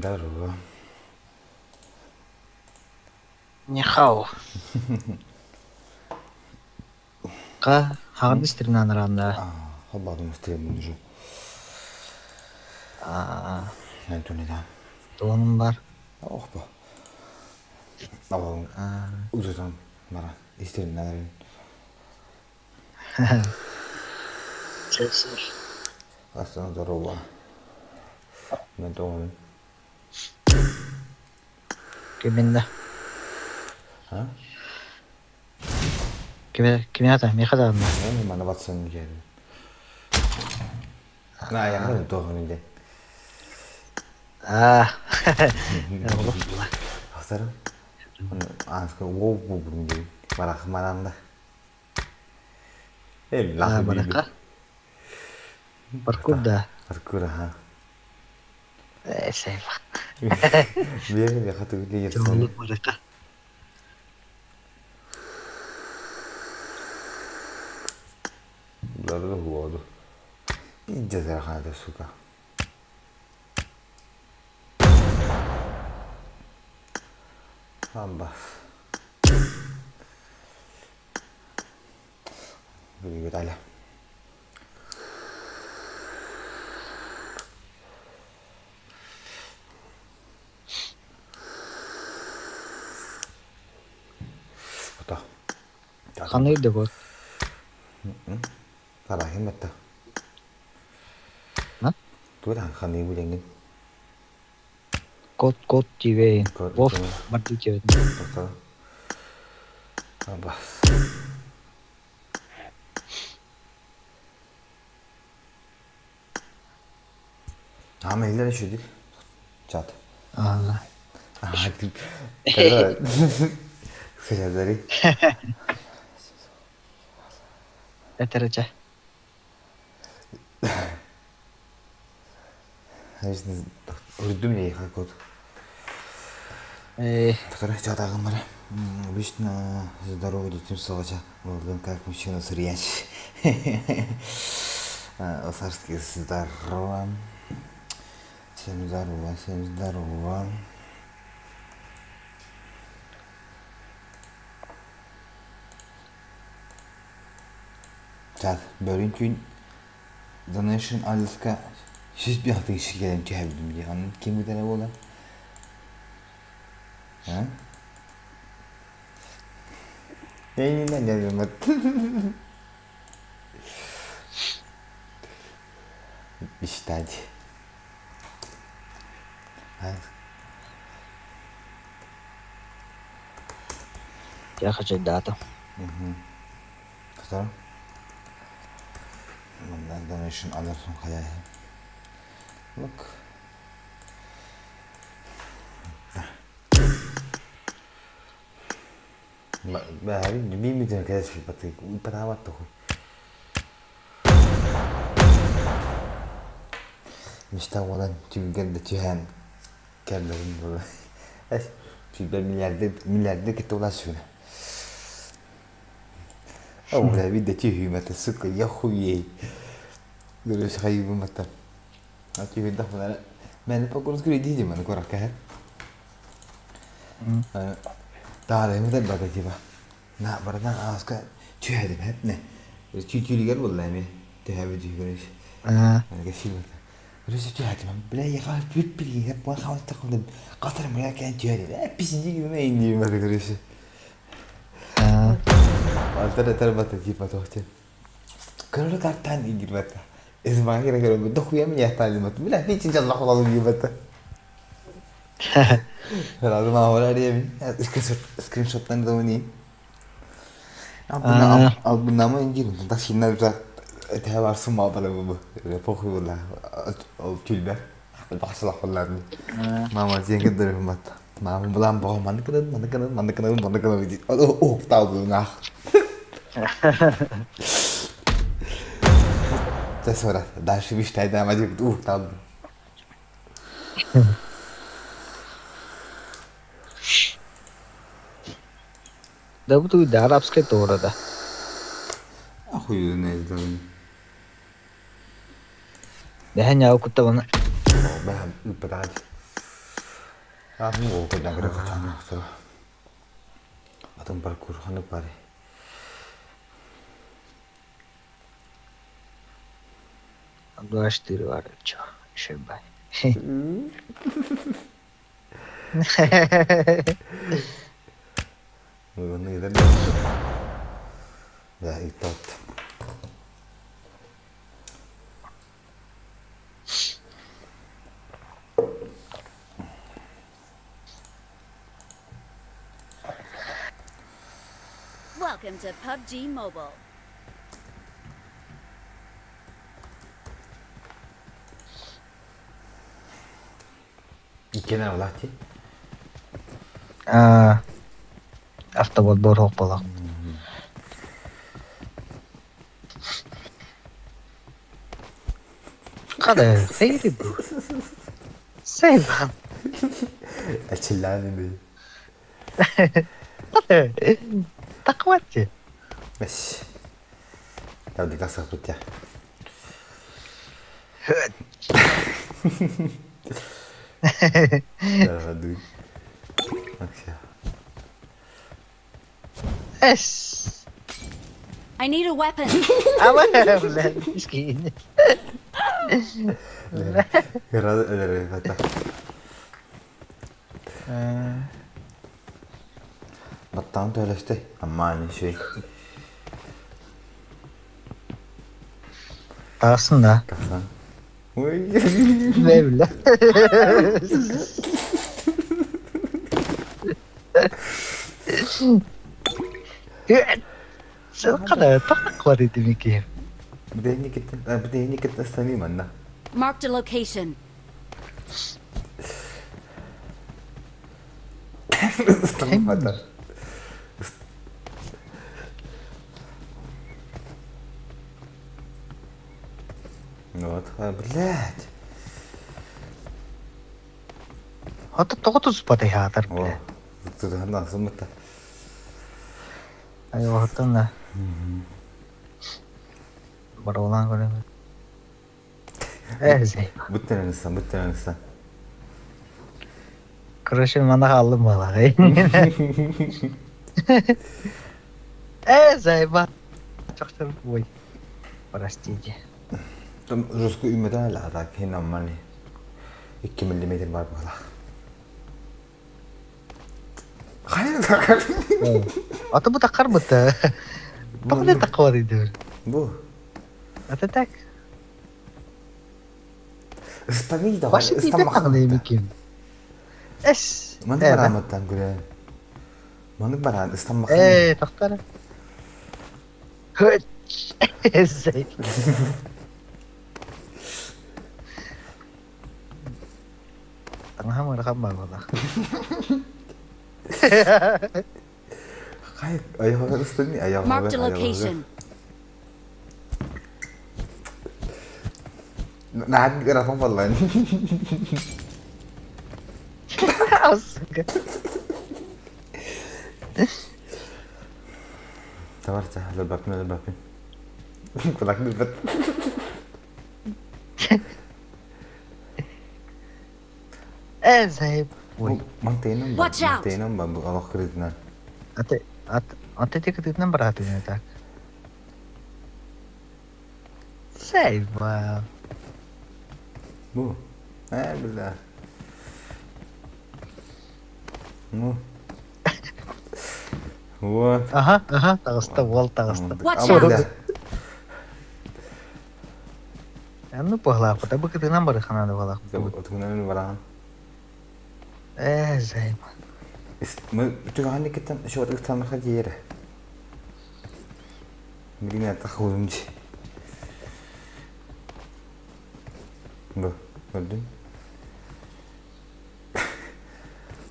Здорово. Нихао. Хаган стрим нанаранда. Хабадым стрим уже. Ben Tony'den. Doğunum var. Oh be. Ama uzun bana isterim neler. Çalışır. Aslında doğru. Ben Tony'den. Kiminle? Ha? Kimin atar? Ne kadar mı? Yani bana batsın geldi. Ne ayağımda Tony'den. Hasarım. Aslında bu gibi. Barak mananda. Baraka. Barkuda. Barkuda ha. Sevah. Bir ya katı bir yersin. Çoğunluk baraka. Bunlar da huvadı. Bir cezerhanede suka. Ambas. Böyle gidelim. Oto. Kanıydı bu. Salah hemmet de. Ne? Tôi đang khăn đi với anh. Cốt chỉ về. Cốt Wolf bắt đi chơi. Doktor. Ambas. Ama ileri şudur. Çat. Hadi. Sıcakları. Yeter aja. Hayır, uydum ya kalkot. Вторая чата гамара. Обычно здорово детям солоча. Вон как мужчина сурьяч. Осарский здорово. Всем здорово, всем здорово. Çat, bölünkün donation ALENKA hiçbir hafta işi gelen çevirdim diye. Hanım kim bir tane ola? Ha? Neyinden gelmiyorum ben? İşte hadi. Hadi. Ya kaçay data. Tutalım. Bundan donation alırsın kayaya. Bak. Bari bir müddet kadar şey patlayıp pernah tuh. Mesti awalan juga ada Tuhan kabarin dulu. Sudah miliarder kita ulas sudah. Awalnya bir de Tuhan mata suka ya huye. Terus kayu mata. Tuhan dah mana? Ben apa kurus kiri di mana korang kah? Dah ada yang dah baca Nah, pernah aska Tuhan ada ne? Cuci ligar boleh ni. Tuhan begitu kurus. Kasih mata. Terus Tuhan bila ya kalau pilih ya puan kau tak kau kasar mereka kan Tuhan. Pisiji gibi mi indi mata kurus. Alter bata jipa tohte. Kalau kartan ingin bata. Ismail kira-kira betul huya menyatakan mata. Bila ni cinta Allah Allah gibi bata. Lalu mau orang dia ni screenshot'tan da ni. Album nama ingin tentang sinar juga. Teh varsın mı abalı bu? Pokuyorlar. O tülber. Bahsa laflar ni. Mama cengi durum bata. Mama bulan bawa mana kena. Oh tahu tu ngah. Sonra ders bir şey devam ediyor. Tabii. Da bu tu dar apske toda da. Aku yun ne izledim. Dehan ya kutta bana. Ben iptal. Abi o kadar gerek kaçamıyor sonra. Adam parkur hanı pare. Dolaştırı var çok. Şey bay. Bunu gidelim. Ya iptal. Welcome to PUBG Mobile. İkene avlattı. Автовод борох болақ. Қадай, сейді бұл. Сейбан. Açılan değil. Қадай, тақуатчы. Beş. Ya dikkat saklık ya. Ya dur. Bak ya. Es. I need a weapon. Ama lan, miskin. Herhalde öyle hatta. Battan da öyle işte. Ama aynı şey. Aslında. Kasan. Oy. Ne bile. Sen kadar tak var idi Miki. Bir de yeni gittin sanayım anne. Marked a location. Tamam hatta. Вот, блядь. Хата тогтос бата яатар О, блэ. тут она сумата. Аюу хатана. Барулан гөрөм. Эзей. Бүттен. Короче, мана алdım балагай. Эзей ба. Чоктор бой. Простите. Там русскую имя لا так هنا ماني 2 ملم var bu kadar. Hayır takar. Ata bu takar mı ta? Bak ne takar idi. Bu. Ata tak. İspanyol da var. Başı bir takar ne Miki. Es. Mana baramattan gure. Mana baran İstanbul. Taktar. Hıç. Эзей. Tengah mau rekam bang lah. Hayır, ayağım arasında ne ayağım? Marked a location. Nah, kenapa pelan? Astaga. Tawar cah, lebapin. Kulak dibet. Эзей. Mantenam Watch out. bu Allah kredina. Ate tiket-tiketnya berarti nih tak. Save. Bu. Billah. Bu. What? Aha, tağısta, wall tağısta. Watch out. Anu pahla, tapi ketinggalan berkana ada wala. Otugunan barahan. Zay. Itu kan kita show itu sama saja ya. Mungkin tak khulunci. Bu, gördün.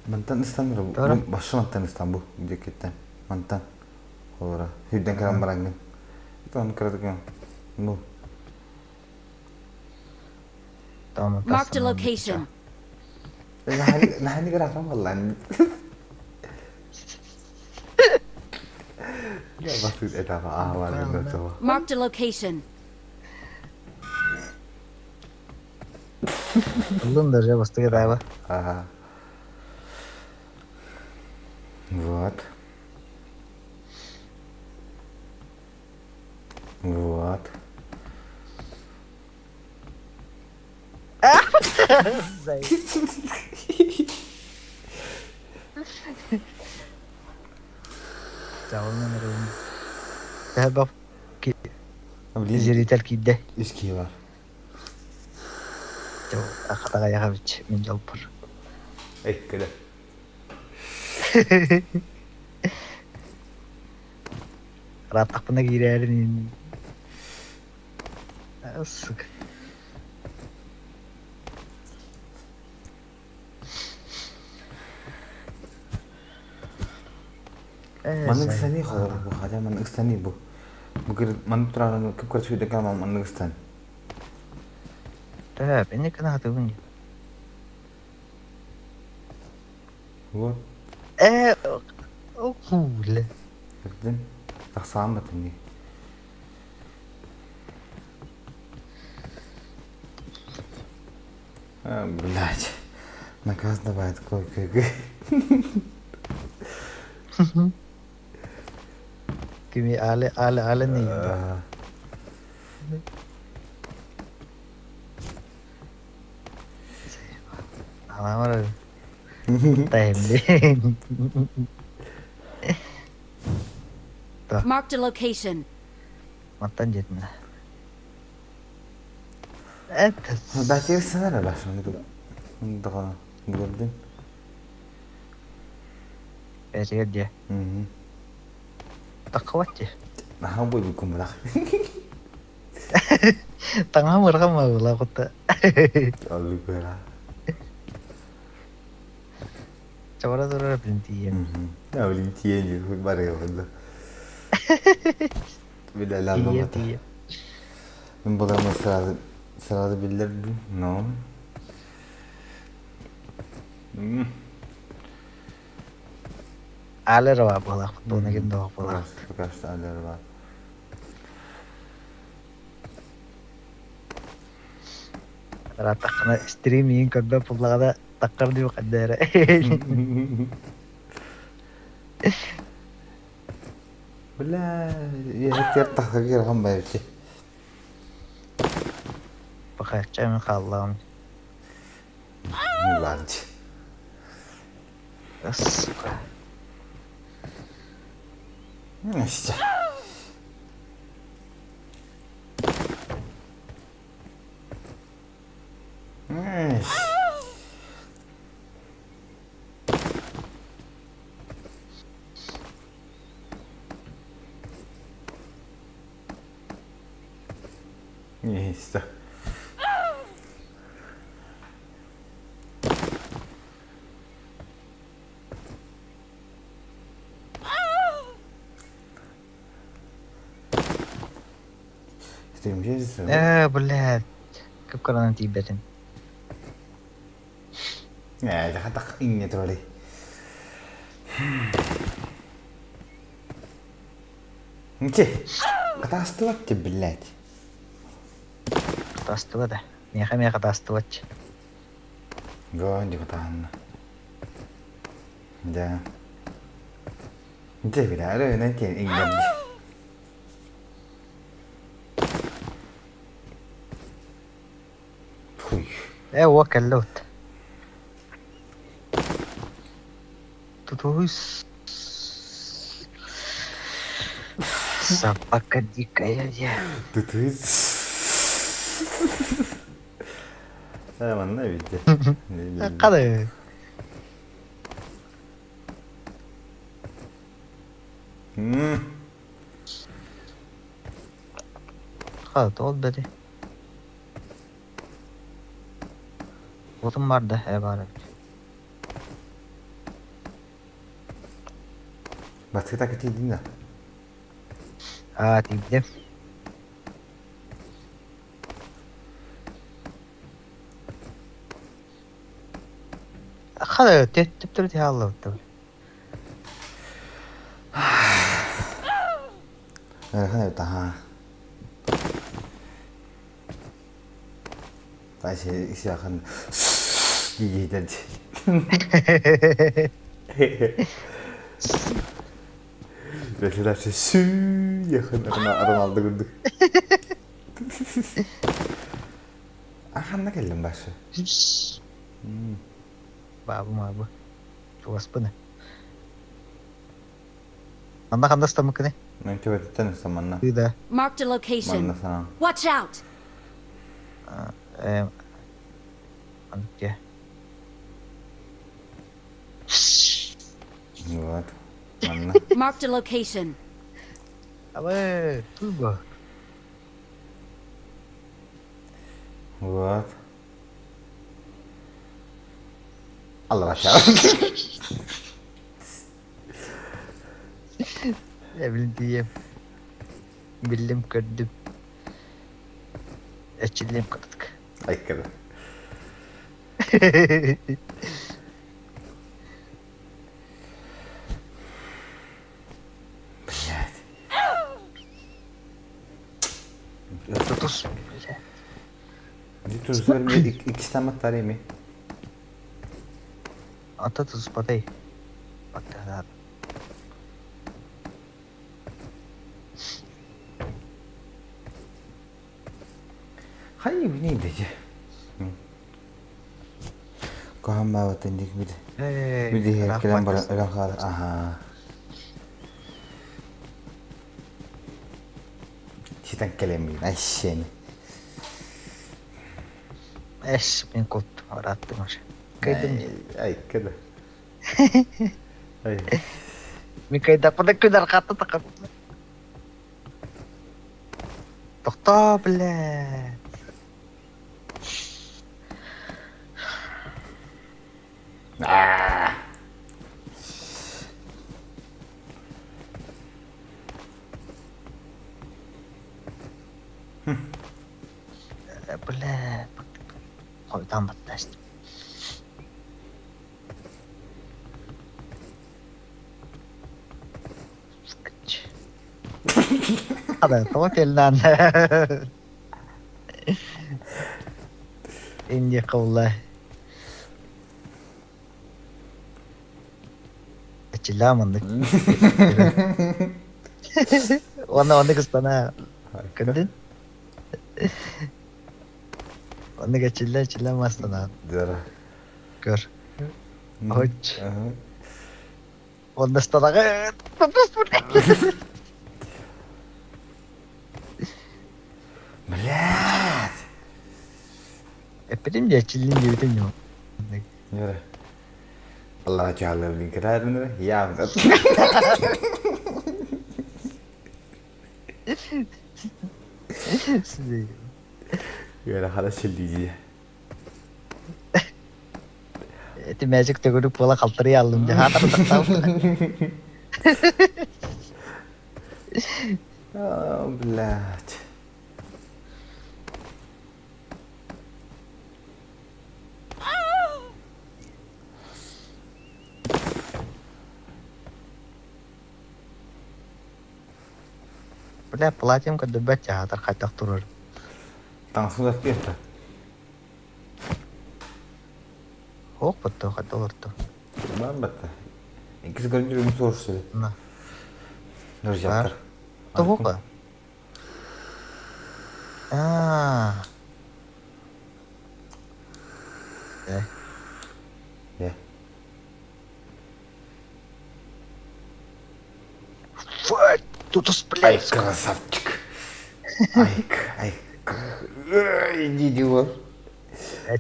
Mantan İstanbul. Başka mantan İstanbul. Ceketten. Mantan. Ora. Hüden keram barangin. Itu an keratuk yang. Bu. Tamam. Marked a location. Nah ini kenapa pelan? Ya pasti ada apa awal itu coba. Marked a location. Belum dah ya pasti kita apa? Вот. Вот. Canım benim. Ya bak ki Блин, zeritel kide. üskü var. Yo akata ya biç min jalpur. Ey kıda. Ratak buna girerin. Sık. Mana istani xabar bu hada mana istani bu. Bugün mana turan kıpkır çüyde kalmam mana istan. Tabii beni kena hatu bunyi. Вот. O cool. Gördün? Tak sama tani. Блядь. Наказ давай такой как. Kimi ale ne yiydi? Ama var. Tahimli. Marked a location. Matan jetna. Evet. Belki sana da şunu da. Daha gördün. Gerçek dia. Takawat ya. Nah, bu bukum lah. Tengah mereka mau lah kota. Lalu berah. Coba berhenti ya. Ya berhenti aja, baru ya Allah. Bila lalu mata. Ben bu da sırada bilirdim, no. Ale rawa bolak, tuh nagin doa bolak. Kaç tane var. Rata kena streaming kada pulada takar di kadere. Bila ya tiap tak lagi rakam bayar sih. Pakai cem kalam. Lunch. Suka. İşte. İşte. Streamci Boleh. Kekurangan tiba dan. Ya, dah tak ingat tu lagi. Okey. Kata astu aja belat. Atas tu ada. Ni kami atas tu aja. Gua di katahan. Ja. Jadi bila ada nanti ingat. وكلوت terus sampai di kayaknya Terus mana bitte? kada kada oldu dedi. Botum vardı ibaret. Başka takip edin de. Tibdim. Kada tip terus dihalau tuh. Kan tahan. Pasti isi akan gigit aja. Resulerse sü yakın Ronaldo gördük. Ahanna geldim başı. Babu. Coba ne? Anda stomach ne? Ben köpek tanış zamanla. Tidak. Marked a location. Manna sana. Watch out! Anke. Evet. Manna. Marked a location. Apa? Tu bah. Evet. Allah aşkına. Ya bildiğim. Bildim gördüm. Açıldım kırdık. Ay kadar. Tutus. Bir tur üzerinde iki tane tarih mi? Ata tutus patay. Patay. Hayır bu neydi ki? Kaham bawatin dik bir de kelam barakar. Aha. Kita kelemin Aysen. Ben kot arattım aşağı. Kaydım. Ay kadar. Ay. Mi kayda pada kadar kata takap. Doktor bile. Ah. Bile. Koydan batlaştım. Ada, tama kailan. Hindi ka wala. Chilla mandık. Ona gusto na. Kandin? Ona chilla mas na. Zara. Gör. Hoç. Onda sta na. Блядь. Benim de chillin gibi yok. Yürü. Allah Teala bir kere mi? Ya. Yürü hala çildiği. Itu magic teguruk pola kaltırı aldım diye. Hatta tahu. Oh, блядь. Bля, платим ke baca terkacak turun. Langsung sakit tak? Oh, betul kata ortu. Banget tak? İkisi görünce bir soru söyle. Nah, Nurjatır. tuh kok. Ah. Ya. What? Tutus Ay блядь. красавчик. Ay. İyi diyor.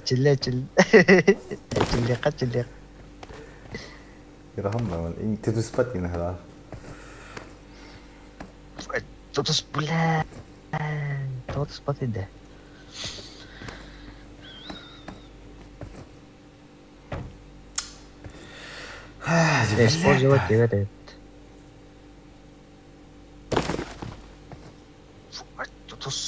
Çille. Çille. Yaraham lan. İyi tutu spat yine hala. Tutus blядь. Tutus pati deh. Использовать говорит. Tutus.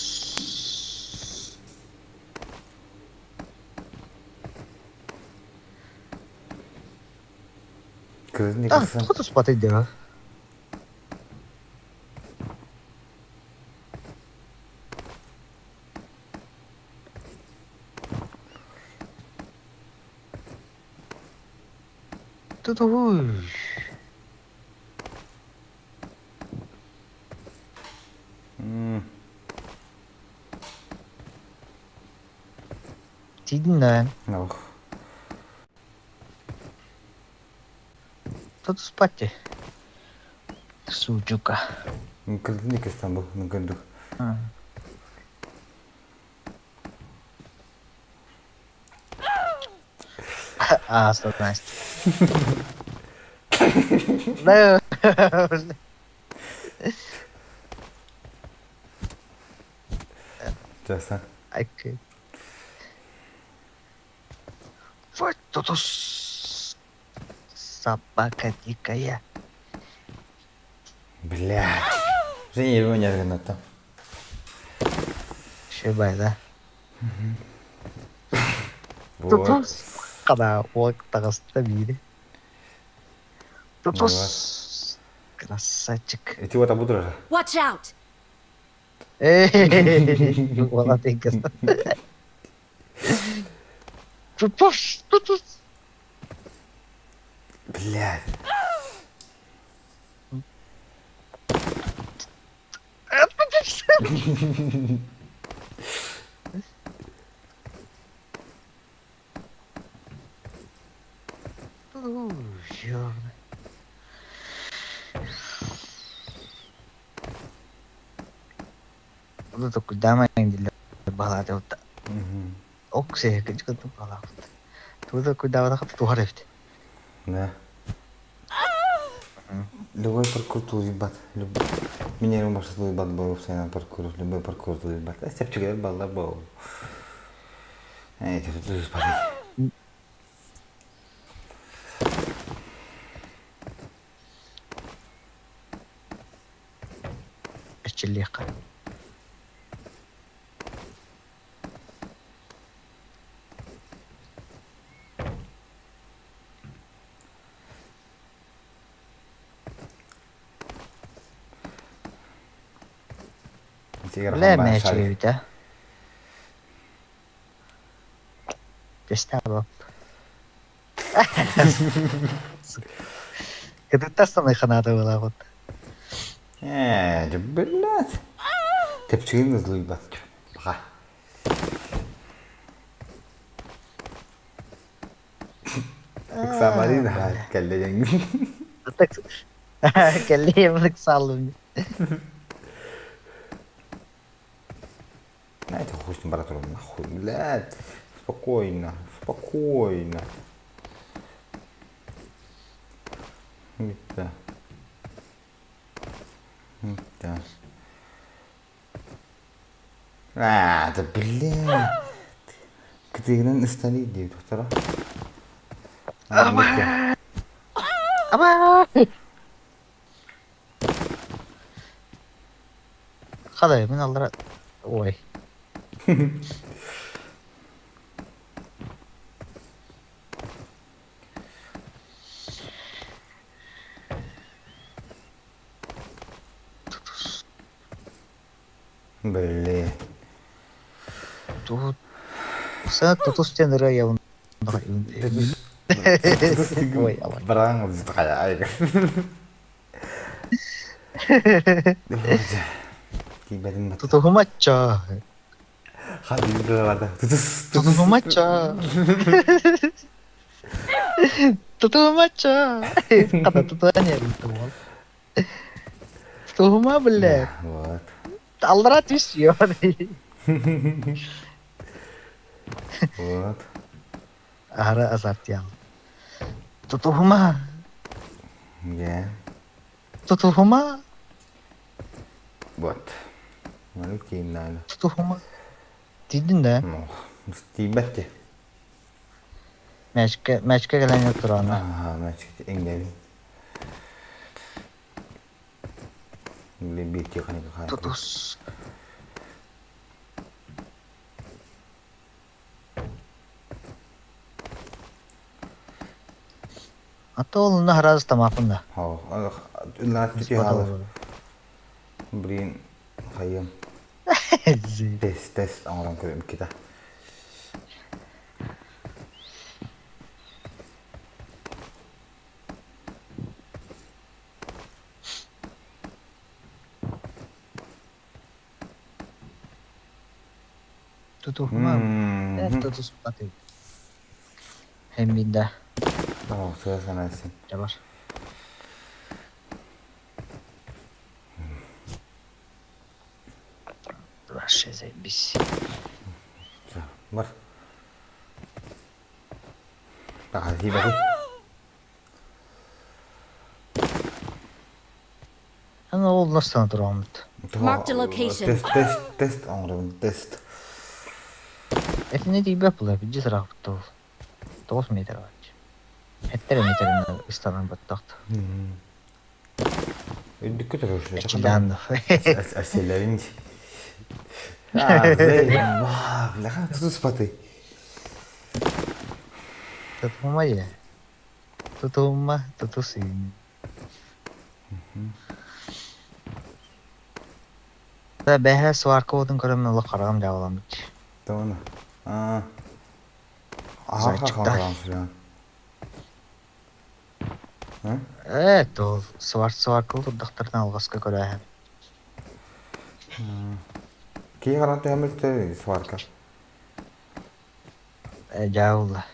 Kızın Ah, ikisi. tutus pati deh. Tutus. Тидин да. Ох. Тут спать. Сучука. Никак Стамбул, никак. Что значит? Да. Честно. Окей. Вот тут собака дикая. Бля. Уже его не Донатом. Шибай, да? Вот. Когда вот так стабили. Тут красавчик. Эти вот буду уже. Watch out! Эй, молоденько. Тут. Блядь. Ну то куда мы для балады вот. Оксе, качка то балады. Туда куда вот так туарефт. Да. Любой паркур тут ебать. Меня не может тут ебать был все на паркур. Любой паркур тут ебать. А степчик это балда был. Эй, ты тут спать. Челлеха. Бля, мяч ведь, а? Песня. Когда та самая ханада была вот. блядь. Степчик не злой ебать. Пока. Так самарина, калле. Так, калле, салон. Знаете, хуй с температурой, нахуй, блядь. Спокойно. Это. Да блядь. Ты играешь на столе, где доктора? Аба! Хадай, мен алдыра... Ой. Блядь. Тут... Сәт тұтыс тендері яуын. Ой, алай. Бараң зытқая. Тұтығыматша. Хадин бұраларда. Тұтығыматша. Тұтығыматша. Қада тұтыған ерін тұғыл. Тұтығыма, блядь. Вот. Алдыра түс, ёбаный. Вот. Ара азартиял. Тұтығыма. Я. Тұтығыма. Вот. Маленький надо. Тұтығыма. Дейдің да? Ну, стебәтте. Мәчке кәләне тұраны. Ага, мәчке engel. Lebih техника қай. Тұтыс. Ата олында харазы тамақында. Хау, лат түте халы. Блин, хайым. Тест, аңлам көрем kita. Tutuhuma. Tutus patı. Hem bir de. Tamam, sıra sana Aysen. Yapar. Dur şey biz. Var. Hadi bakayım. Ana ol nasıl duramdı? Marked a location. Test anladım, test. Ne diye yapılıyor? Bir cesur yaptı. 9 metre var. Ettere metrenin ıstanan battaktı. Dikkat et. Eçilandı. Asillerin. Azel. Vah, lakan tutus patı. Tutma ya. Tutma, tutusin. Da behe suar kodun karamela karam devam et. Tamam. Aa. Güzel Aha, çıktı. kalan filan. Hı? Evet, o suar kodu doktordan algaska göre. Ki karan temel te svarka. Cavla.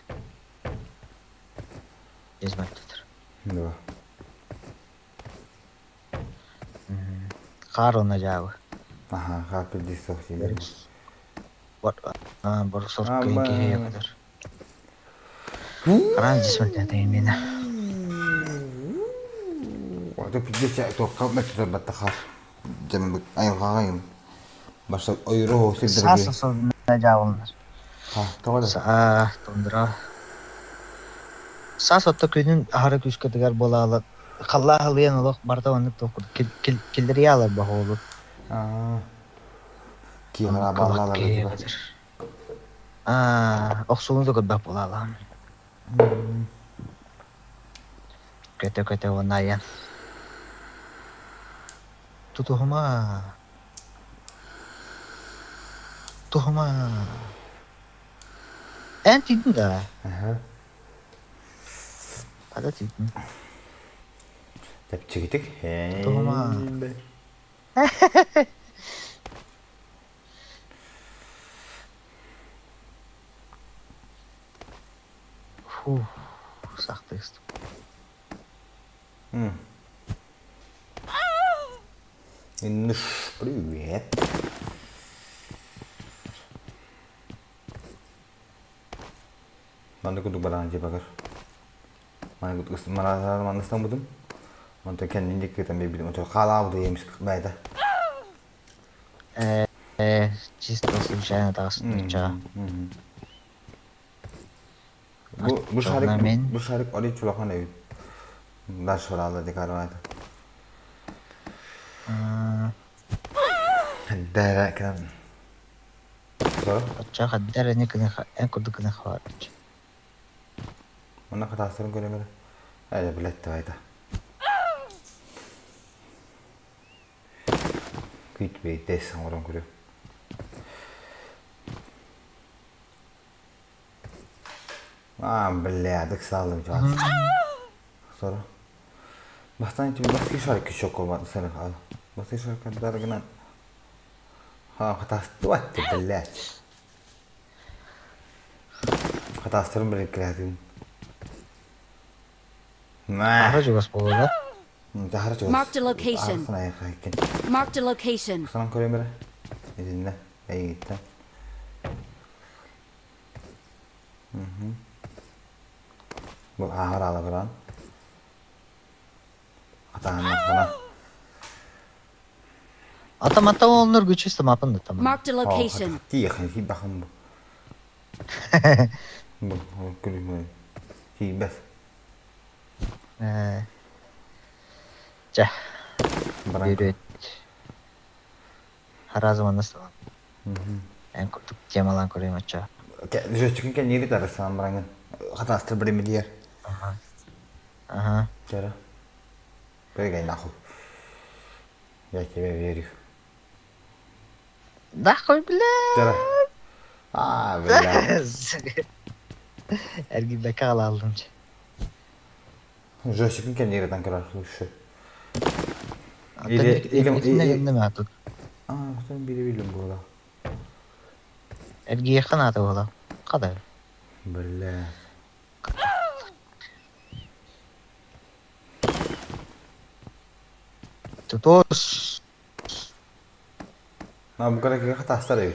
Hizmetlidir. Ne? Karona cavı. Aha, kapı disoksi. Var soruk kıyıya kadar. Karan cismetli değil beni. Waktu video cek tu kau nak kita batakar. Jangan ayo kau Başta euro sildir. Sasa soruna cavılır. Ha, tamam. Saa tundra. Sasa tokünün ahara güçkediler bolalı. Kalla halayan oluk barda onluk tokur. Kildiri alır bağı olur. Aa. Ki kana bağlarlar gibi. Oksunu da kadar bolalı. Kötü onayan. Tuhuma. En tidin de. Aha. Ada tidin. Tep çektik. Tuhuma. Sahtayız. Инш, привет. Mana kudu barang aja bakar. Mana kudu marah mana setang betul. Mana kendince kita birbirine macam kalah betul ya misal bayda. Чисто случайно так случайно. Bu şarik oraya çulakan ev. Dar şurada dikarmaydı. Daerah kan. Sonra? Çak daerah ne kena en kudu kena khawarij. Mana kata asırın göremedi. Öyle biletti bayda. Küt bir desan orang görüyor. Beladık sağlam cevap. Sonra? Bahtan için başka şarkı şok olmadı sana kal. Başka şarkı dargınan. Kata tuattı belad. Kata asırın beri kreatin. Ahra juga sepuluh. Marked a location. Marked a location. Sana koyayım beri. İzinle. İyi gitti. Bu ahar alabilen. Atağın sana. Ata olur güç istem apın da tamam. Marked a location. Iya kan sih bakam bu. Bu kulüme. Sih bes. Cah. Yürüt. Her zaman nasıl? En kutu cemalan koyayım aça. Kayak juga kan nyiri taras sama barangnya. Kata astral beri media. Aha. Cara. Böyle gayet nahu. Ya kebe veriyor. Dah koy bile. Cara. Böyle. Ergi bekal aldım. Joystick'in kan nyiri tangkar şu. İlim ne mi atut? Sen biri bilim bu da. Ergiye kanatı ola. Kadar. Bella. Tutos. Nah, bukan lagi kata asal ya.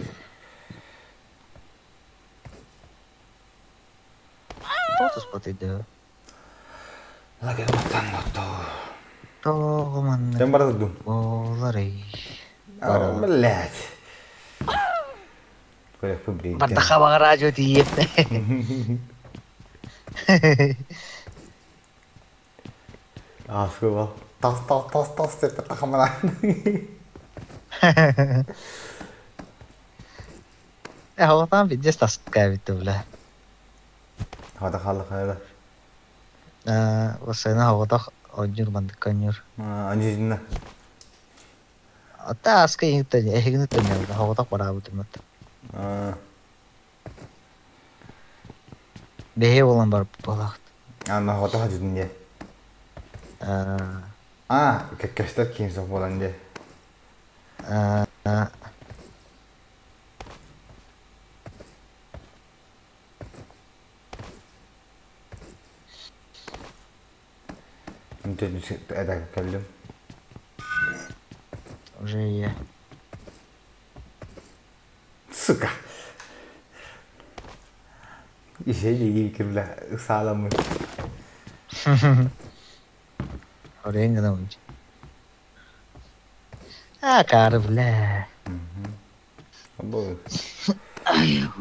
Tutos pati de. Lagi makan motor. To man. Yang baru tuh. Bolari. Oh, melet. Kaya Pubg. Bardaka bang radyo tiyip. Asko wel. Tas, dit tak kamera. هو طبعا بيديس تاسكا بالدولة هذا خالق هذا. بس أنا هو ضخ أجر من كنير. أنجزنا. تاسكا ينتج هيك نتنير هو ضخ ولا بتمت. ده والله بربلاخت. أنا هو ضخ جدني. كشتت كين سوالن ده. أنت ada تكلم. وجاي. Suka. İşe yiyeyim la sağlam. Oraya nggak tahu. Karib lah. Apa? Ayo.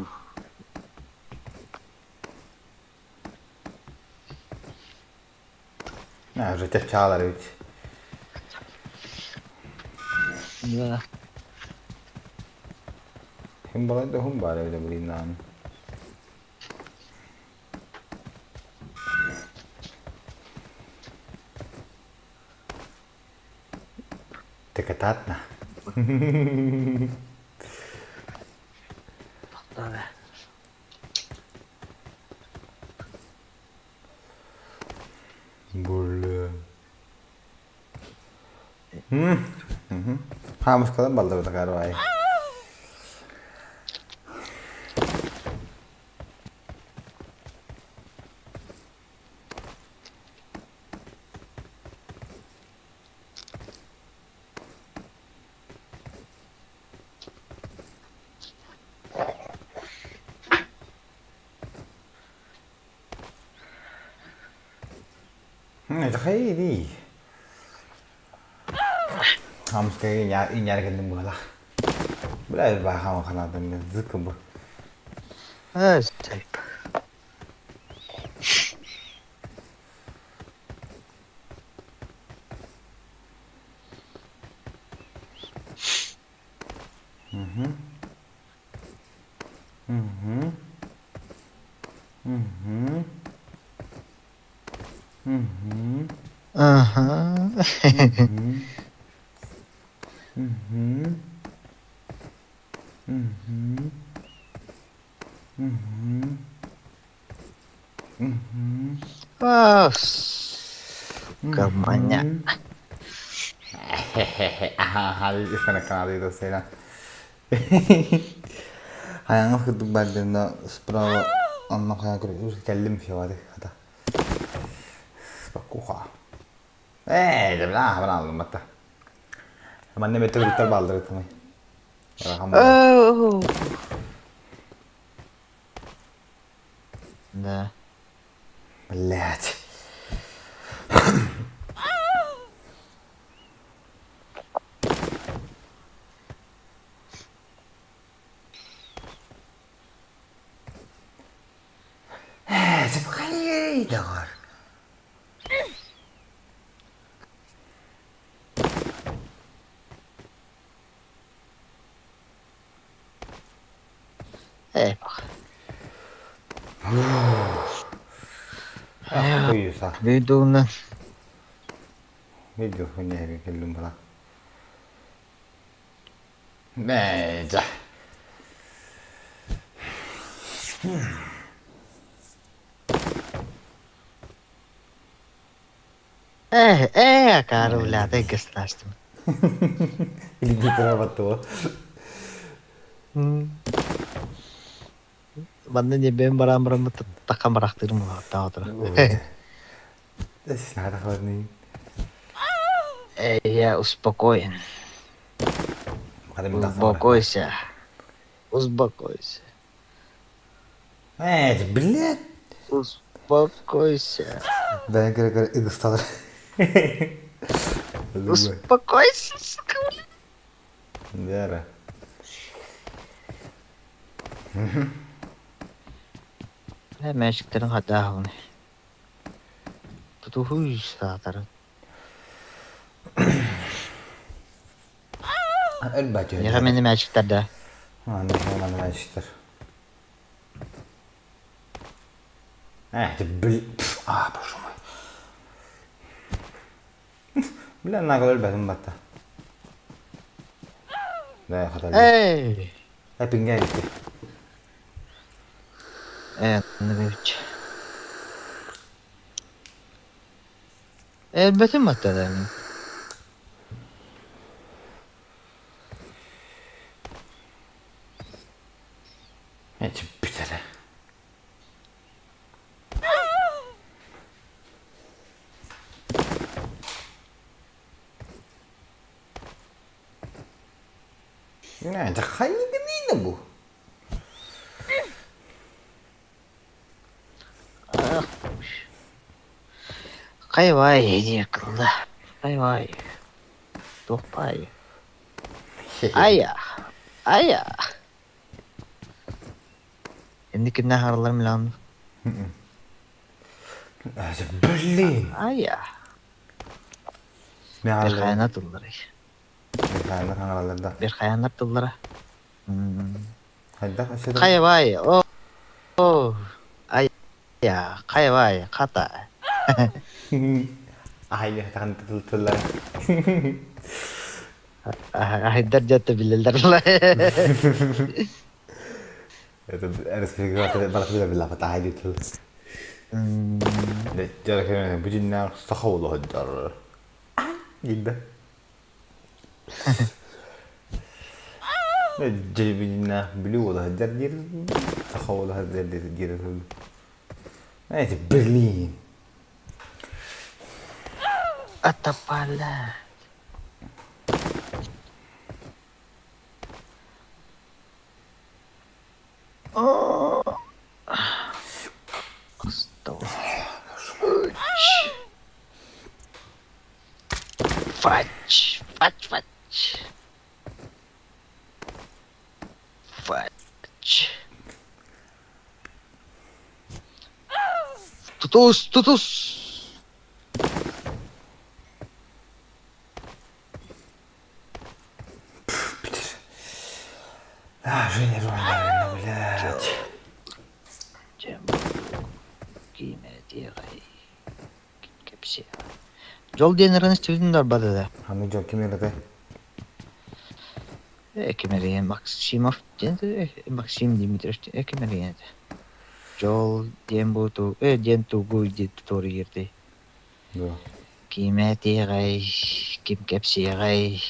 Nah, udah calar itu. Ya. Himbalan itu himbara udah berinan. Deketat nah. Boleh. Hamus kadar balda takar ay. Thấy đi. Không cái nhà cái đừng bữa là. Bữa nay bà không khả năng mình dứt không bữa. Tayyip. Gamanya. Hal istana kanal itu saya. Hayang aku tuh badan na sprawa anak hayang aku udah kelim sih wadi kata. Spakuha. Jemlah benar lu mata. Mana betul betul balder itu nih. Oh. Nah. Melet. Sebagai dengar. Aku yusah. Video na. Video punya kelum pala. Meja. Karo wala tayo gastas to. Hindi dito na ba to? Banda ne ben baram takam bıraktırım hatta otura. Да си надо хвърни. Я успокоен. Успокойся. Успокойся. Блядь. Успокойся. Ben kere ıgıstalar. Успокойся, сука. Вера. Ne meşiklerin hatta onu. Tutu huy satarım. Elbette. Ya hemen meşiklerde. Hemen meşikler. Боже мой. Бля, нагол элбетим батта. Да, хатал. Ey. Hepin gitti. Evet, ne biçim. Elbette maddelerini. Hiç bitere. Ne? Hangi değil bu? Kay vay hediye kıldı. Kay vay. Topay. Aya. Aya. Şimdi kimden haralarım lan? Berlin. Aya. Bir Meğerler. hayanat oldular. Meğerler hangarlarda. Bir hayanat oldular. Hayda aşağıda. Kay vay. Oh. Aya. Kay vay. Kata. Ay takkan tutultular. Haydar jatuh bilirler lah. Itu harus pikir balas bila patah itu. Jarak yang begini Sahalıyı hajar. Gitu. Jadi begini beliau hajar dia Sahalıyı hajar dia. Itu Berlin. Atapala. Oh. Astaga. Fudge. Tutus. Женя Руандарина, блядь. Жол денерін істеудің бады да. Хамы жол кем ерді? Кемерген Максимов денді, Максим Димитров кемерген еді. Жол ден бұту, ден тугу деді торы ерді. Кеме тегай, кем кепсегай.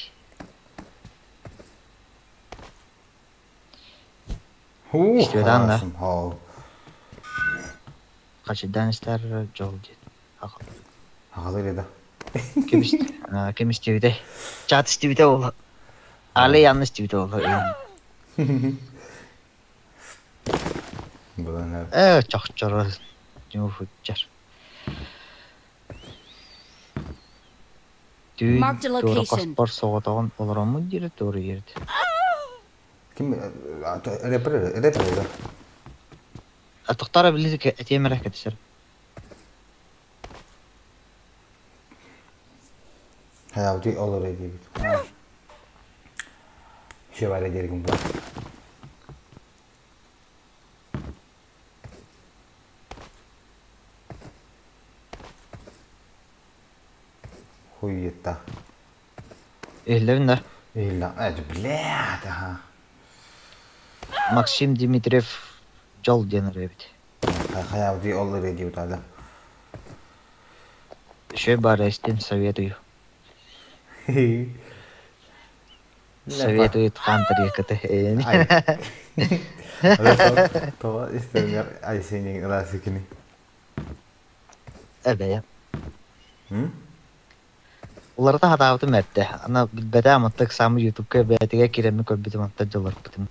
İstiyordan da. Kaçıdan ister jol dedi. Haqalıydı da. Kim istiyor de. Çat istiyor de oğlu. Ale yanlış istiyor de oğlu. Bu da ne? Evet çok çarı. Yuhucar. Marked a Doğru location. paspor soğuduğun olur mu diye doğru yerdi. Kim? Rapper da. Atuqtara bildi ki etiye merak etsin. Hayatı olur ediyor. Şey var ediyor ki bu. Huyetta. Ehlerin de. İlla, blядь, aha. Максим Димитриев жол денер ебит. Hayatı olur ediyor da. Şey bari istem советую. Советует Хантер якыты. То истемер Айсенин расикини. Эбе. Уларда хатаабыты мэтте. Ана билбэдэ аматтык самы ютубка бэтигэ киремми көрбүтүм амта доллар бытым.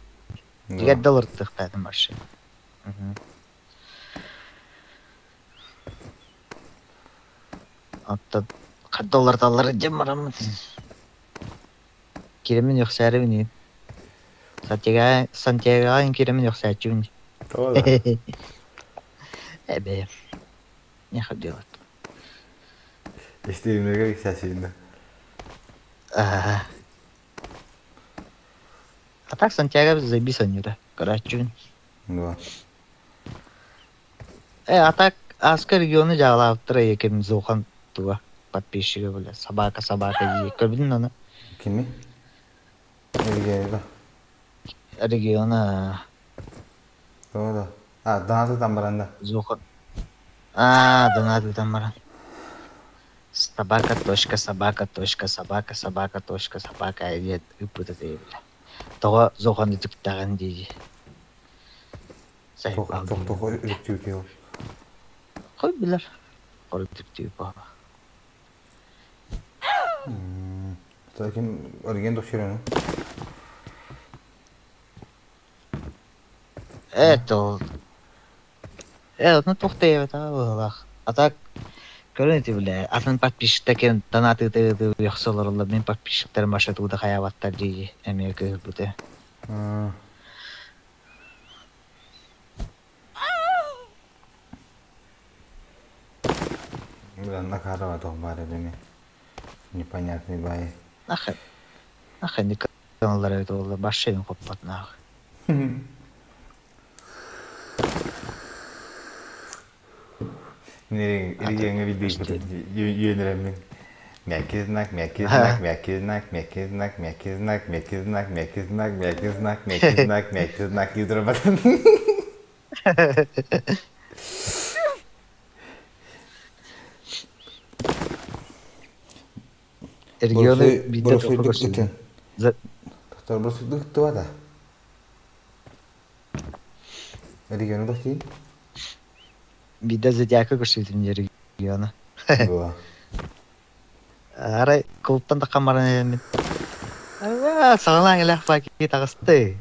Тигэр доллар тыктаадым башы. Атта $10 жемарамын. Киремин ёксарыбын. Сантьяго киремин ёксачыбын. То да. Эбе. Не ходила. Истемер сасина. А так Сантьяго забисан юда. Карачун. Да. А так Аска регионы жаалаптыра экем зохан туга подписчиги бля. Собака ей. Көрбүдүн аны? Кими? Играю. Региона То да. Донатом баранда. зохан. Донатом баран. Собака, айди үпүтө бля. Тога зоханды тиктаган дейди. Тохо үртүкөө. Кой билер. Коллективти ба. Таким орген докширен. Ну тухтеев таалах. А так көрөнти биле. Атын подписчиктер донаты яхсаларлар мен подписчиктер машатуда хаябаттар дейди. Эмеге бүте. На карава тохмары деме. Непонятный бай. Нахай не каналдар это олар башын коппатнах. Не, иргенге видео юнеремин. Мягкий знак, изработан. Регионы битер Тоқтар борсуйдук туада. Регионы дохти? Бида затяка көрсөтүм регионы. Була. Арай клубтан да камаран. Сагылаң элек паки тагысты.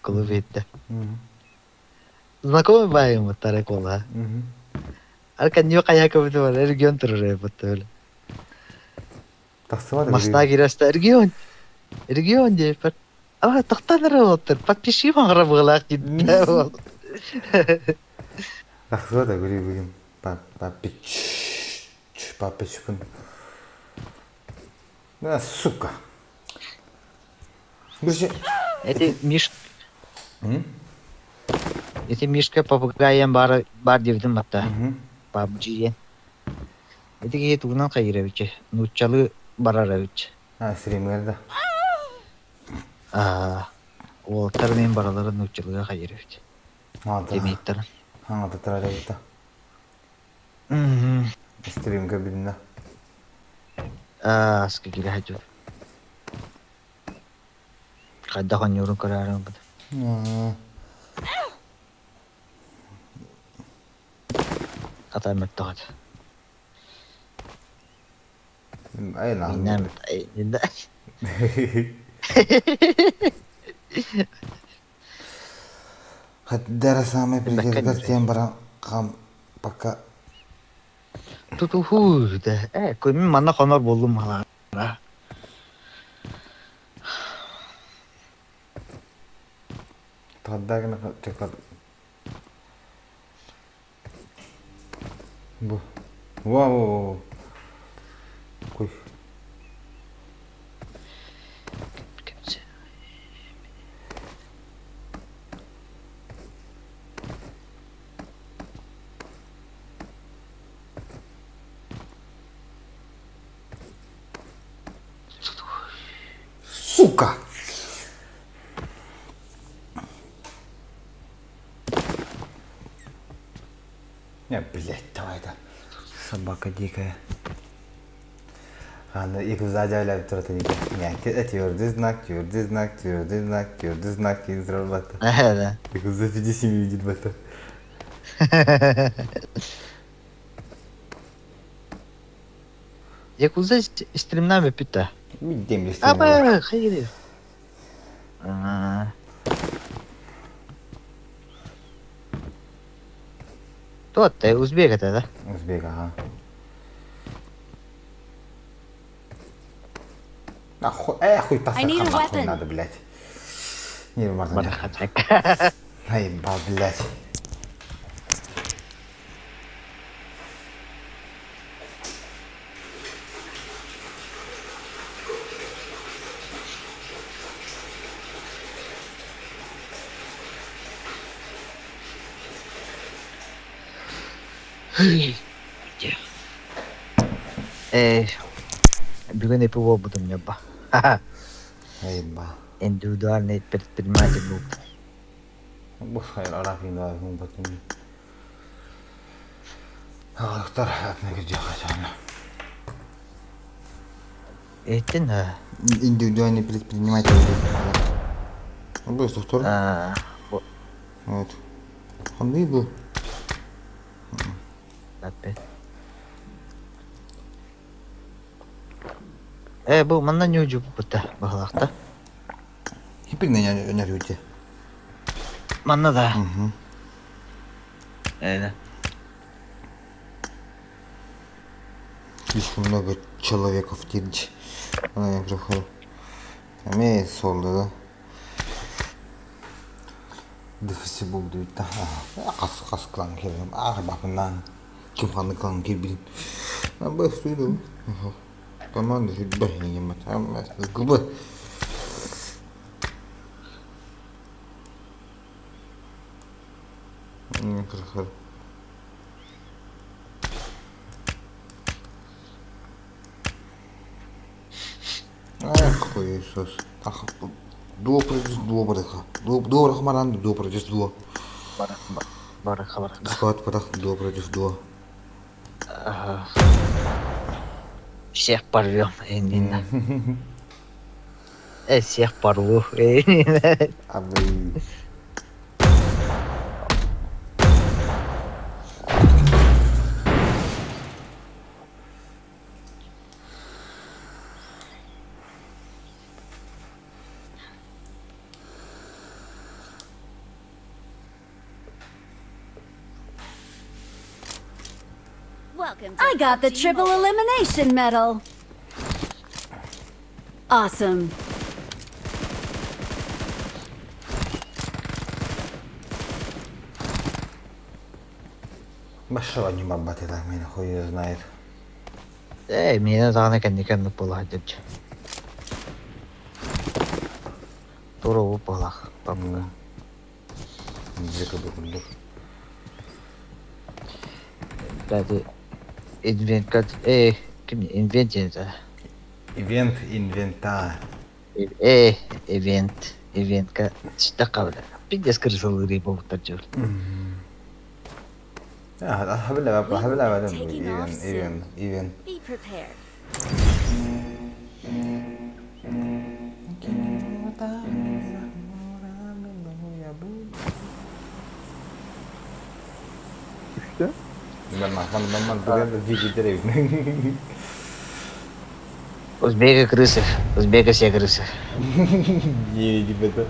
Клуб етті. Знакомый байым вот кола. Аркан не каяка буту регион турре буту. Масна кирәстә регион дип. Тохтаныры отыр. Подпиши маңгыра булак дип. Тахсыва да гүри бүгін. Папичпын. Да, сука. Гүрші. Эти мишка попугаем бар дивдим батта. Pubg. Эти ке тугунан кайрабычы. Нуччалы барарабычы. Стримерда. Ол тармен баралары нуччалыга кайрабычы. Демейттер. Аңа тұрады бұта. Стримге білінді. Аска келе хәджу. Қадда қан yorun kararın бұда. Qatar mətdə qadı. Aynen. Minəm ayında. Qaddara samay prezident тем бара қам пока. Тутуху да. Көмін мана қонар болдым ала. Таддагына чекар. Бу. Вау. Кой. Сука! Не, блядь, давай да. Собака дикая. Kanka ilk uzayacağıyla bir turatın iki. Yani etiyor diznak diyor, diznak diyor, diznak diyor, diznak diyor, sıra battı. Evet. İlk uzayıcı şimdi vücut battı. Yakuza streamden mi pütte? Bir demir istedim. Ama hayır. Totta, Uzbek это, да? Uzbek, aha. Хуй I need a тасар weapon. надо, блядь. Не, можно. Барахатак. Ай, блядь. Бүгін епі ол бұдым неба. Ай, ба. Индивидуальный предприниматель был. Boş hayır, Arap'ın da bunu bakayım. Ağlıklar hayatına gidiyor kaçağına. Это на... Индивидуальный предприниматель. Bu doktor. Evet. Hangi bu? Опять. Bu mana ne ucu bu da bağlaqda. Hepininden öneriyor ki. Mana da. Öyle. Слишком много человеков тирч. Она я прохожу. Имеет солда, да? Дефиси buldu bir tane. Kas klan kelim. Bakından. Kim kanı klan kelim. Ben bu suydu. Tamam da şu bahane yemek. Tamam. Gıbı. Kırıkır. Какой Иисус. Дуо против дуо браха. Дуо рахмаран, дуо против дуо. Барах. Склад парах, дуо против дуо. Всех порвем, Энина. Всех порву. Abi. I got the triple elimination medal. Awesome. Большого не бабаты так меня хуй её знает. Меня заны кәнне полагать. Туру полах. Памга. Зека дурдур. Кстати, инвент кім инвентинца. Инвентарь. Ивентка. Что кавля? Пиздец крысал рыбу в таджур. Habla Taking off soon. even. Be prepared. Ben buraya da giderim. Узбека крысы. Узбека все крысы. Не, ребята.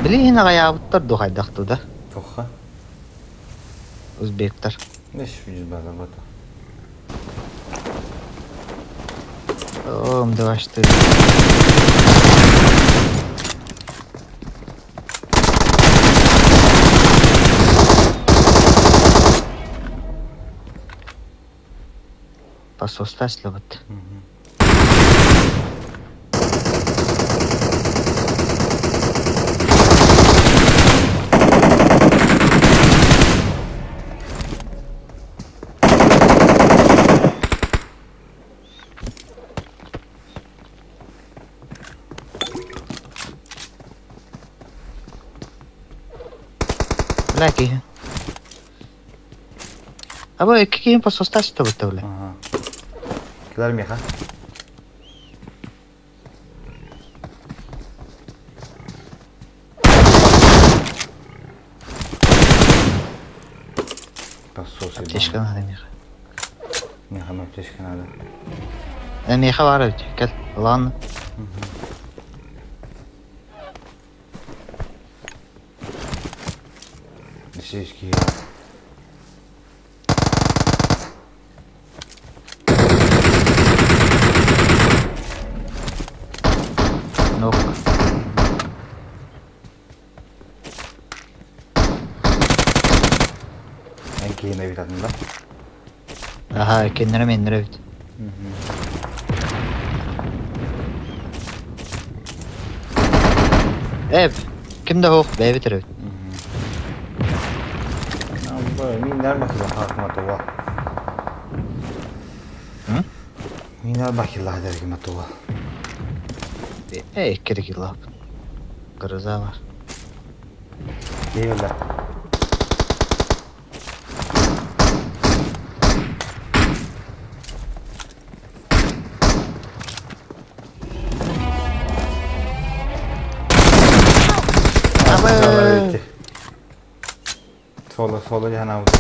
Блин, аяғыттар дұғайдақ туда. Тоха. Узбектар. Ne şu yüzbağlar bata. Oğlum davaştı. Посостасли вот. Belki. Ama iki kişi pas hostas tabii tabii. Aha. Kadar mı ya? Pas sosyal. Teşekkür ederim. Ne hamam teşekkür ederim. Ne var öyle? Gel. Lan. Dişeşki. Nok. En keyine bir tadında. Aha kendine mi indirevdi? Ev. Kimde o? Bey bitirevdi. Böyle minler bakıyla kalkma tuva. Hı? Minler bakıyla dergime tuva. Kere yıllar. Kırıza var. İyi öyle. Sola cana oldu.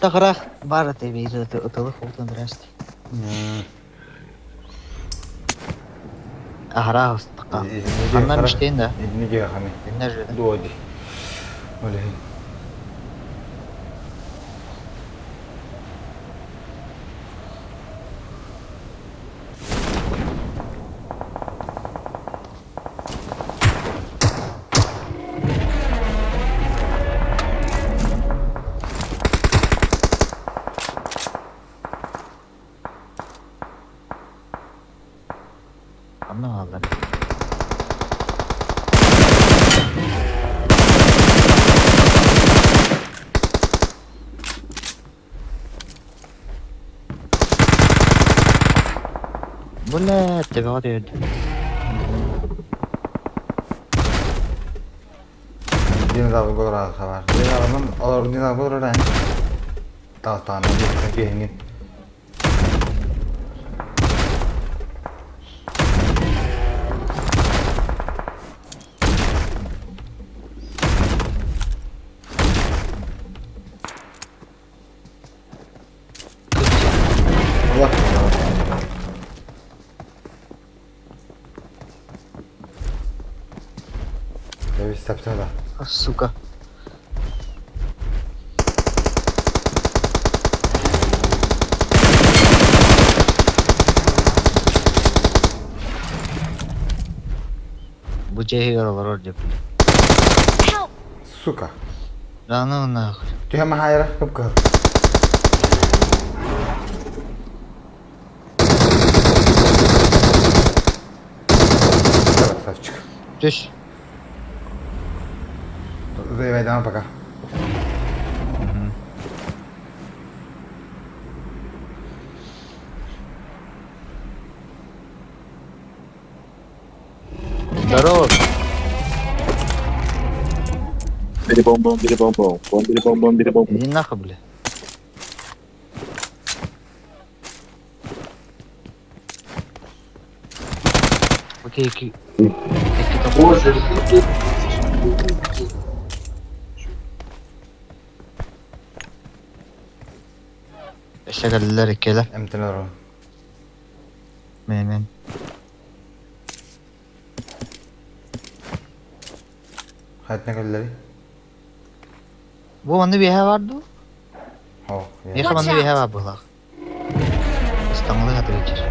Takırak var tabii ıtılık oldu biraz. Ahra hasta. Anlar müşteyin de. Ne diyor kami? Nerede? Doğru. Öyle. Anlamadım. Bu ne? Tabii o diyordu. Dinozavr kodra savar. Dinozavr kodra dan. Tahtan gengin. Devis sapsada. Suka. Bu cehigar var orada. Help! Suka. Rana nak. Tuh mah hayra kapka. Sapçık. Düş. Zeyveden apakah? Darol. Biri bonbon, biri bonbon. Biri bonbon, biri bonbon. Ini nak boleh. Okey, iki. Боже, Şakalılar ikeler. Emtiler o. Men. Hayat ne kadar? Bu bende bir vardı. Oh. Ne kadar bende bir var bu lah. İstanbul'a kadar geçer.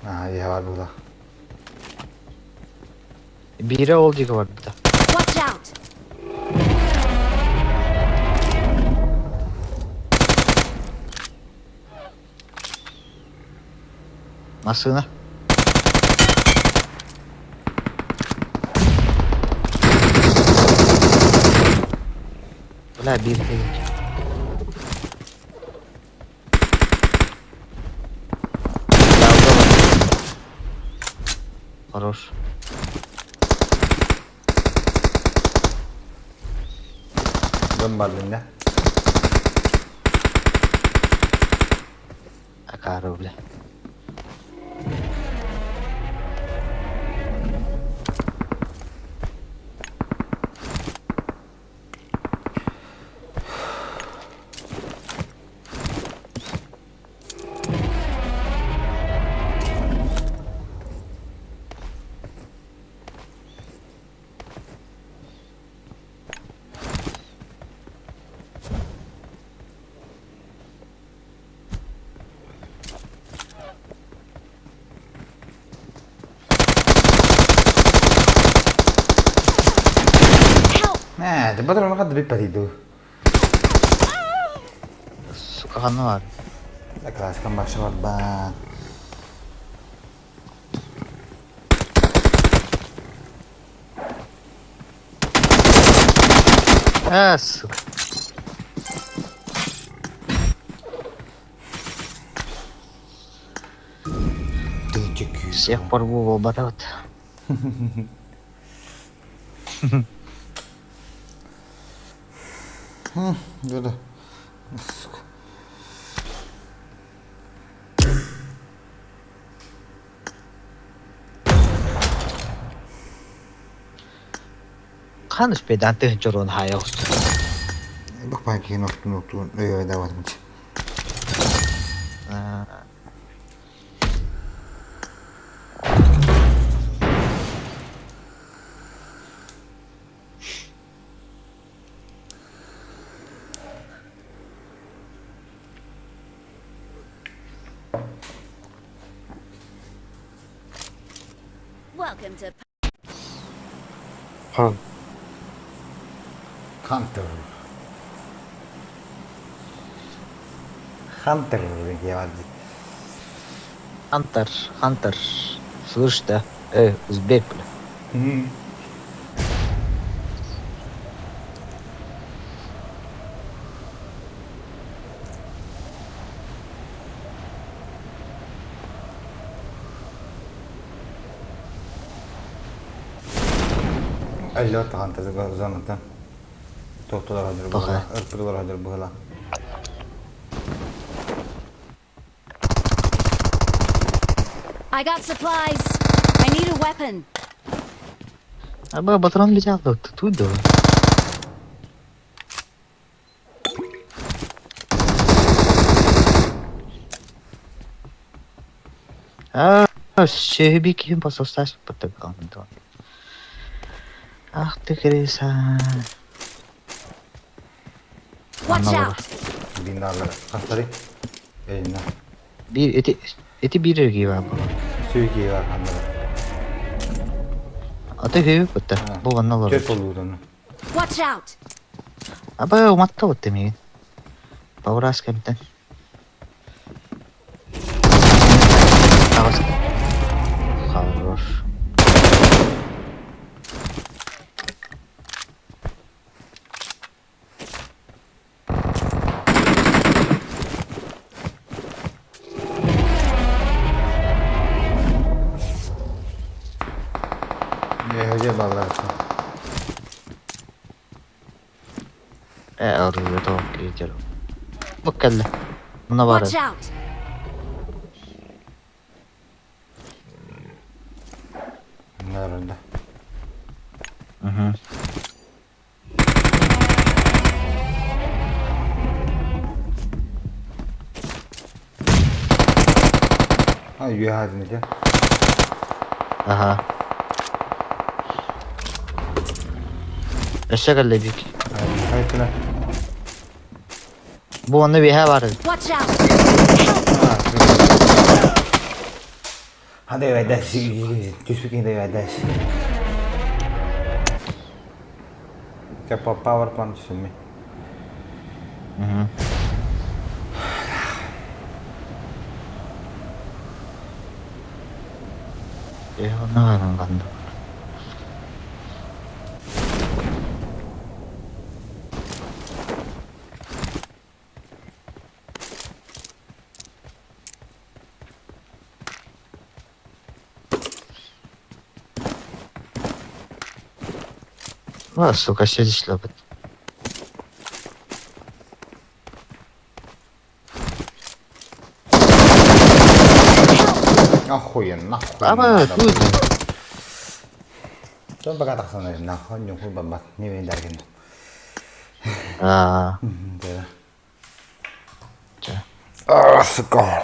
Ha, iyi var burada. Biri olacak var burada. Watch out! Nasıl? Ulan bir de Хорош. Ben bardında. Akarı bile. Nah, cepat orang makan lebih pada itu. Suka kanı var. Ya kelas kan bahasa var bang. Suka. Всех порву в оборот. Dur. Kanış be DANTE hınçorun haya olsun. Bak belki noktu öyle devam edin. Welcome to Ha. Hunter geldi. Hunter. Слышь, да? Узбек, бля. Alo, Hunter Dонатом. Tohtular hazır bu hala. Irpırlar hazır bu hala. I got supplies. I need a weapon. Abi batıran bir cevap yoktu. Tuydu. Şehibi kim pasostaj pıtı kaldı. Ah tıkırıysan. Watch out. Dindarlar. Kasları. Elinden. Bir eti bir ergi var bu. Sürüki var kanları. Ata köyü pıtı. Bu bana olur. Çöp oluyor onu. Watch out. Abi umatta pıtı mı? Pavras kemten. Хорош. Hoca ballar. Oraya da gidiyorum. Bak kelle. Buna var. Watch out. Nerede? Hı. Ha üye halinde. Aha. Eşek elledik. Hayır lan. Bu onda bir var. Watch out. Hadi evet ders. Just speaking de evet ders. Power plant sumi. Hı. Ne var lan? Сука, сидишь, лопат. Охуенно, Ама тут 좀 바가 닥서는 나 헌용 후반 막 니왜 달겠노. 네. 자. 아, 스까.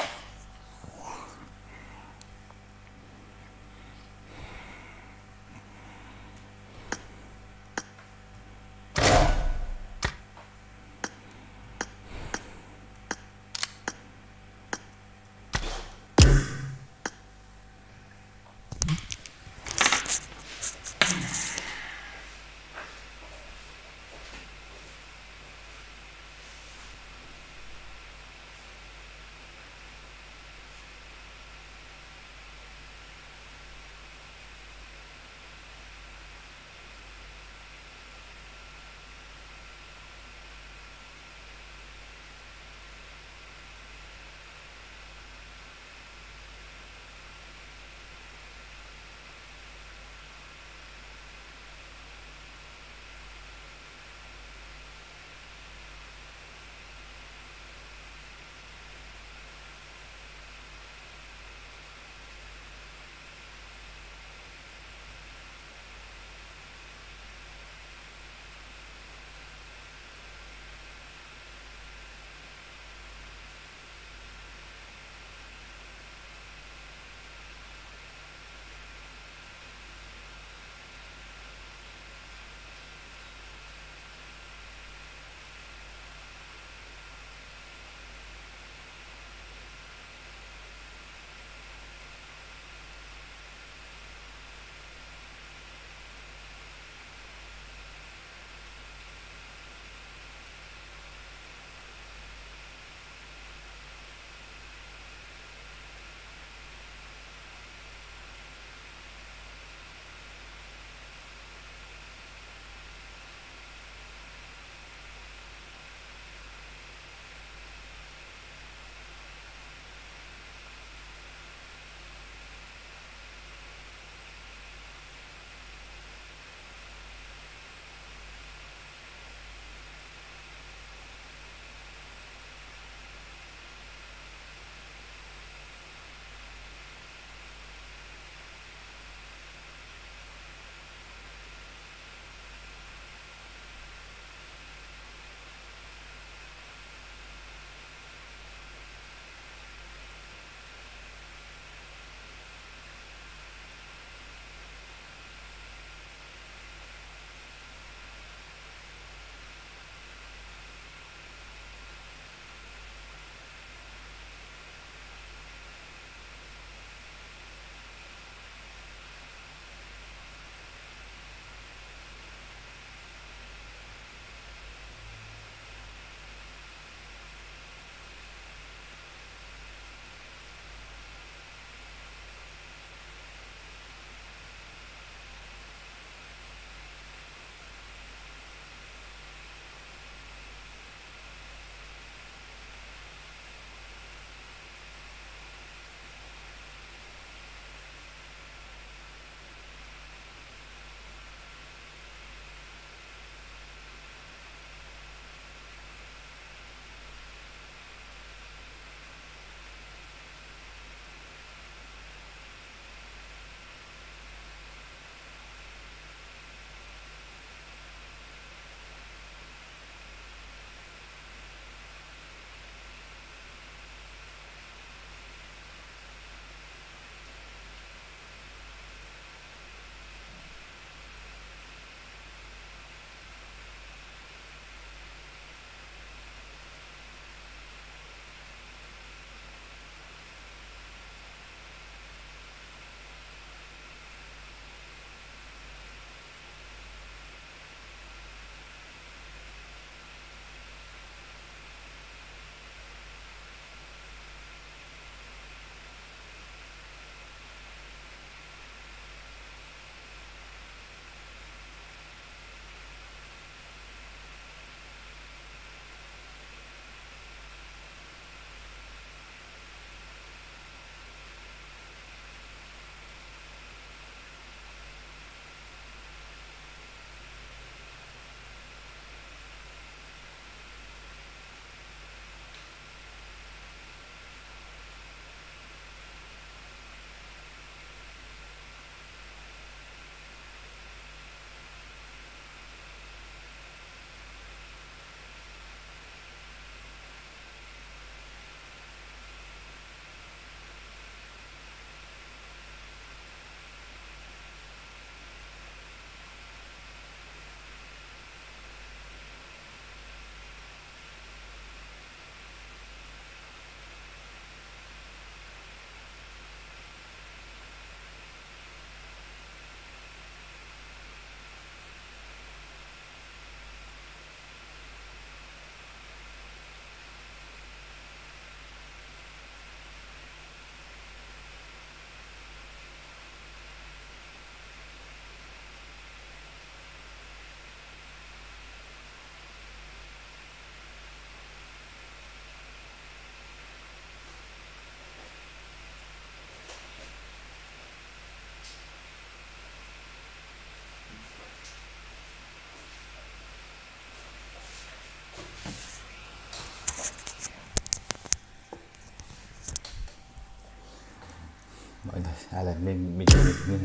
men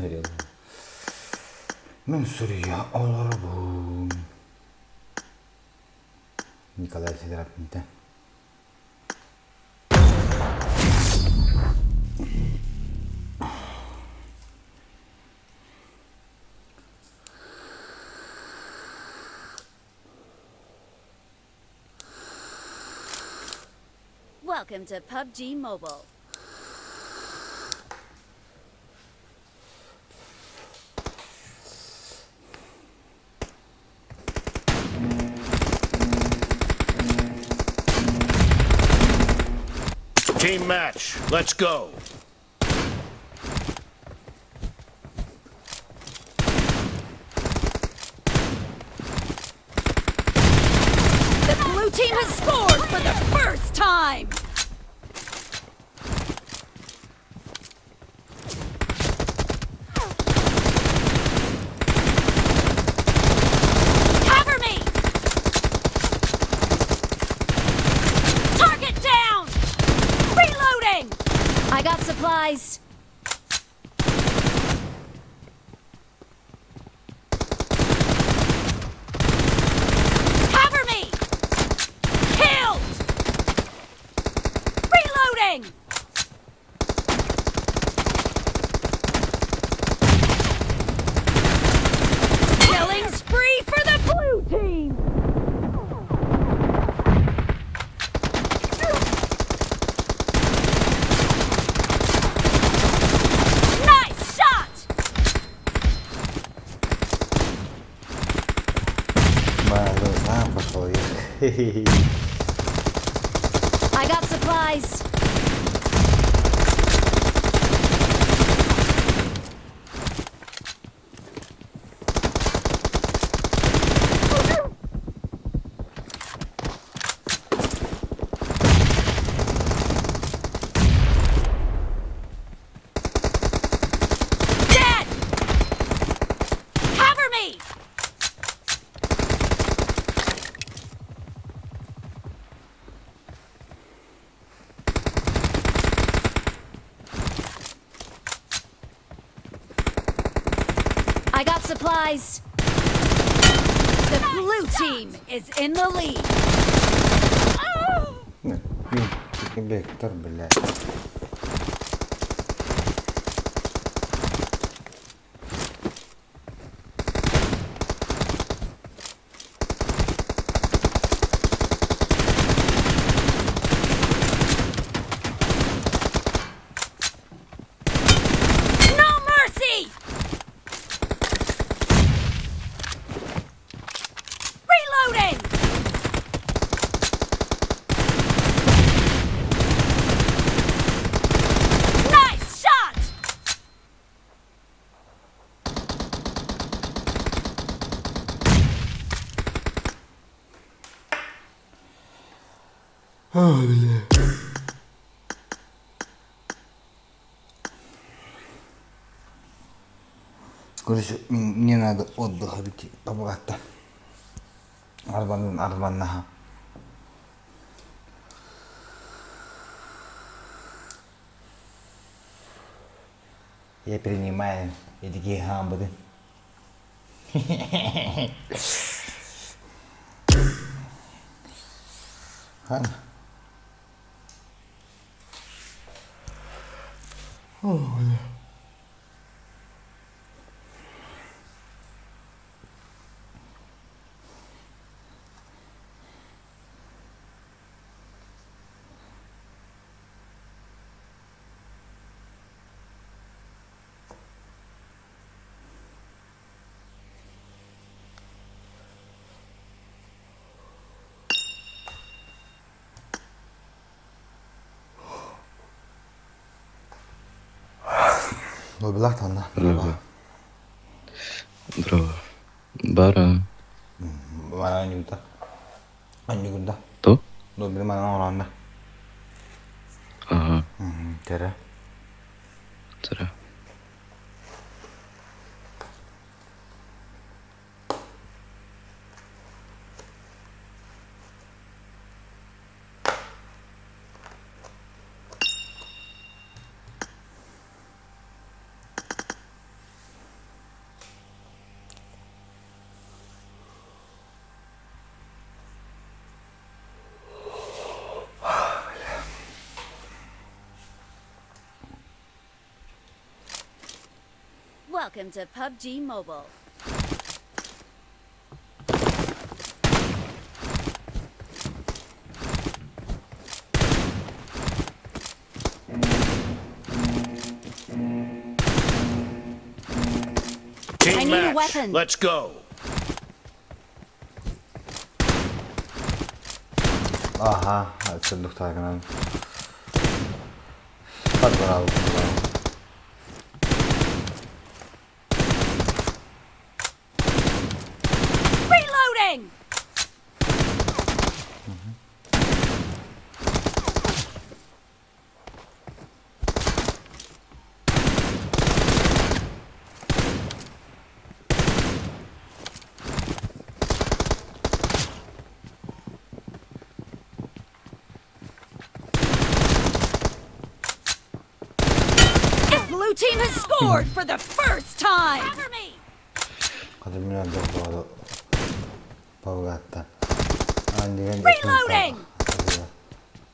hörüyorum. Men soruya olur bu. Nikolay Federat'tan. Welcome to PUBG Mobile. Team match, let's go. The blue team has scored for the first time! Cover me! Target down! Reloading! I got supplies. Cover me! Killed! Reloading! Killing spree for the blue team! Nice shot! I got supplies. Dead! Cover me! I got supplies. The blue team is in the lead. Bektar bile. No mercy! Reloading! Nice shot! Короче, мне надо отдыха идти побогато. Арбаннаха. Я принимаю эти гамбуды. Ладно. О, бля. Lo bilang anda. Здорово. Здорово. Бара. Mana ni kita? Ani gunda. То? Lo bilang mana orang anda? Ага. Tera. Тара. Welcome to PUBG Mobile. I Team need a match. weapon. Let's go. Aha, açıldık Tarkan. Hadi bravo. Reloading! Blue team has scored for the first time! Cover me! Hadi minal doğru. Pavgatta. Reloading!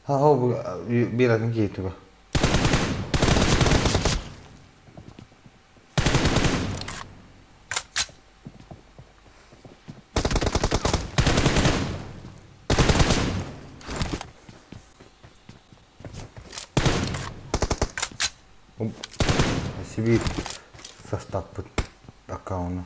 Ha bu bir adım gitti bu. Себе состав под аккаунта.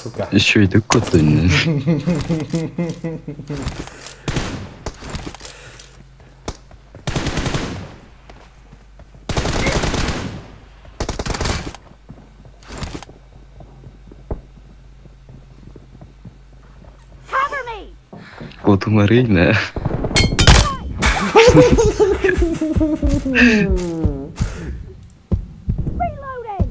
Сука. Еще и такой-то не. Cover me! Вот Марина. Reloading!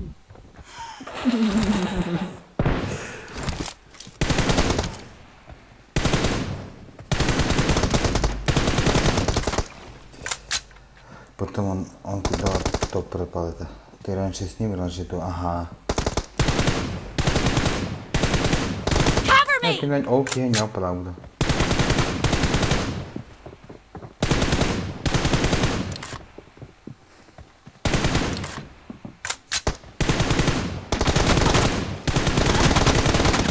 Потом он куда топ пропал это. Ты раньше с ним, раньше то, ага. Cover me! Окей, не правда.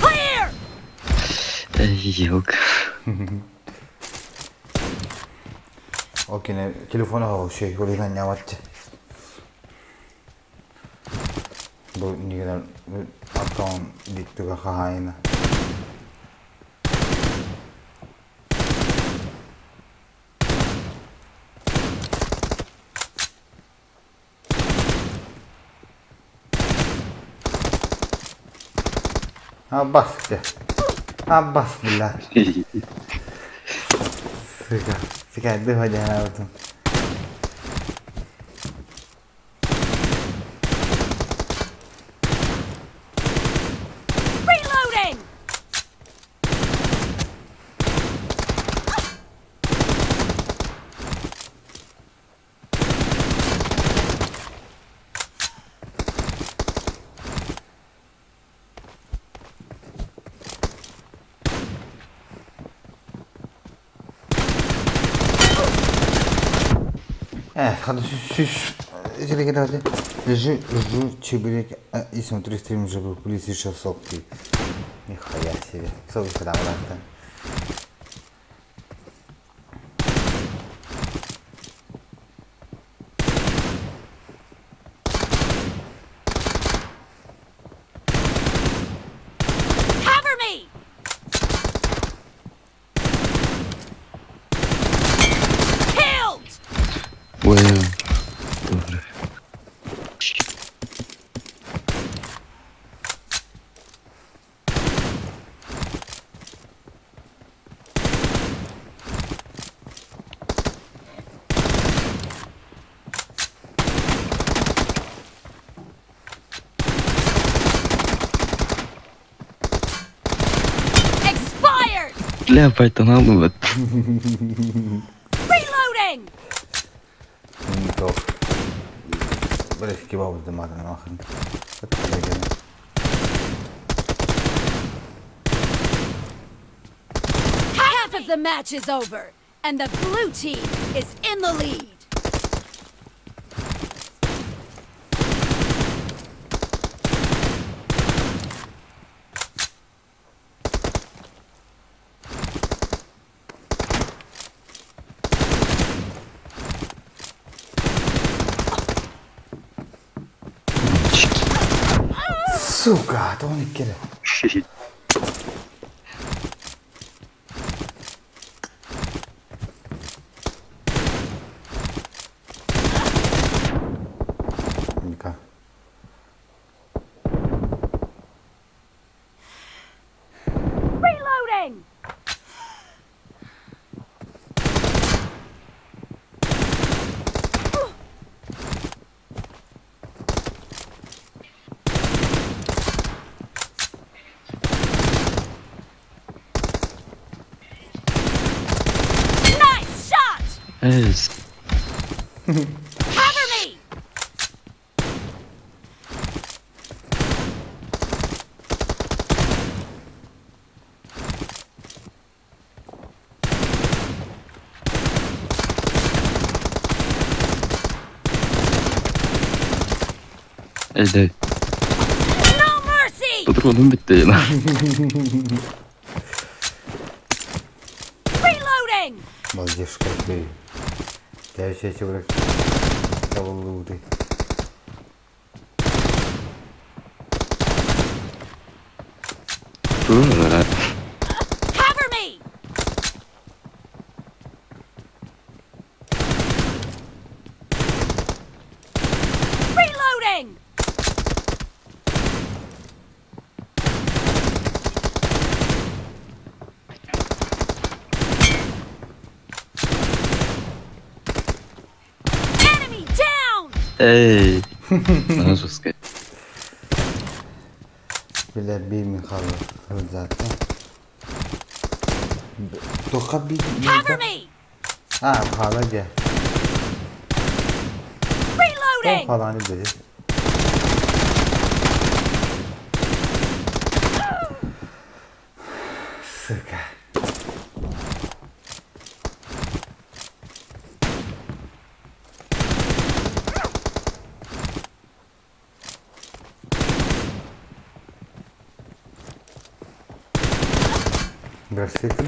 Clear! Ёлка. Окей, не телефона вообще, коли не аватте. Bu niye akşam dikti kahayına. Abbas ya. Abbas billah. Sıkar dı hocam abi. Reloading! Hadi içeri git hadi. Чебурек, и смотри стрим уже был, плюс еще сопки. Нихуя себе. Сопки когда брат-то. Cover me! Killed! Ой. Добре. Expired! Бля, поэтому вот. Reloading! Top. Böyle ki babu da madem bakın. Half of the match is over, and the blue team is in the lead. Сука, то он и кире. Ника. Reloading! Nice shot! Evet. Cover me! Evet. No mercy! Patronum bitti lan. Reloading! Молодежь какой. Я еще чего кого луты. Böyle. Cover me! Reloading! Enemy down! Ey. Sana жестко. Bile bir mi kalır zaten. Toka bir Cover me! Ha kalacak. O Reloading! falan dedi. Sıka. Biraz sıkın.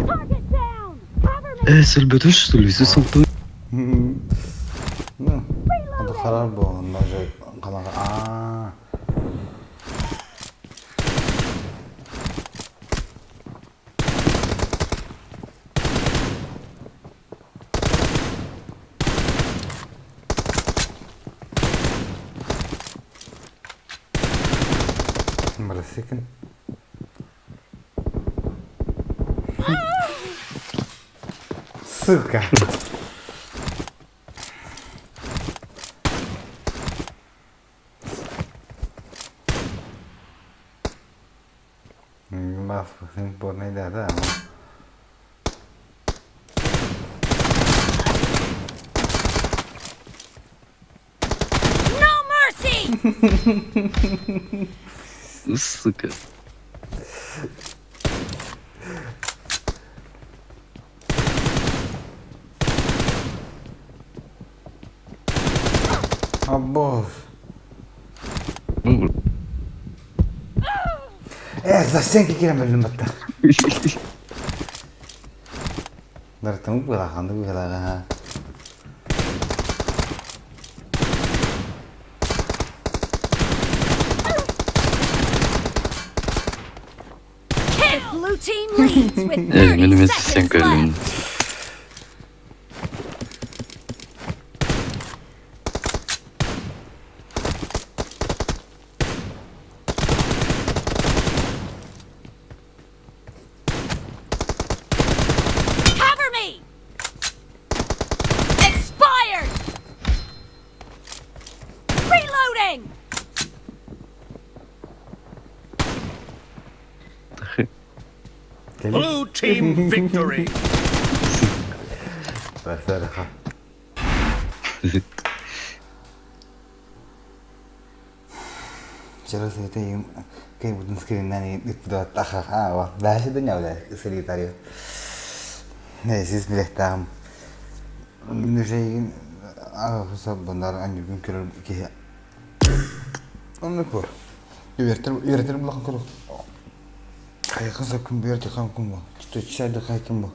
Target down! Cover me! C'est le bateau, je te le fais sans toi. Ne? Adı karar bu ondan şey kalan. Aa. Biraz sıkın. Sıka. Bak bakayım bu ne derdi ama. No mercy! Сука. Абос. Ну, За стенки giremedim hatta. Dari temu belakang tuh belakang. The blue team leads with evet, 30 benim seconds sen gördüm. left. Blue team victory. Berserker. चलो सोचते हैं कहीं बुद्ध स्क्रीन ना नहीं इतना ताकत हाँ वाह वैसे तो नहीं होता है SolitaRIO नहीं इस में रहता हम मुझे सब बंदा अंजू करो कि है उन्हें को يرتب لك كله هاي خمسة كمبيوتر خام كمبو تشتغل هاي كمبو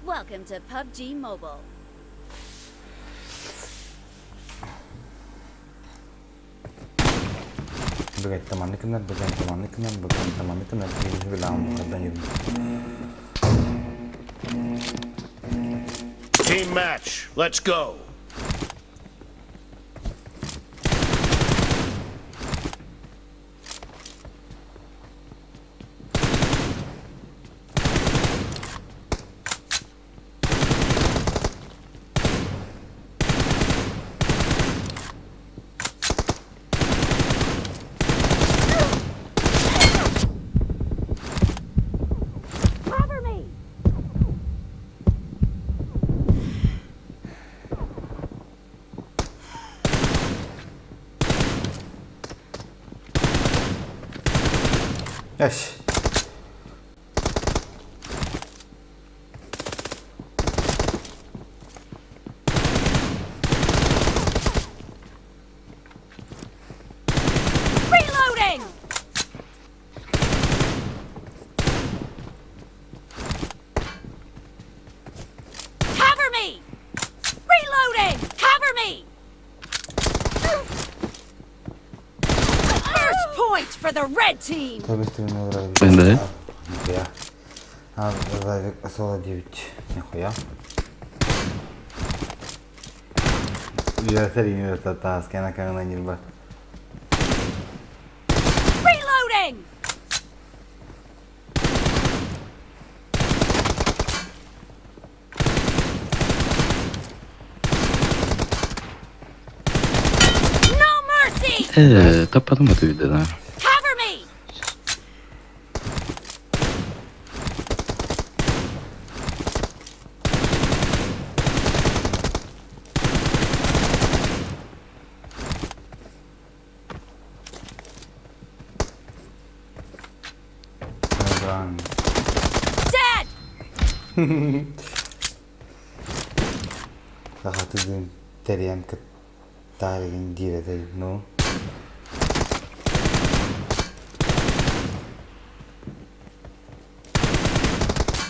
Welcome to PUBG Mobile. Bagaimana teman kenal, bagaimana teman ini bilang katanya. Team match. Let's go. Yes. Reloading! Cover me! Reloading! Cover me! First point for the red team! Tabii stream'e uğradım. Ben de. Ya. Abi özellikle sola девять. Нихуя. Версарин это таски, она как на нервах. Reloading! No mercy! Tapmadım öyle de. Cover me! Run. Dead! Захотим терем катарин директор, ну.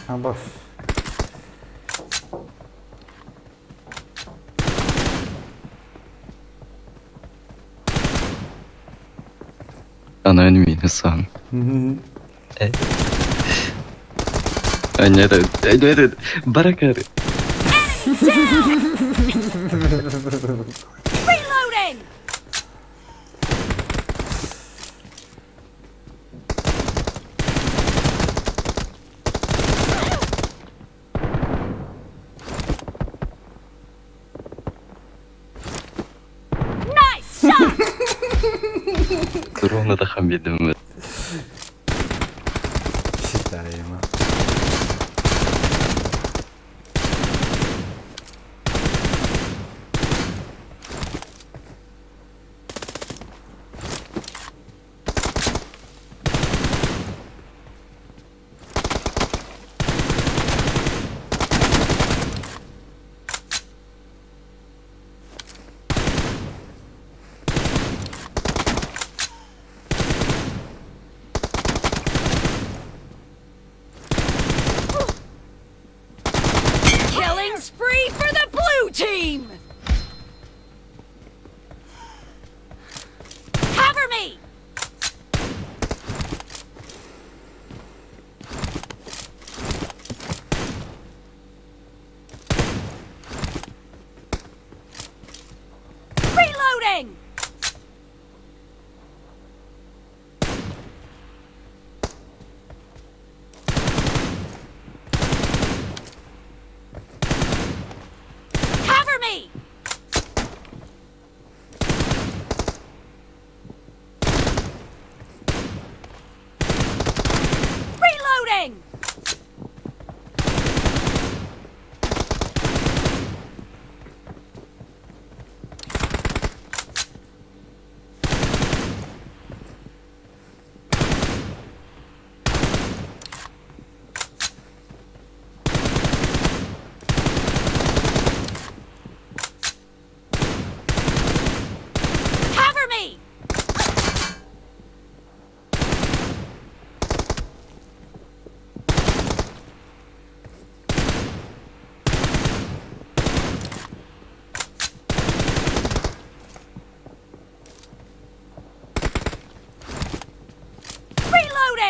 А босс. Она не сам. А нет, баракары. Reloading! Nice shot! Ровно да хамидим. Считаемо.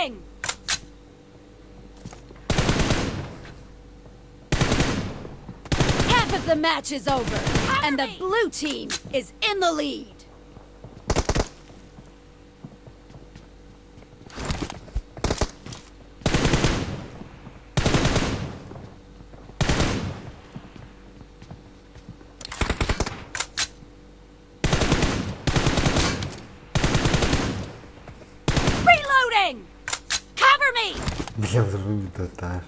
Reloading! Half of the match is over, and the blue team is in the lead. Reloading! Cover me! Bile vururum bir tutar.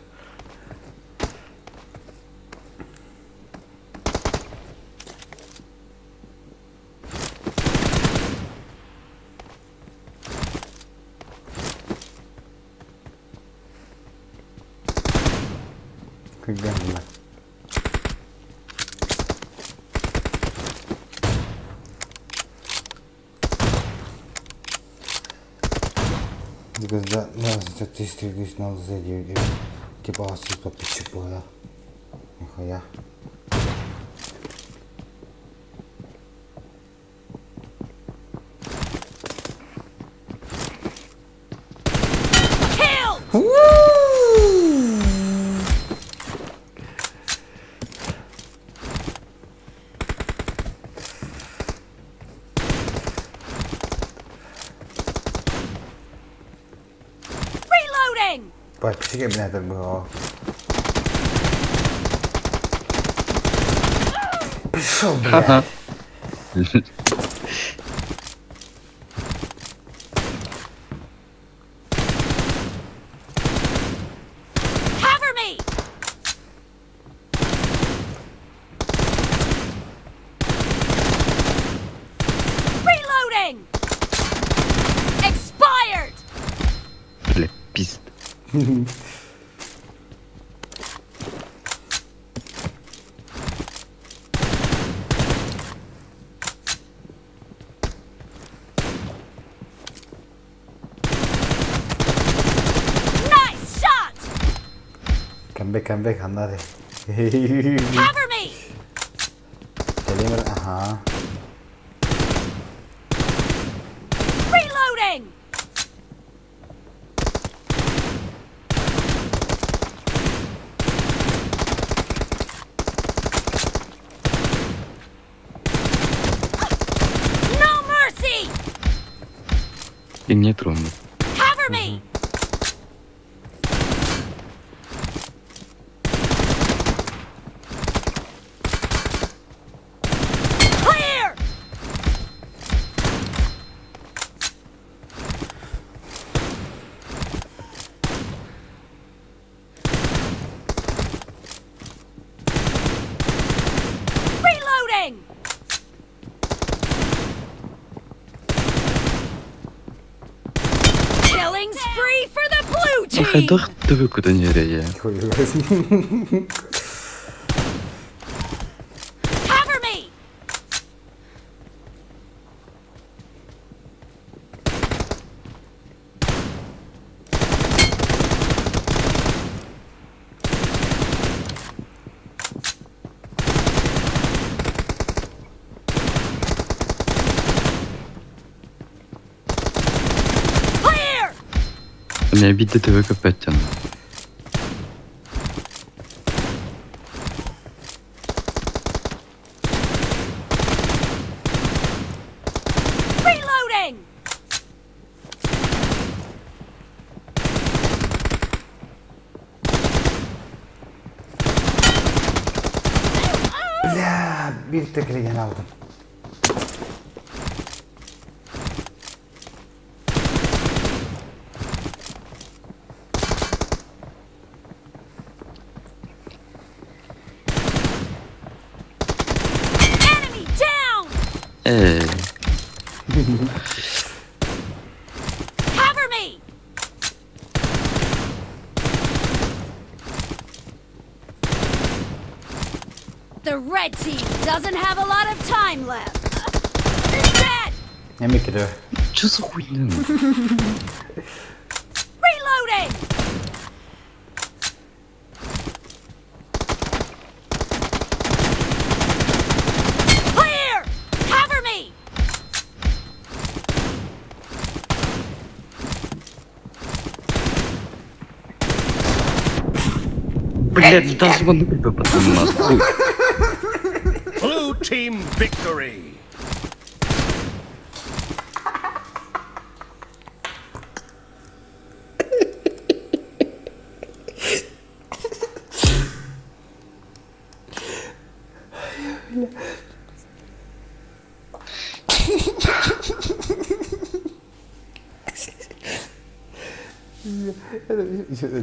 Kıgınlar. Because that statistic is not the you keep asking for picture boy. Yeah. Killed! Reloading! Bak bir şey gelmedi bu. Pişol bile. Cover me! Reloading! Expired! Бля, пизд. Nice shot! Come back another. Cover me! Geliyor aha. Reloading! No mercy! И мне трудно. Cover me! Clear! Reloading! Killing spree for the blue team! Ах, да куда не рея. Cover me! Clear! Меня видно ТВ опять тянут. Reloading! Ya bir tekrar aldım. Enemy down! Cover me! The red team doesn't have a lot of time left. Dead! Ne mikro? Чё за хуйня? Reloading! Clear! Cover me! Блядь, даже он не пацан нас. Blue team victory.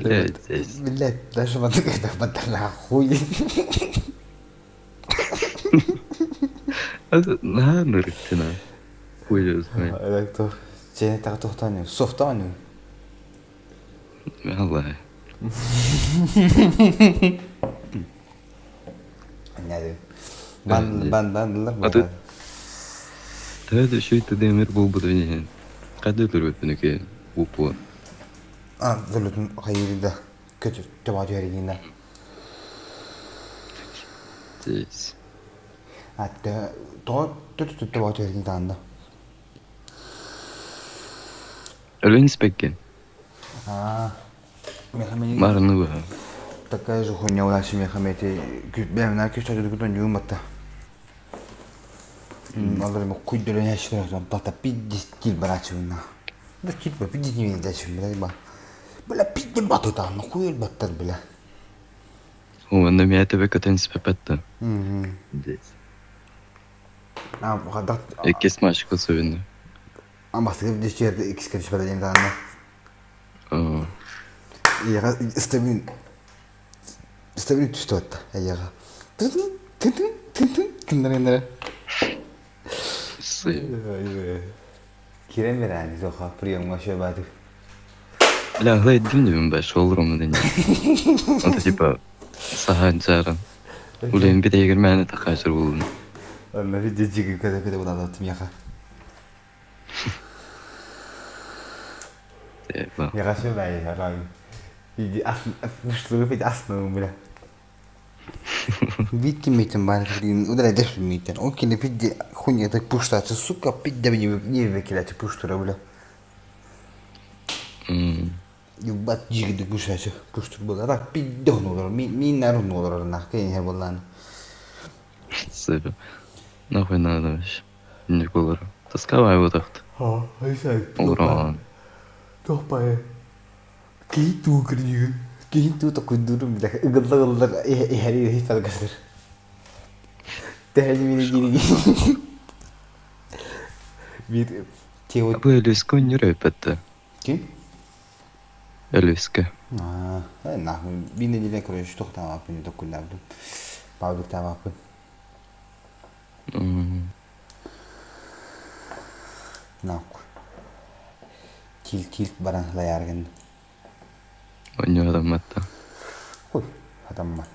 Блядь, здесь. Блядь, даже вот это батальна хуй. Нааны рыктина. Хуй знает. Это кто? Че так тохтаню. Софтаню. Аллах. Не Бандар. Аты. Тәді шөйті демір бұл бұдвенен. Қады түрбетпінеке ұпу. Зөлөтін қайырында. Көтір. Төбату әрігінде. Здесь. Төбату әрігінде анда. Өлен спеккен. Марыны бұға. Такая же хуйня у нас в Мехамете. Бәрі мына көз тәжді күтін жүгім бәтті. Алдар ему куйдырын яшырын. Бата 50 кил барачуына. Да кил ба 50 не дәшін білай ба. Бля 50 бату тағына хуйыл бәттір бля. О, анда мен әтебе көтен спепетті. Здесь. Екес машық особенно. Басты кеп дештерді икс кәріш бәрі ден тағына. Яға стабиль түсті өтті. Яға. Кіндер. Керем бер әні соқа приемға шөбәді. Бля, ғылай дім бәш олырымы дәне. Онда типа саған жарын. Улен бір егер мәні тақашыр болуын. Онда бір жеджігі көді бұдан өттім яға. Яға шөбәді жарағын. Güçlüğü bir aslında bile. Bitki miydim bana dediğin o da ne dersin miydim? O kine bir de hunya da puştaçı suka bir de niye vekilatı puştura bile. Yubat jigdi puştaçı puştur bula rak bir de onu olur mi narun olur nak keyin he bulan. Sebep. Нахуй надо вообще. Николара. Тосковай вот так. Aysen. Uğraman. Tohpaya. Kehitu kırıyor. Kehitu da kuydurum bile. Igıllar eheri hiç farkasır. Tehlimine geri. Bir teori. Bu Elvisko не рэпэт. Kim? Elvisko. Nah, bine dile koyuyor. Çok tamam yapın. Da kullandım. Pubg tamam yapın. Nah. Kil barang layarkan. Onyo adam hatta. Koy, adam var.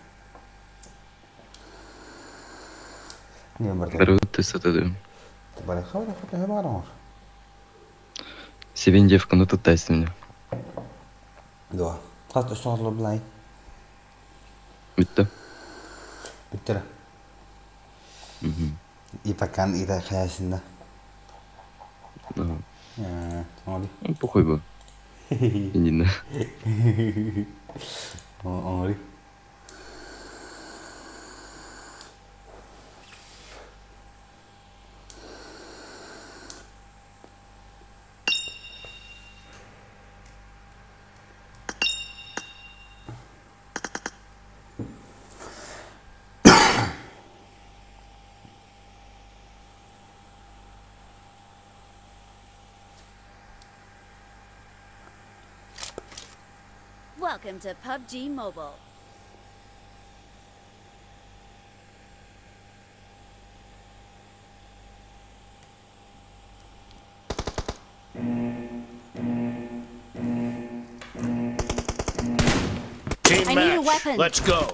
Ne var? Круто сатадым. Бара хавра фото бар var. Севен девканы тұттайсың мне. Да. Қас ұстағылы бұлай. Бітті. Біттірі. Ипакан ида қаясында. Оңали. Похуй бы. Инина. Оңали. Welcome to PUBG Mobile. Team I need a match. weapon. Let's go.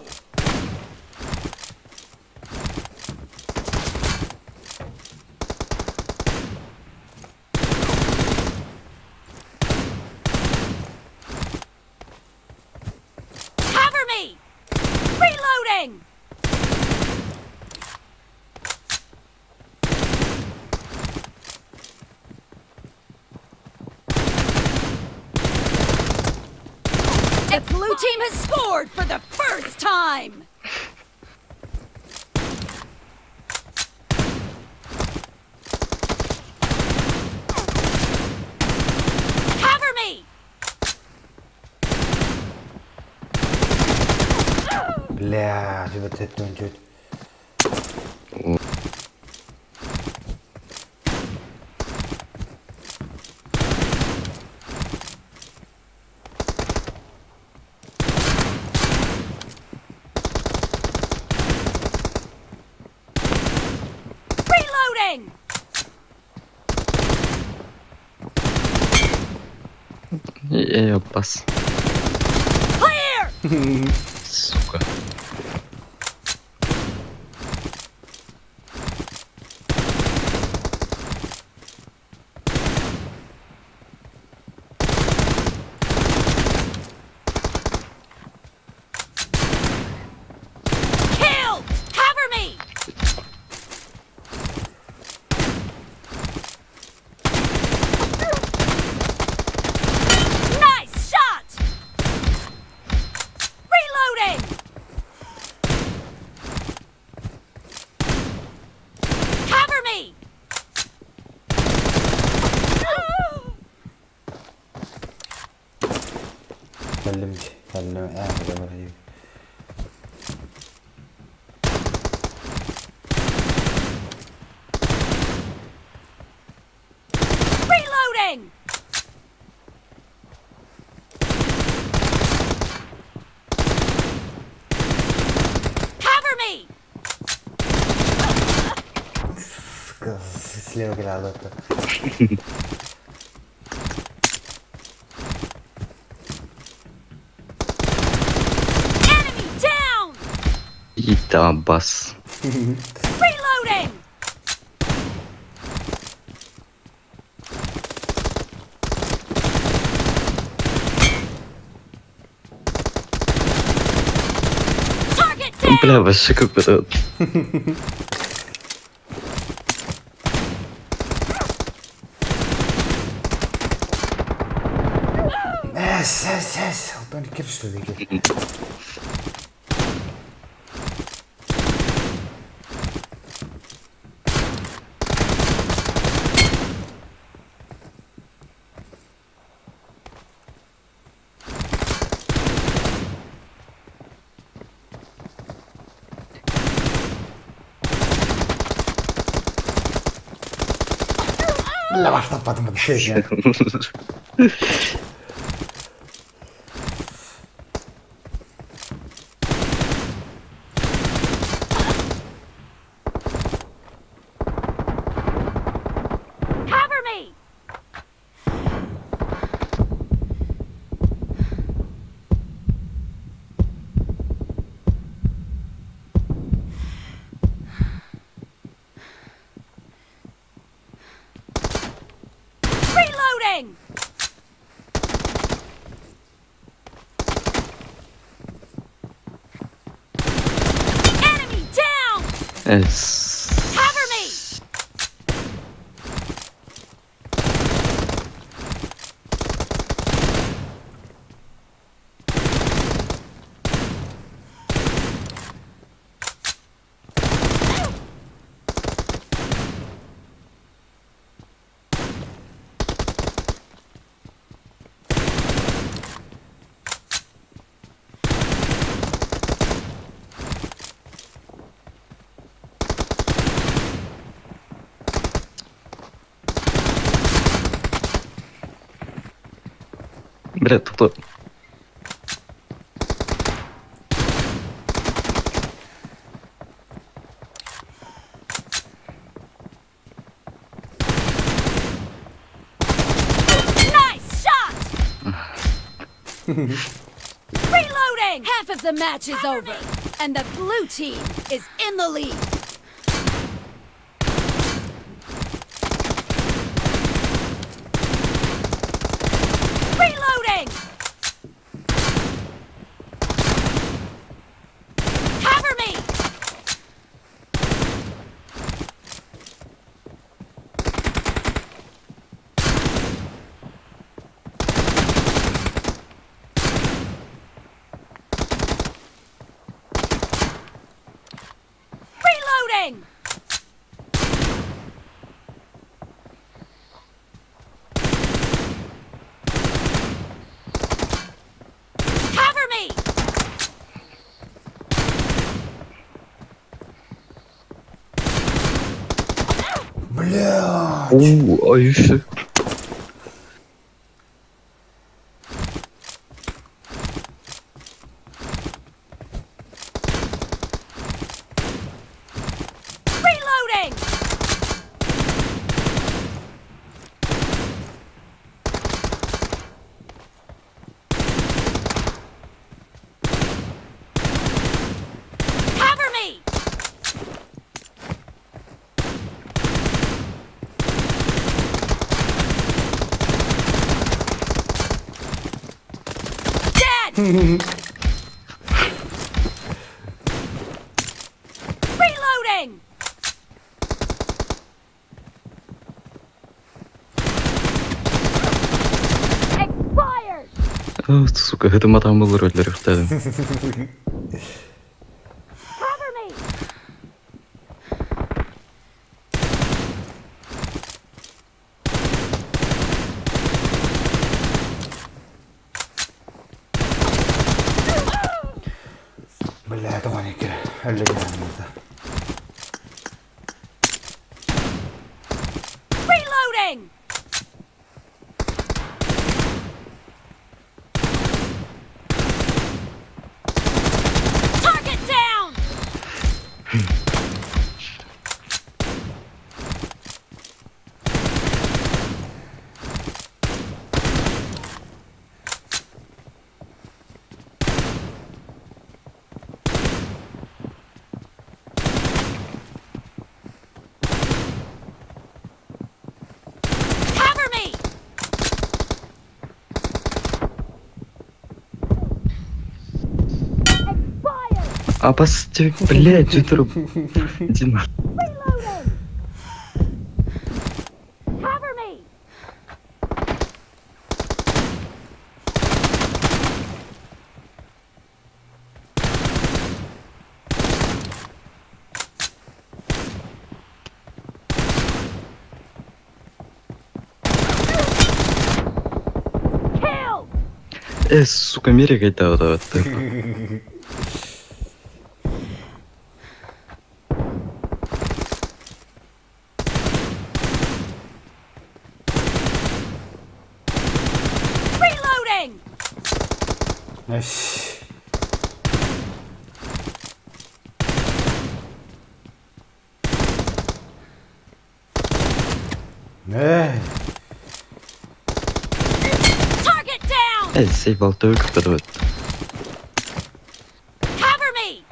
Cover me! Reloading! The blue team has scored for the first time. Cover me. Бля, тебе это он чуть. Reloading. Yapmaz. Clear. Сука. Killed. Cover me. Nice shot. Reloading. Cover me. كلمت قاعد مرة Reloading. Cover me. слева грязно. Enemy down. İyi tamam bas. Reloading. Target down. Bля, вообще какой-то... Эс, он кир что ли? Бля, ваш там потом вообще. Cover me. Reloading. Enemy down. Es. Cover me. Бля, тут... Nice shot. Reloading. Half of the match is over, and the blue team is in the lead. Reloading. Cover me. Oo, ayışı. Reloading! Cover me! Dead! Reloading! Expired! А, сука, гэтым атам было роллер втадым. Cover me! Бля, это маленький. Reloading! Target down! Cover me! Expired! А постик, блядь, это... Дима. Reloading! Cover me! Killed! Сука, мире какая-то вот. Reloading! Эш. Target down! Сей болтой как-то вот. Cover me!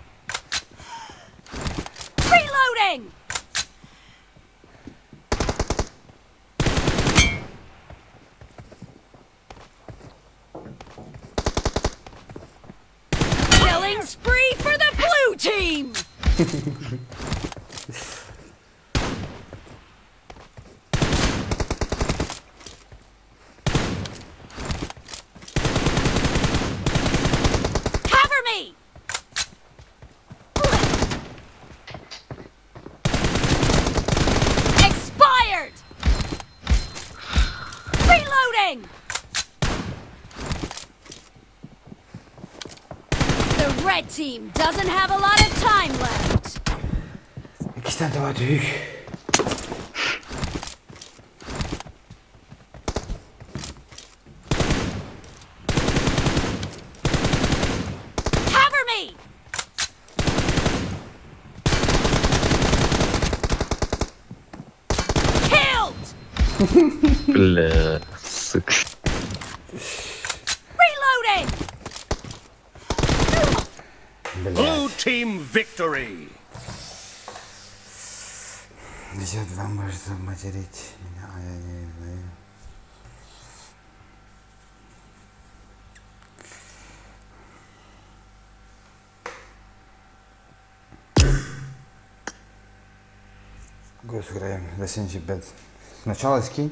Reloading! Killing spree for the blue team! Cover me! Expired! Reloading! The red team doesn't have a lot of time left. İki tane de var büyük. Cover me! Killed! Бля, сука. Reloading! Blue team victory. Еще два может материть меня, а я не знаю. Го сыграем за 75. Сначала скинь.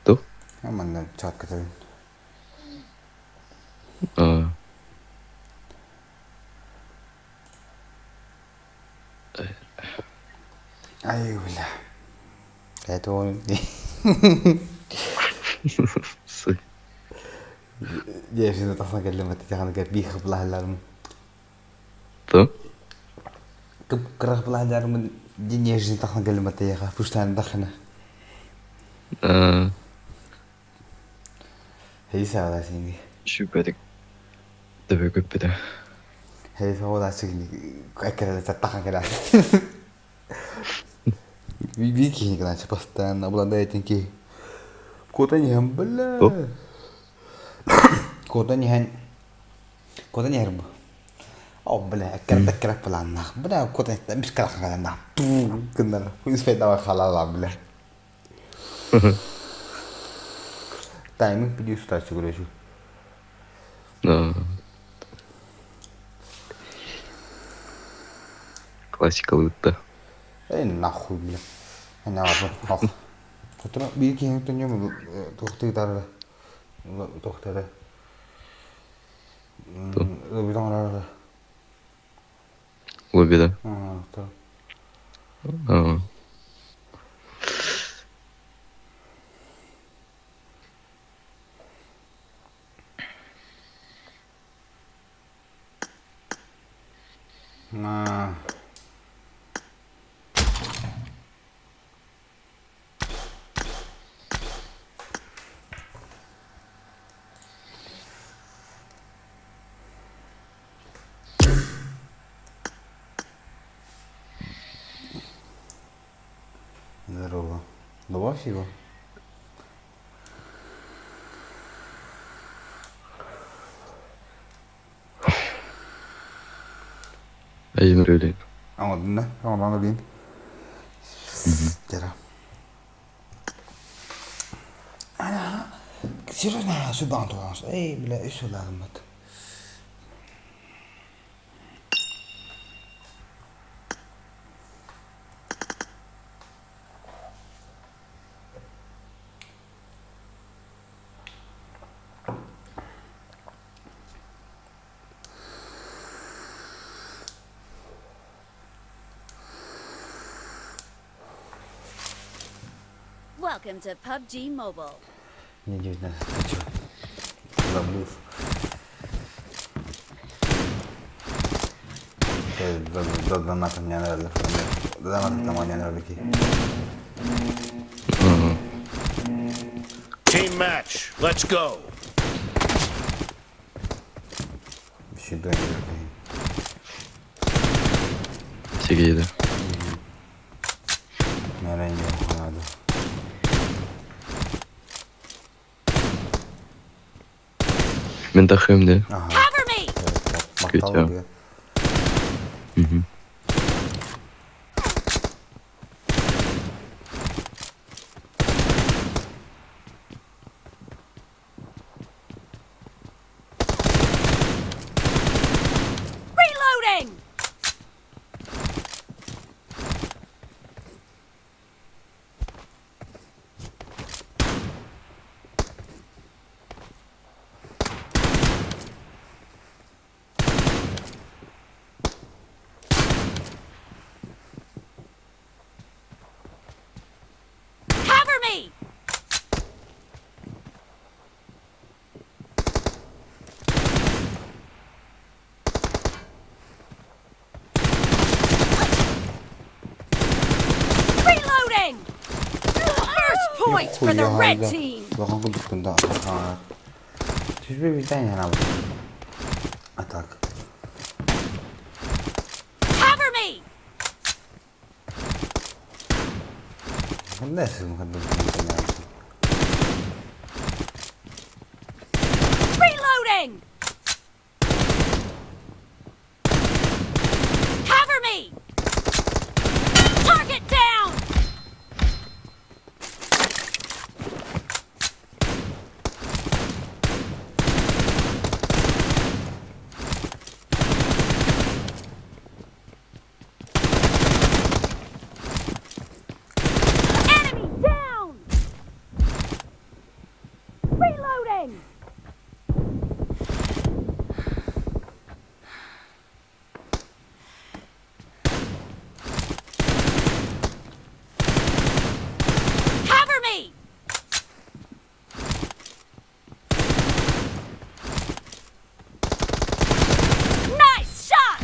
Кто? А man чат который. А. Ай, бля. Это он. Сука. Я же это сам говорил, это я говорю, бих бла ларм. Кто? Kerah pelajar денежный тахна галимата яха. Пуштан дахна. Хейса вала синги. Шүпэдэг. Дэвэгүпэдэ. Хейса вала синги. Какая тахна гала. Вики не гнать постоянно обладает некий. Кота не бля. Кота не рб. О, бля, крак план нах. Бля, кота не крак нах. Кында. Хуйс феда халала, бля. Тайминг пиди сюда говорю. Классика лутта. Эй, нахуй, бля. Она вот. Котра бики не то не тухты тара. Тухтара. Лобидан. Лоби, да? То. Здорово. Добавь его. Один рыли. А вот, да? Он один. Жара. Она... Серьезно, сюда он. Эй, бля, и сюда, мат. Welcome to PUBG Mobile. Мне 19. Ты чё? Заблюз. До Донатом мне нравится. Донатом там мне нравится. Team match. Let's go. Еще до него. Сигейда. Наверное, не надо. Ментахем, да? Cover me! Махтал. Reloading! Cover me! Reloading! First point for the red team! Bahkan gue bentar. Terus gue ditanya apa? Attack. Cover me! Kan sih bukan bentar. Reloading! Cover me! Target down! Enemy down! Reloading! Cover me! Nice shot!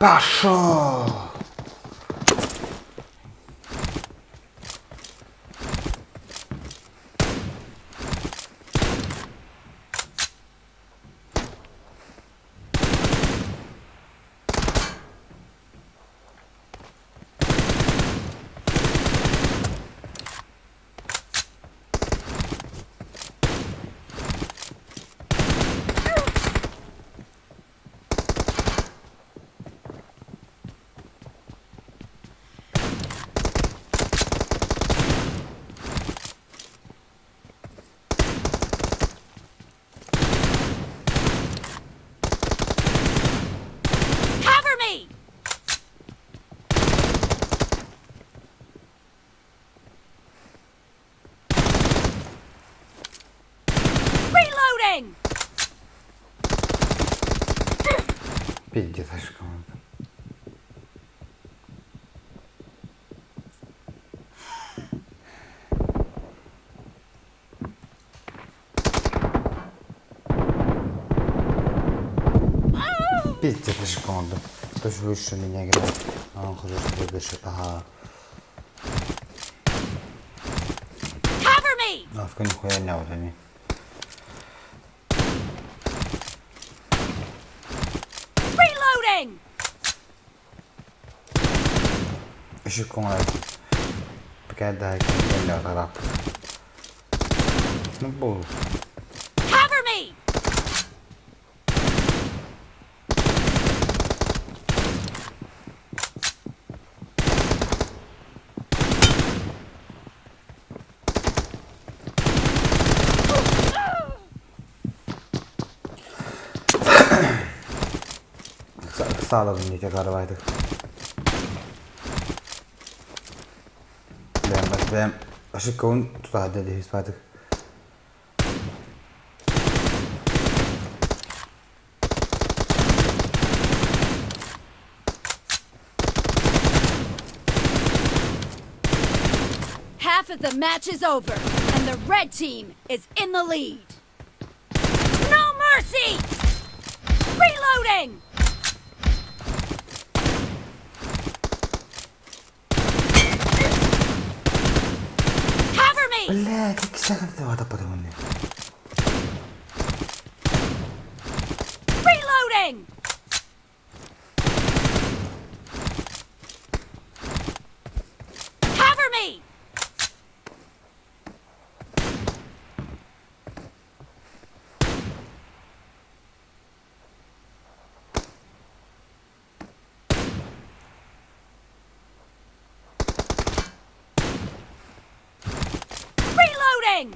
Пошел! Cover me! Reloading! Пиздец, команда. Пиздец, команда. Кто же выше меня играет? А он хуже, что выше. Ага. Cover me! А в нихуя не вот они. Reloading! Еще команда. Пока дай, я рап. Ну был. Cover me! Sağladım diye arabaydık. Ben aşık kavun tutar dedi ispatı. Half of the match is over, and the red team is in the lead. No mercy! Reloading! Cover me! Блядь, как сахар-то подумали. Reloading! Cover me! Reloading!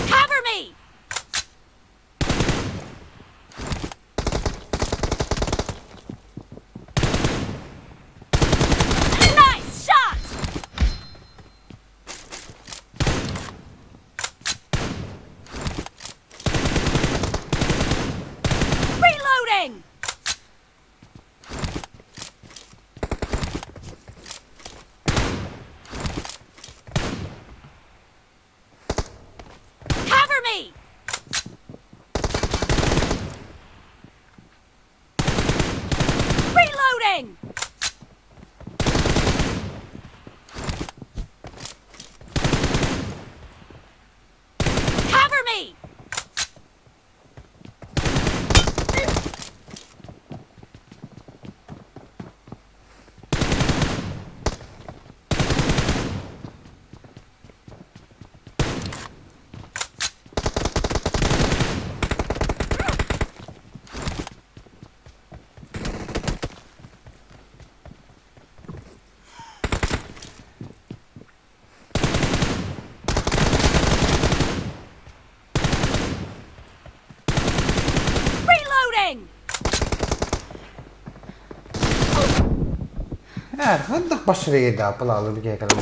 Cover me! Nice shot! Reloading! Cover me! Reloading! Cover me! Reloading! Ya, hendak başarı yedi apılalı bir kere kalma.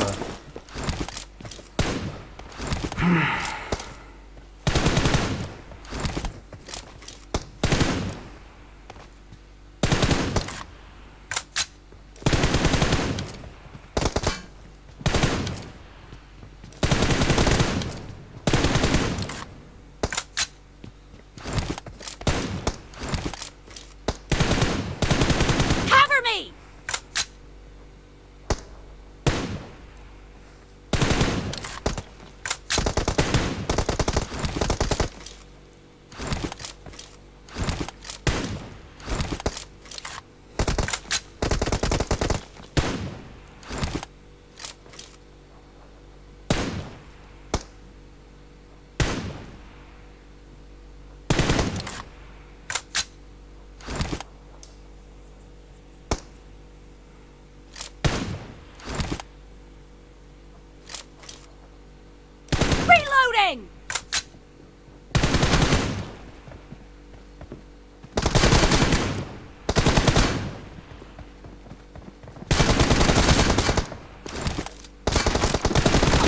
Reloading!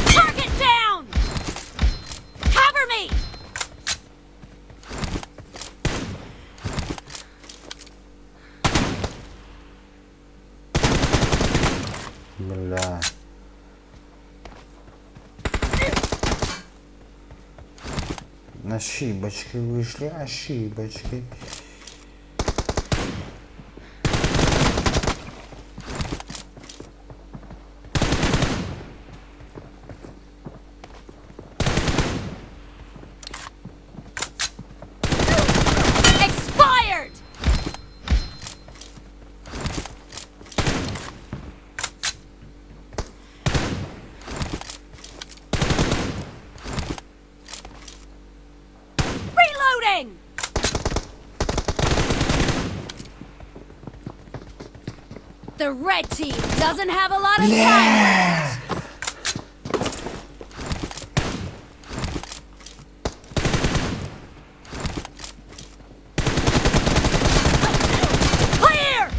Target down! Cover me! Бля. Ошибочки вышли, ошибочки. Expired! Reloading! The red team doesn't have a lot of time. Clear!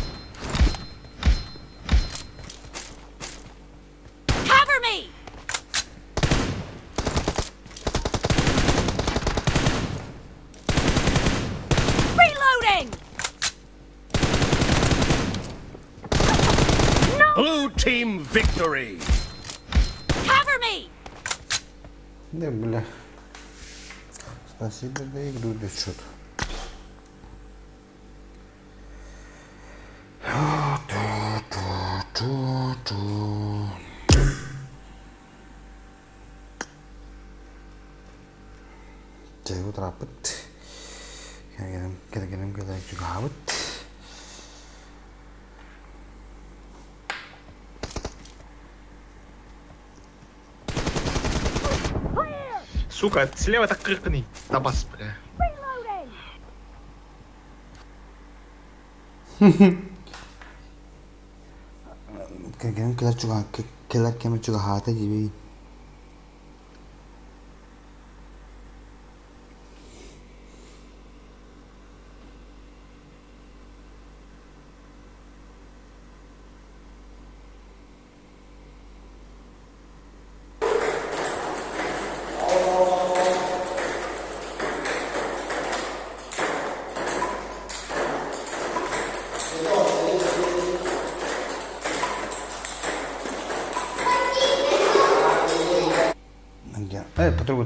Cover me! Reloading! Blue team victory. Cover me! Да, бля. Спасибо за игру, да что-то. Jadi gue terapet. Kita juga awet. Сука, слева так крыкни. Табас, бля. Kita juga hati jadi.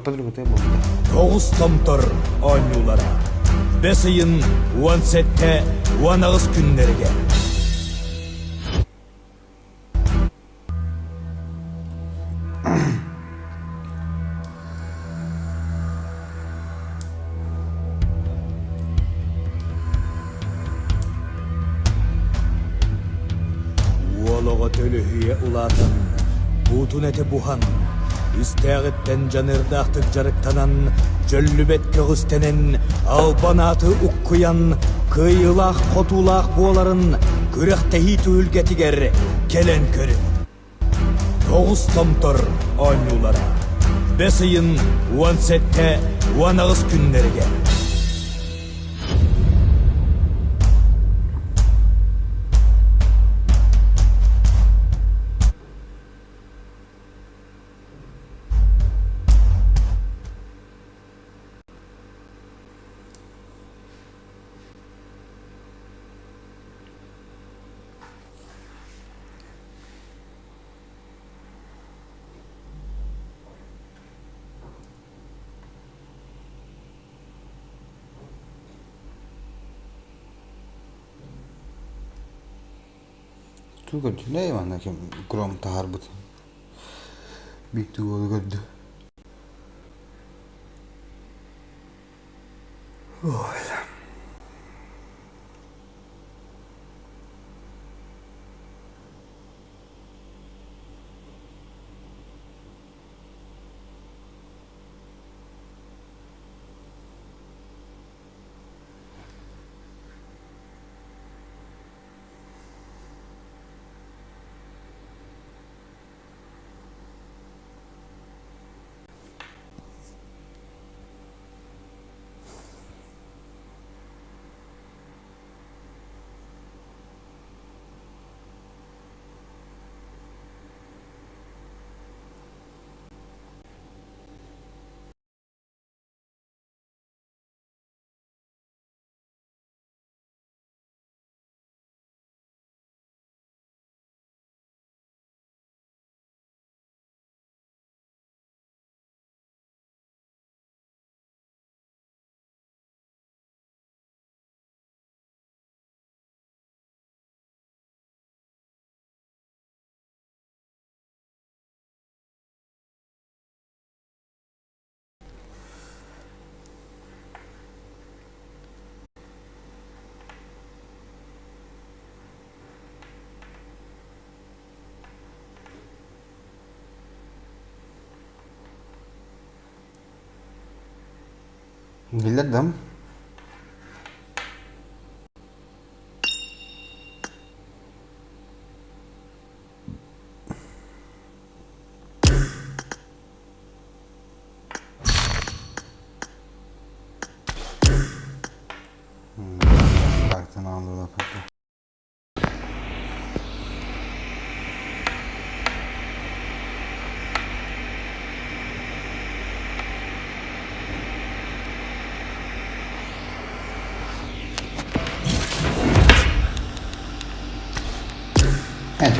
Подругу, ты был. Тоғыз томтор ойнулары. Бес иын 17-те 19 күннерге. Уолығы төліхүйе ұлатын, бұтын әті бұхан. Үстәғіттен жанырдақтық жарықтанан, жөллібет көгістенен, албанаты ұққыян, кыйылақ қотулақ боларын, күріқтәхи түйілгетігер келен көрін. Тоғыз томтор ойнулары. Бес иын 17-те 19 күннерге. Tuh ne mana ki GROM tahar but. Bitu oldu. Oh. Билдем.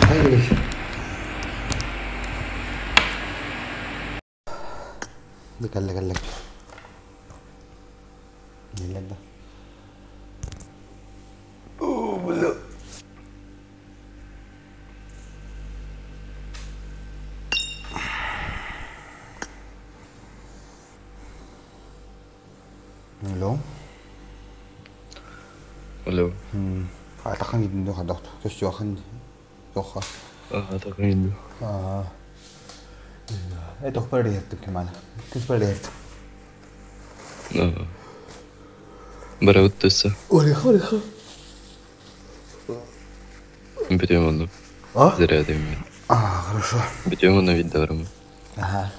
Hayır. Dikkat. Nilada. Blue. Hello. Hello. Atakan gidin doha doktor. Keşke akan doha. أعتقد Ito perderto كمان. كنت perderto. برا تسا Oreja. بديومنا زرادة من Хорошо. بديومنا في الدورة Ага.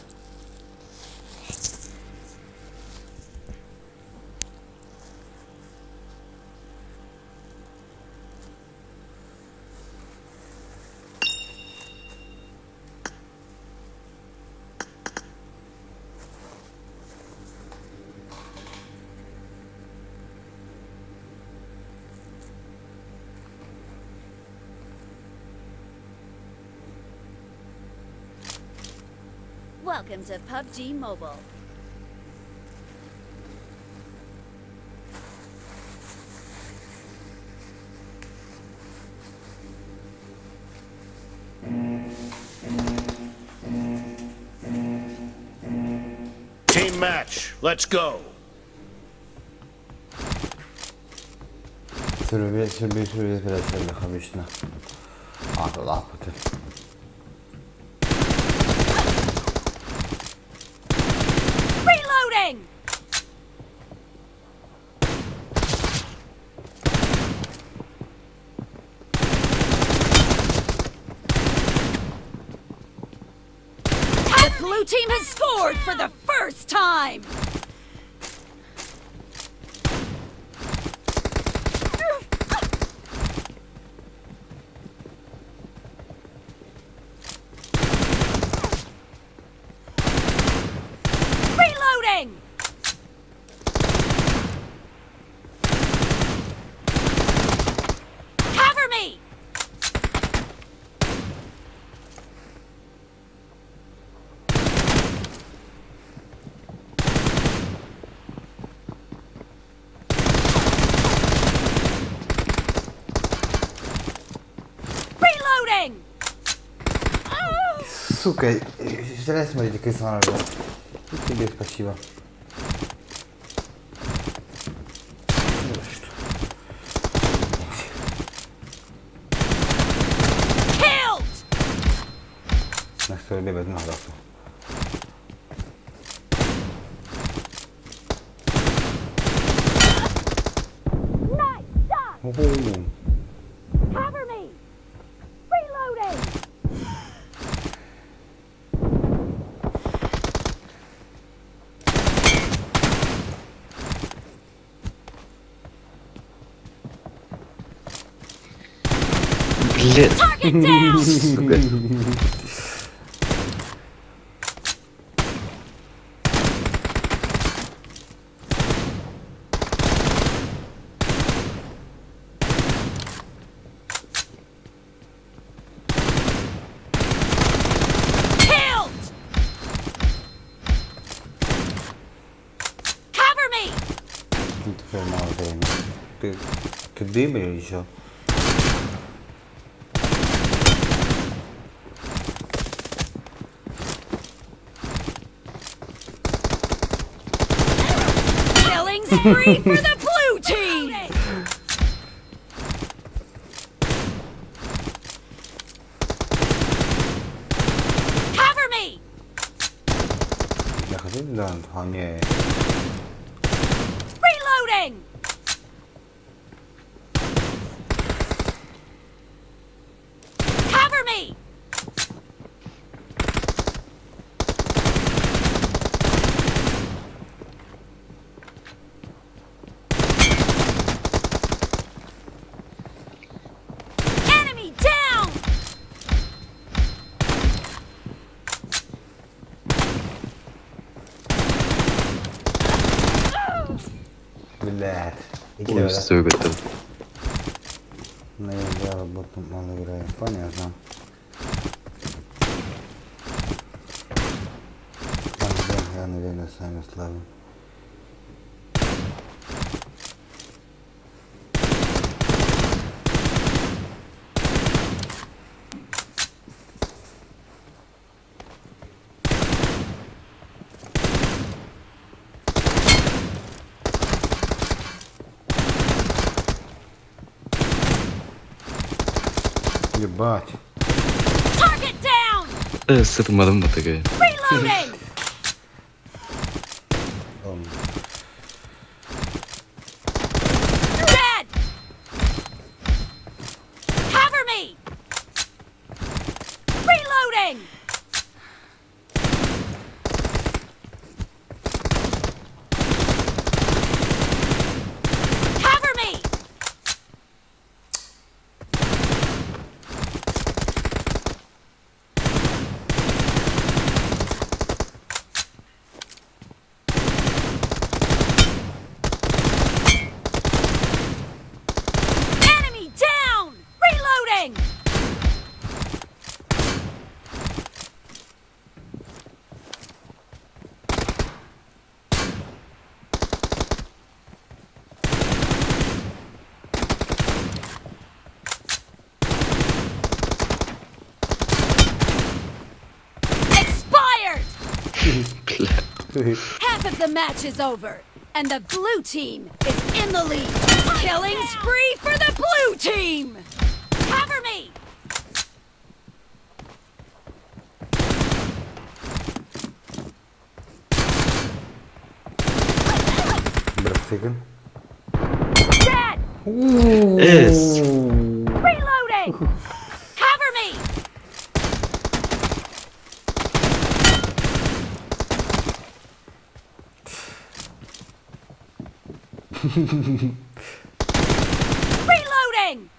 Welcome to PUBG Mobile. Team match. Let's go. Şöyle biraz habişna. Allah pıtır. Reloading! The blue team has scored for the first time! Reloading! Cover me! Reloading! Сука, сейчас смотрите, как она рвет. Тебе спасибо. Killed! На что я без надо. Nice shot! Cover me! Reloading! Блин. Target down! Сука. Killed! Cover me! Теперь мало времени. Ты дым или еще? Killing spree for the blue team! Cover me! Я хотел, да, а не. Reloading! Cover me! Enemy down! بالله Ой, все готово. наезжал ботом, он играет. Понятно. Там, я, наверное, сами славим. Ебать. Target down! Sırmadım da takayı. Reloading! Dead! Cover me! Reloading! Cover me! Enemy down! Reloading! Expired! Half of the match is over, and the blue team is in the lead. Killing spree for the blue team! Cover me! Братсыган. Dead! Es. Reloading! Cover me! Reloading!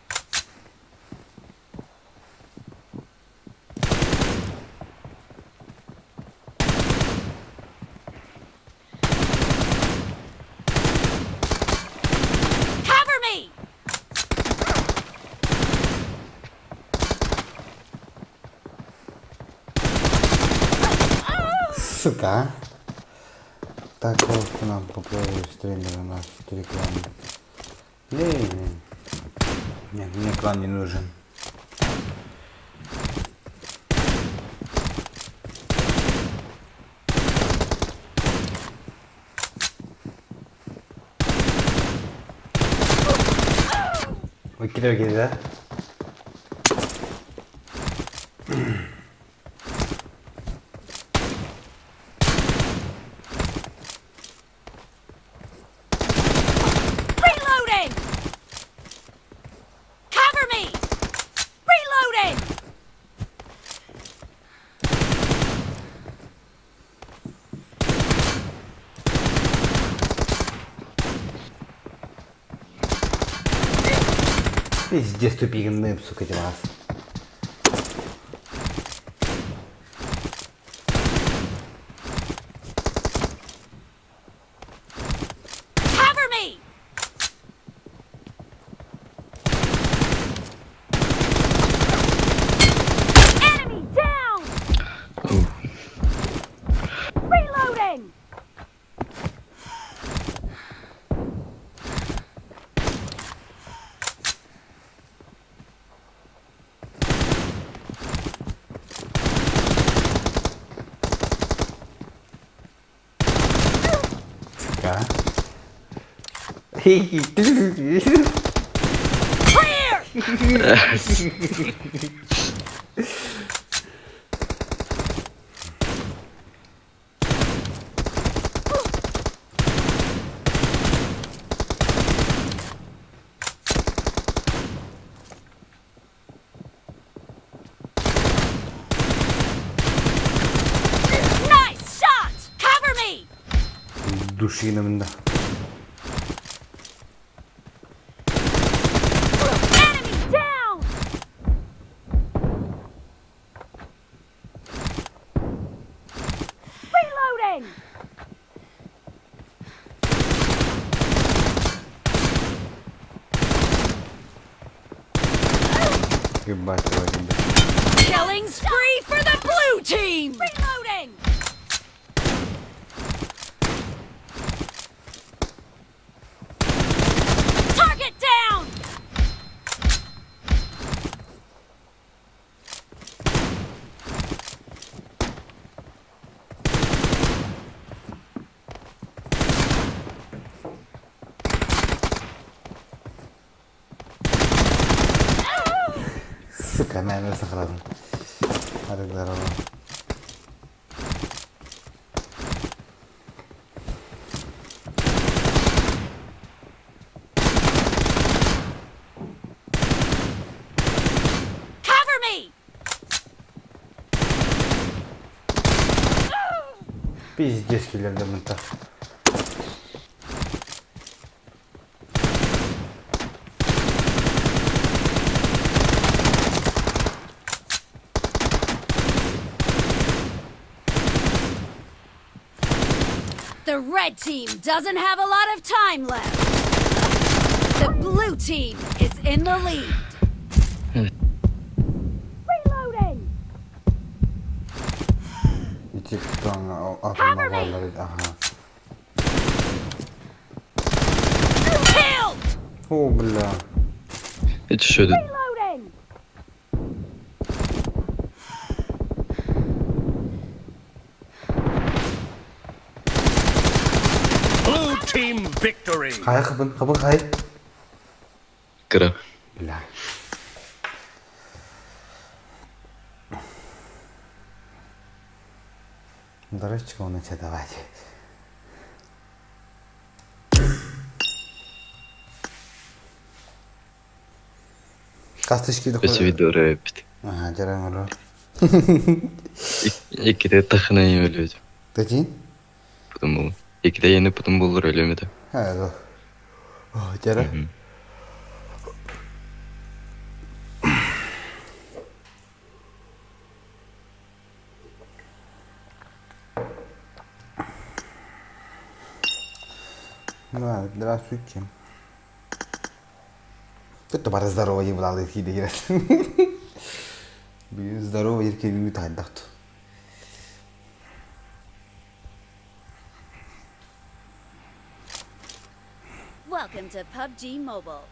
Cover me! Сука. Так вот к нам поплывали стримеры наши рекламы. Нет, мне клан не нужен. Оки-доки, да? Reloading! Cover me! Reloading! Пиздец, тупик, сука, эти вас. Cover me! Enemy down! Reloading! Сука. Clear! Duşuyla bunda. Enemy down! Reloading! Goodbye. Killing spree for the blue team! Reloading! Target down! Suka mermi sıkıladım. Hadi gidelim. Cover me! Biz geç gelirdi bunta. The red team doesn't have a lot of time left. The blue team is in the lead. Reloading! İçi tutan atılma varları. Aha. Killed! Oh billah. Hiç şöyle Reloading! Blue team victory. Kaya kapın kay. kıra. Billah. Дорожечка он начал давать. Kastış gibi. Kötü video repit. Aha jarang olo. İkide takınayım ölüyordu. Tacin? Putum bul. İkide yeni putum bulur öyle mi de. Ha do. Oh jarang. Ну, здравствуйте. Кто-то bara здоровье влады хиди гират. Би здоровье еркелими тайдахт. Welcome to PUBG Mobile.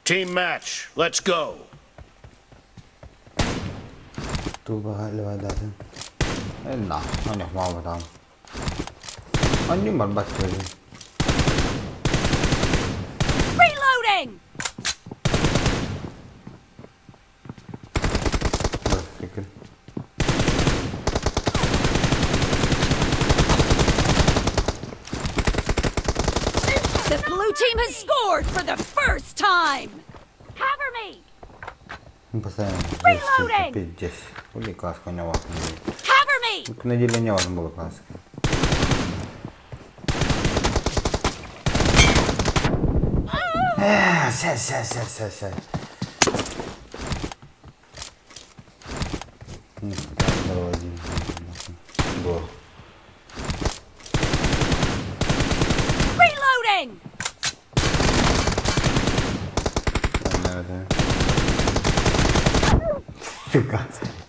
Team match. Let's go. Tu ba lewat datang. Nah, hanya mau datang. Anjing berbat jadi. Reloading! Berpikir. The blue team has scored for the first time! Cover me! Pesan. Reloading! Pijess. Boleh kelas kau nyawa. Cover me! Kena jalan nyawa boleh kelas. Say. Go. Reloading! Nerede? Suka.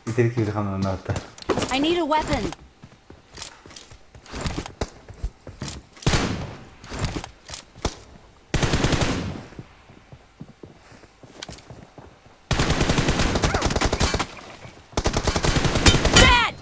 İteri kiri kanalına nota. I need a weapon. Dead!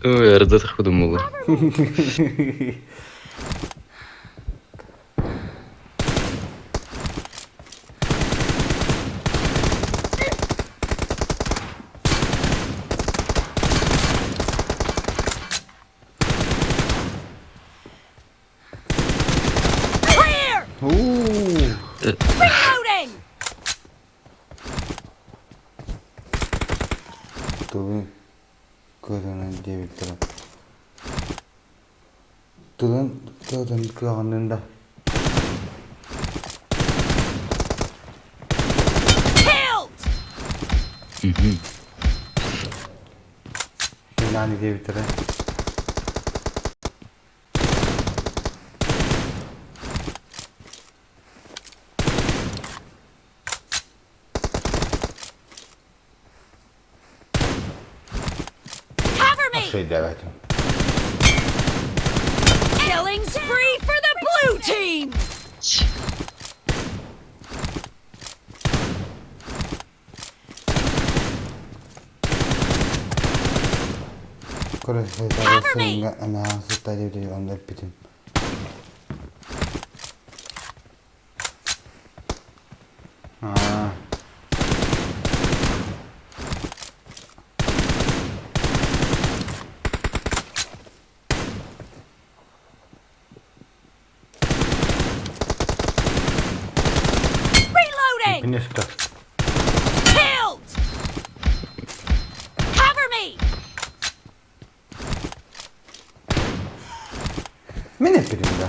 Ой, арда тахудum болду. Clear! Reloading! Tuğun kızının cebipleri. Tuğun kağınında. Killed! Nani cebipleri. Cover me! Şey devletim. Killing spree for the blue team! Cover me! Ana sütleri onlar bitim. Ah. Reloading! Finish ka. Killed! Cover me! Mene bitimde.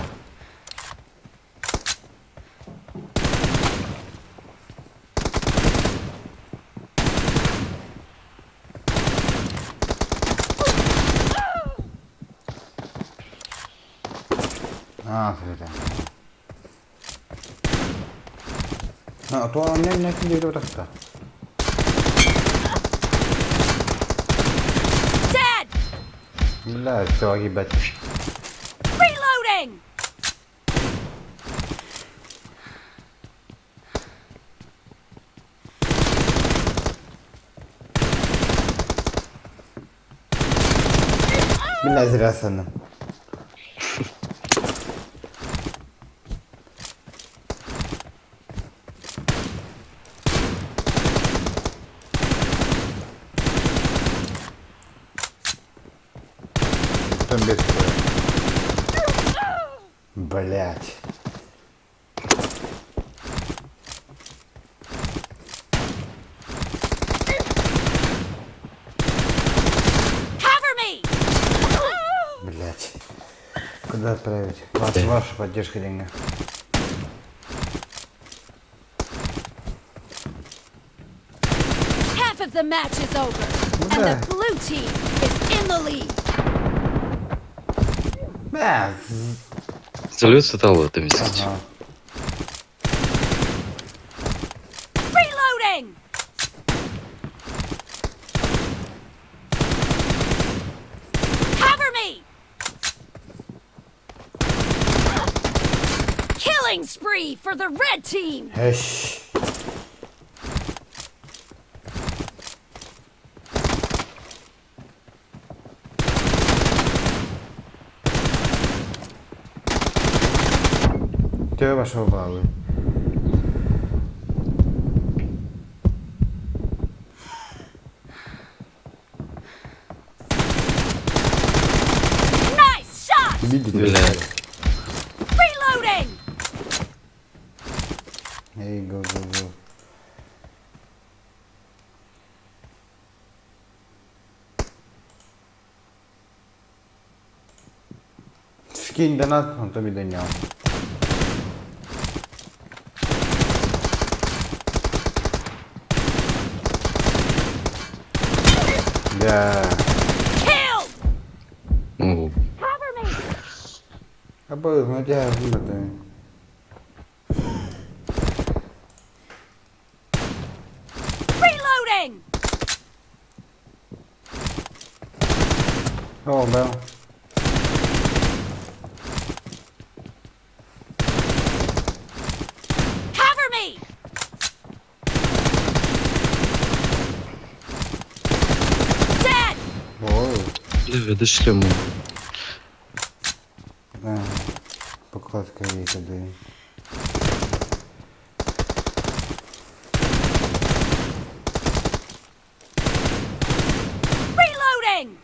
Ah, sudah. Nah, tuh orangnya sendiri udah tak. Dead! Lah, itu akibat. Reloading! Bila zira sandım. Без... Блять. Cover me! Блять. Куда отправить? Ваша поддержка деньги. Half of the match is over, and the blue team is in the lead. Да. Залез того, ты висишь. Ага. Reloading! Cover me! Killing spree for the red team! Eş. Tövbe şobalı. Nice shot! Бля. Reloading! Hey, go. Скинь донат, он тобі доняв. Да. Killed! Ого. Cover me! Або надя вибити. Reloading! О, бел. Cover me! Dead! Ой. Evet, шлему. Да. Покладка есть, да. Reloading!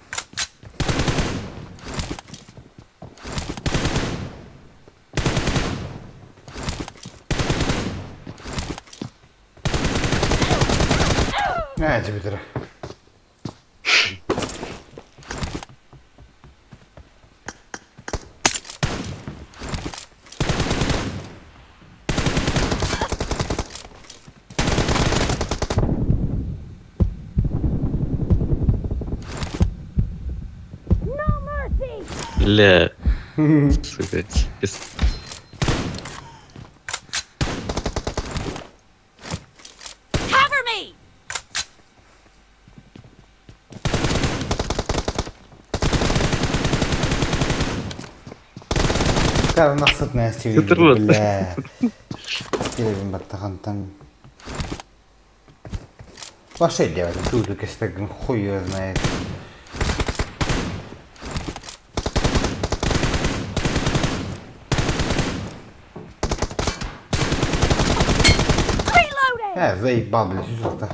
Тебе тра. No mercy! Ля. Сука. Cover me! Cara, nasıl ne istiyor? Sıtır Bile. Gelin battakantan. Başa делать, тут кстати хуй его знает. Reloading! Заебал, блядь, что-то.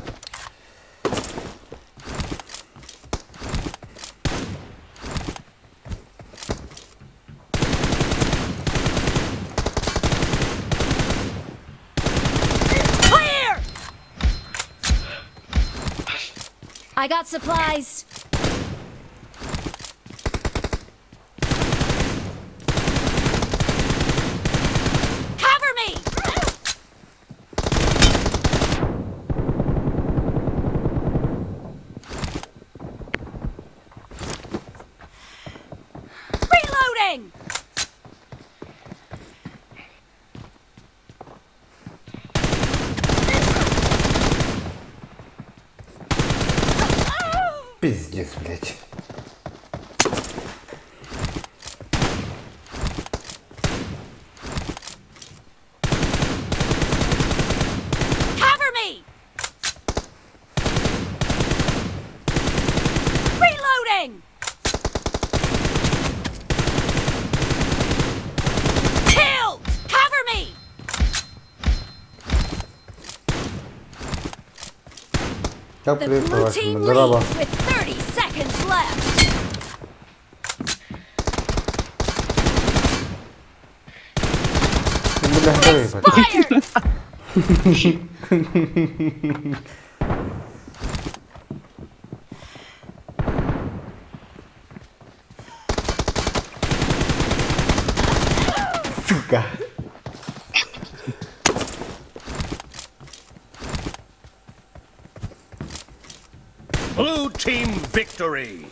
Clear! I got supplies. Cover me! Reloading! Пиздец, блядь. Cover me! Reloading! Killed! Cover me! Как The приехал blue ваш team Модерка? leads with 30 seconds left. Бля, давай, Fire! сука. Blue team victory.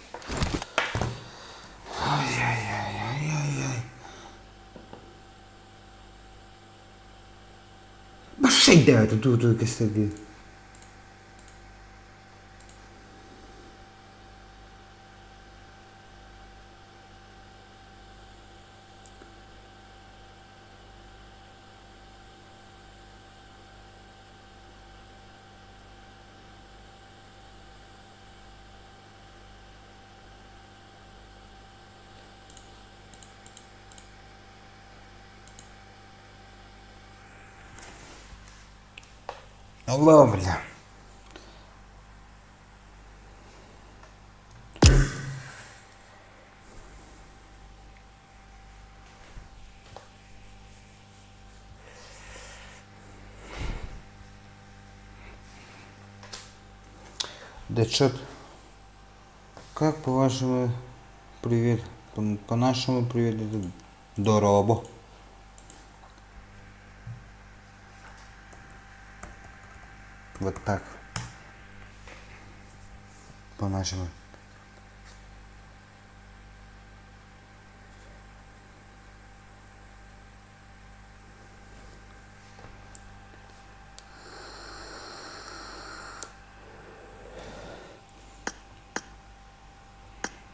Başa делать, тут кстати. Allah, бля. Да чё, как по-вашему привет, по-нашему привет, это здорово. Вот так. По-нашему.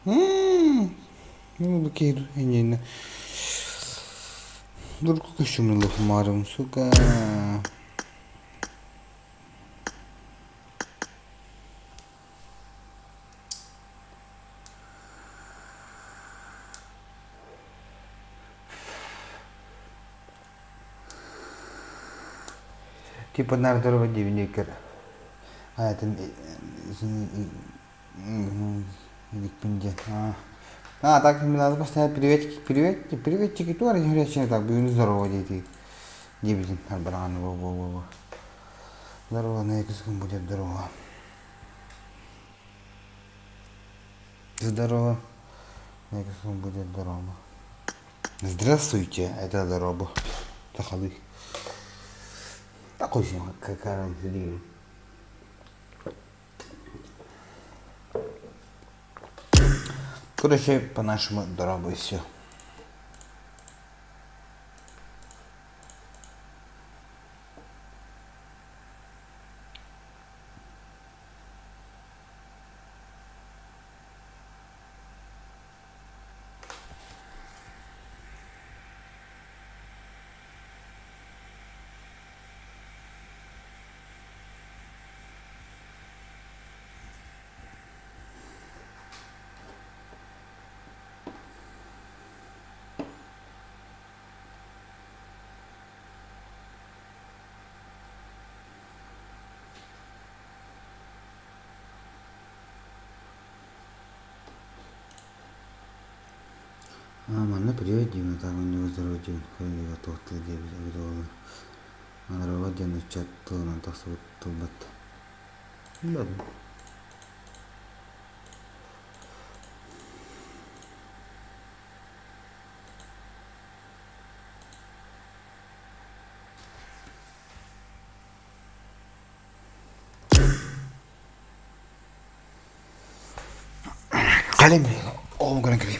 Ну, такие не. Только еще мне лохмаром, сука. Типа на здорово дивнекер. А это пинде. Так мне надо поставить приветики тоже не говорят, так будем здорово дети. Дебизин, арбран, во. Здорово, на якосом будет здорово. Здорово, на якосом будет здорово. Здравствуйте, это здорово. Сахалые. Такой же, как раньше. Короче, по-нашему здорово и все. Манна привет, Димна, так у него здоровье, хранит готов, ты где он роваден и чат, то на так вот тубат. Да. Калим, о, гранкри.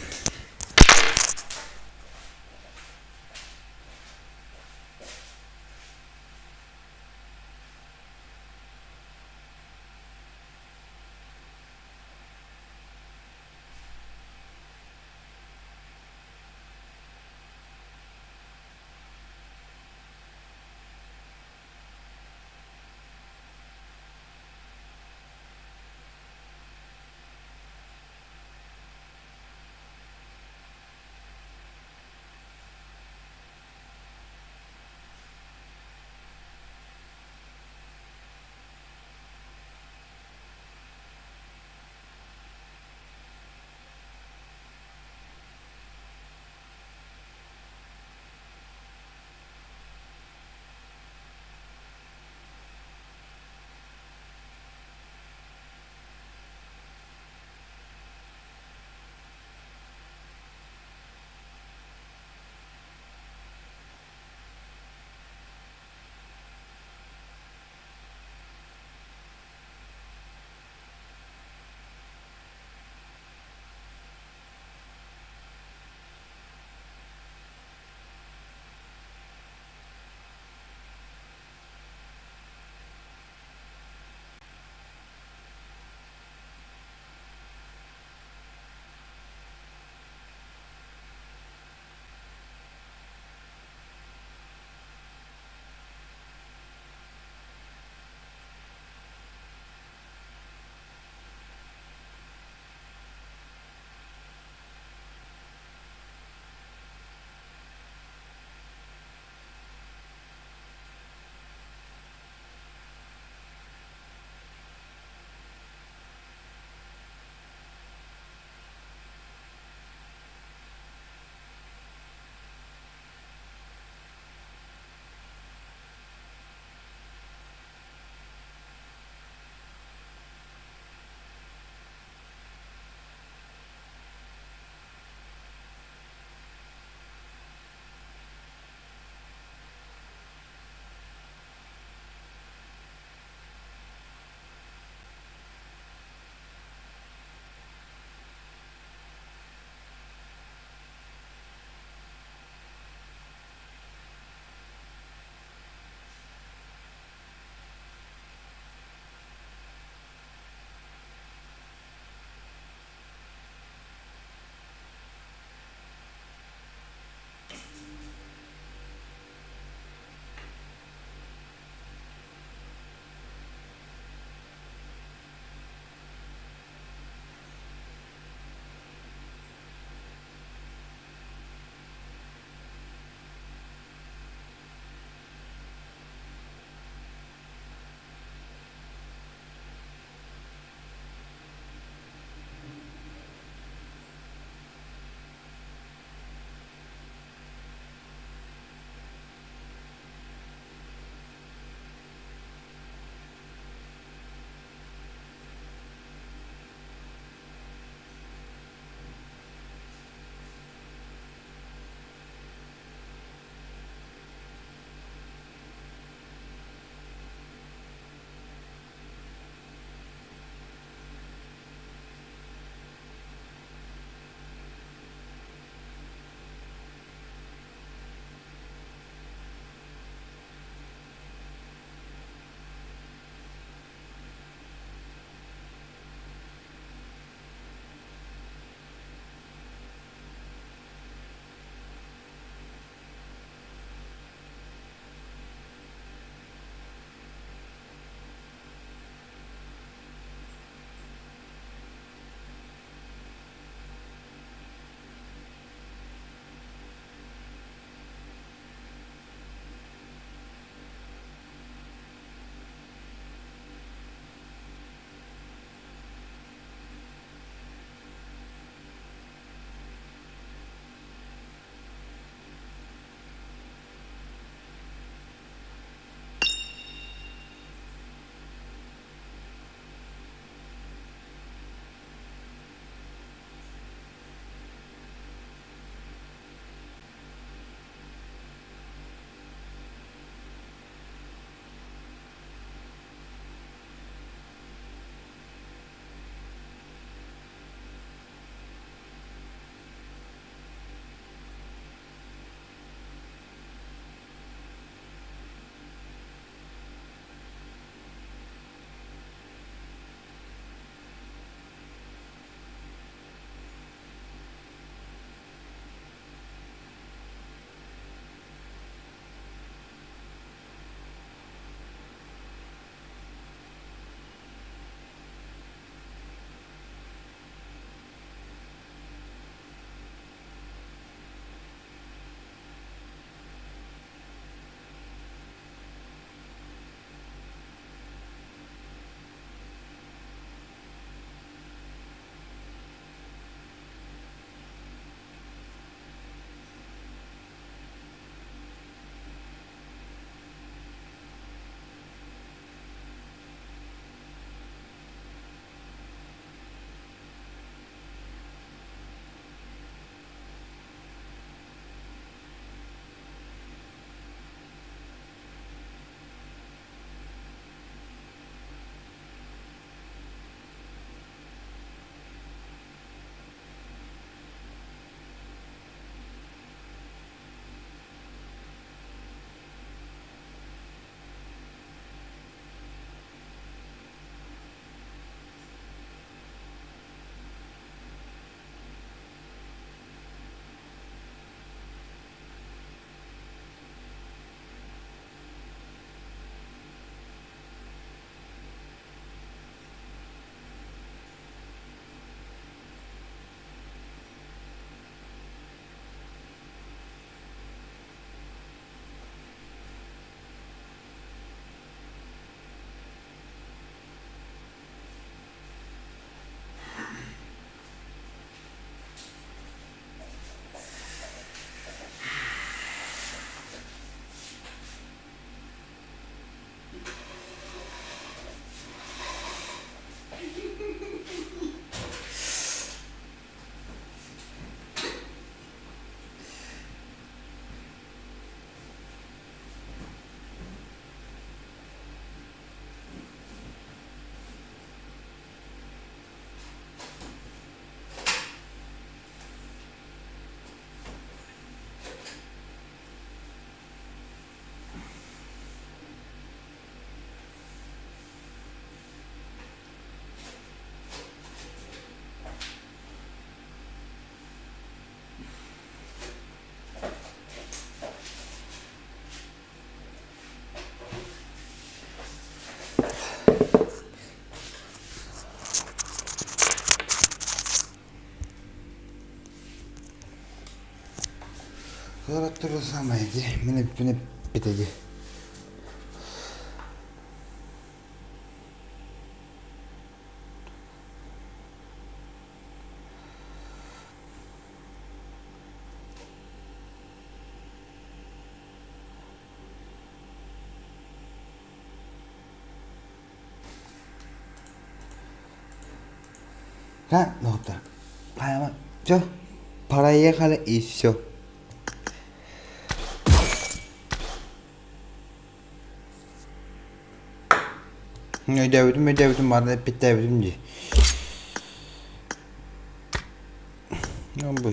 Sonra durusamaydı. Beni bitecek. 자, 넣었다. 봐야만. 저, 바라이에 가래 있어. Ödemedim vardı hep bitti evdim diye. Ne bu?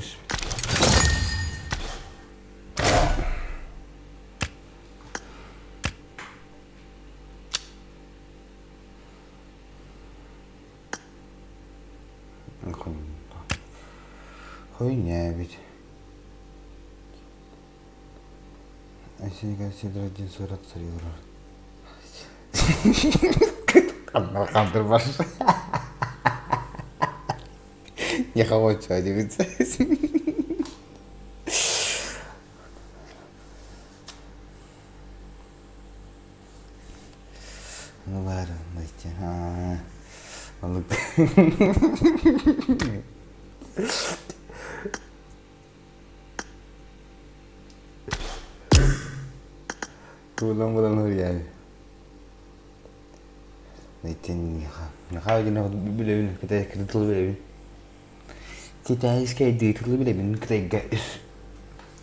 Koy ne bir? Ayşe'nin karşısında racin surat sarıyorlar. Kandırmaz. Yakama çocuğu bitsin. Ne var onda işte? Balık. Bulan hır yani. Neyten nakao din ako bilawin kita kritikal bilawin. Kita is kay kritikal bilawin kita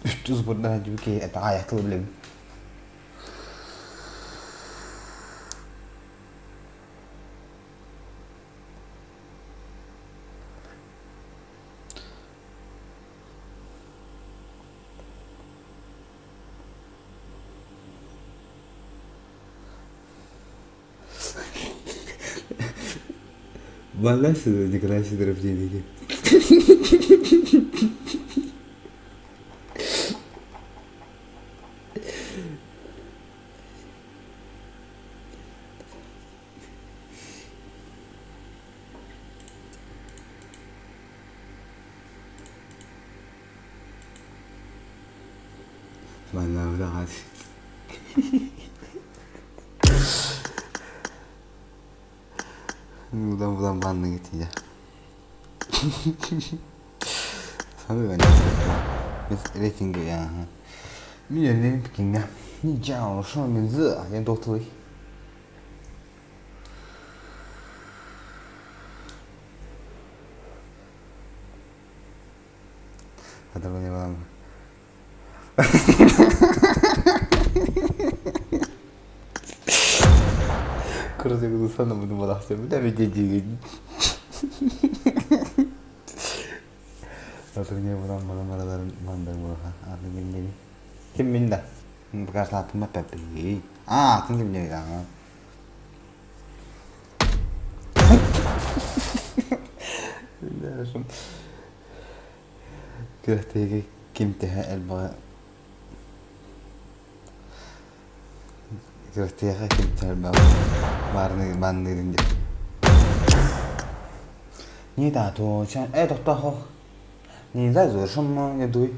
üstü spordan juga kay ayaklı bilawin. Vallahi sudah dikasih terus jadi. Vallahi udah kasih. Buradan bandı gideceğim. Sana ben biz ratingi ya. Milyonerin pikinde. 你叫我说名字，人多推。Hadi bakalım. 그래서 그 사는 분들 뭐 나왔어요. 근데 되지. 나중에 말하는 뭐 하는 게 김민다. bekas satu mah pepi. Tingginya. Langsung. Kira kim teh elba. Kira kim teh elba. Marni dinje. Ni đã thua cha, đọc tao ho. Ni在做什么？也对。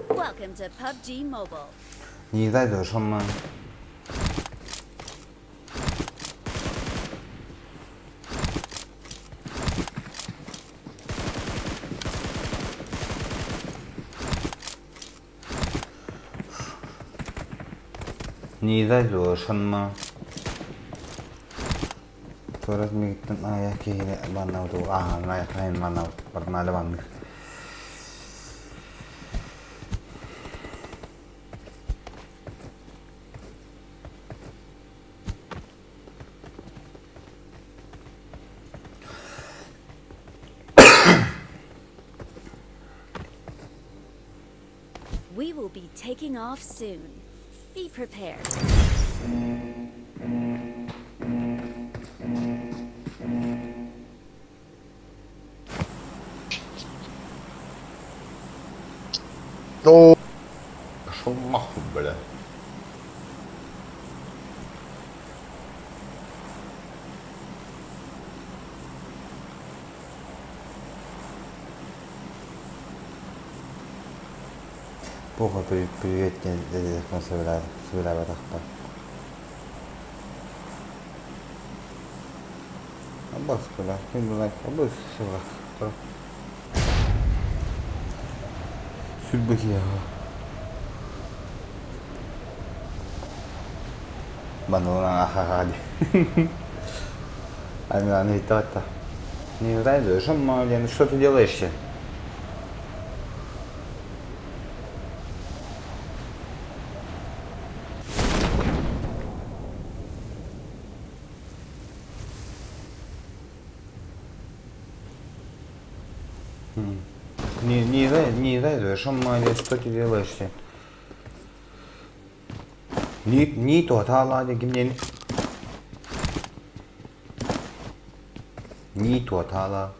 Welcome to PUBG Mobile. 你在做什么？你在做什么？Terus mikir ayah kira mana tu ayah lain mana pernah ada bang. We will be taking off soon. Be prepared. Пошел нахуй, бля. Плохо привет, дядя, собираю так. Аббас, бля, аббас, все. Судьбы я. Банана ахагади. Не то-то. Не знаю, что ты делаешь? Не знаю, что ты делаешь? Не то, не то.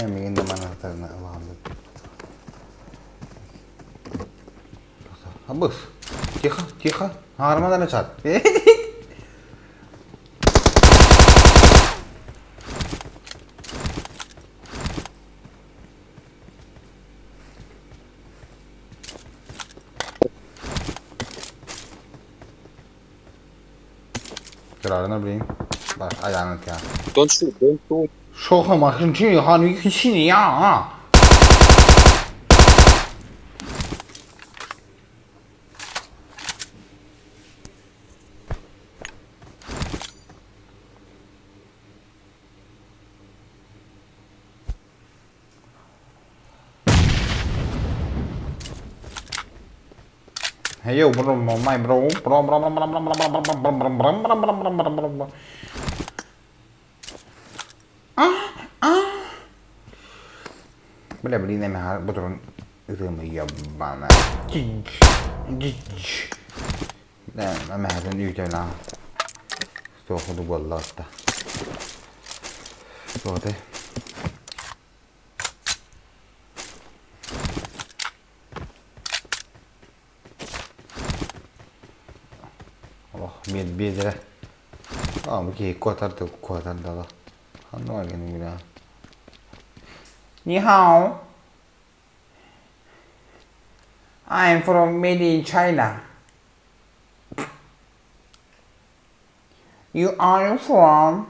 Мені до мене так не ладно. Абыс, тихо. Армадан чат. Kırarına bileyim. Bak ayağını ya. Don't shoot. Şoka makın çünkü hangi kişini ya. Hey yo bro, my bro. Bile bile ne mehar bu durum ırımı yabana. Ne meharın yüce lan. Soğudu vallahi da. Soğudu. Bir lira. Ama ki kuatardı da. Hangi var benim ya? Ni hao. I'm from made in China. You are from?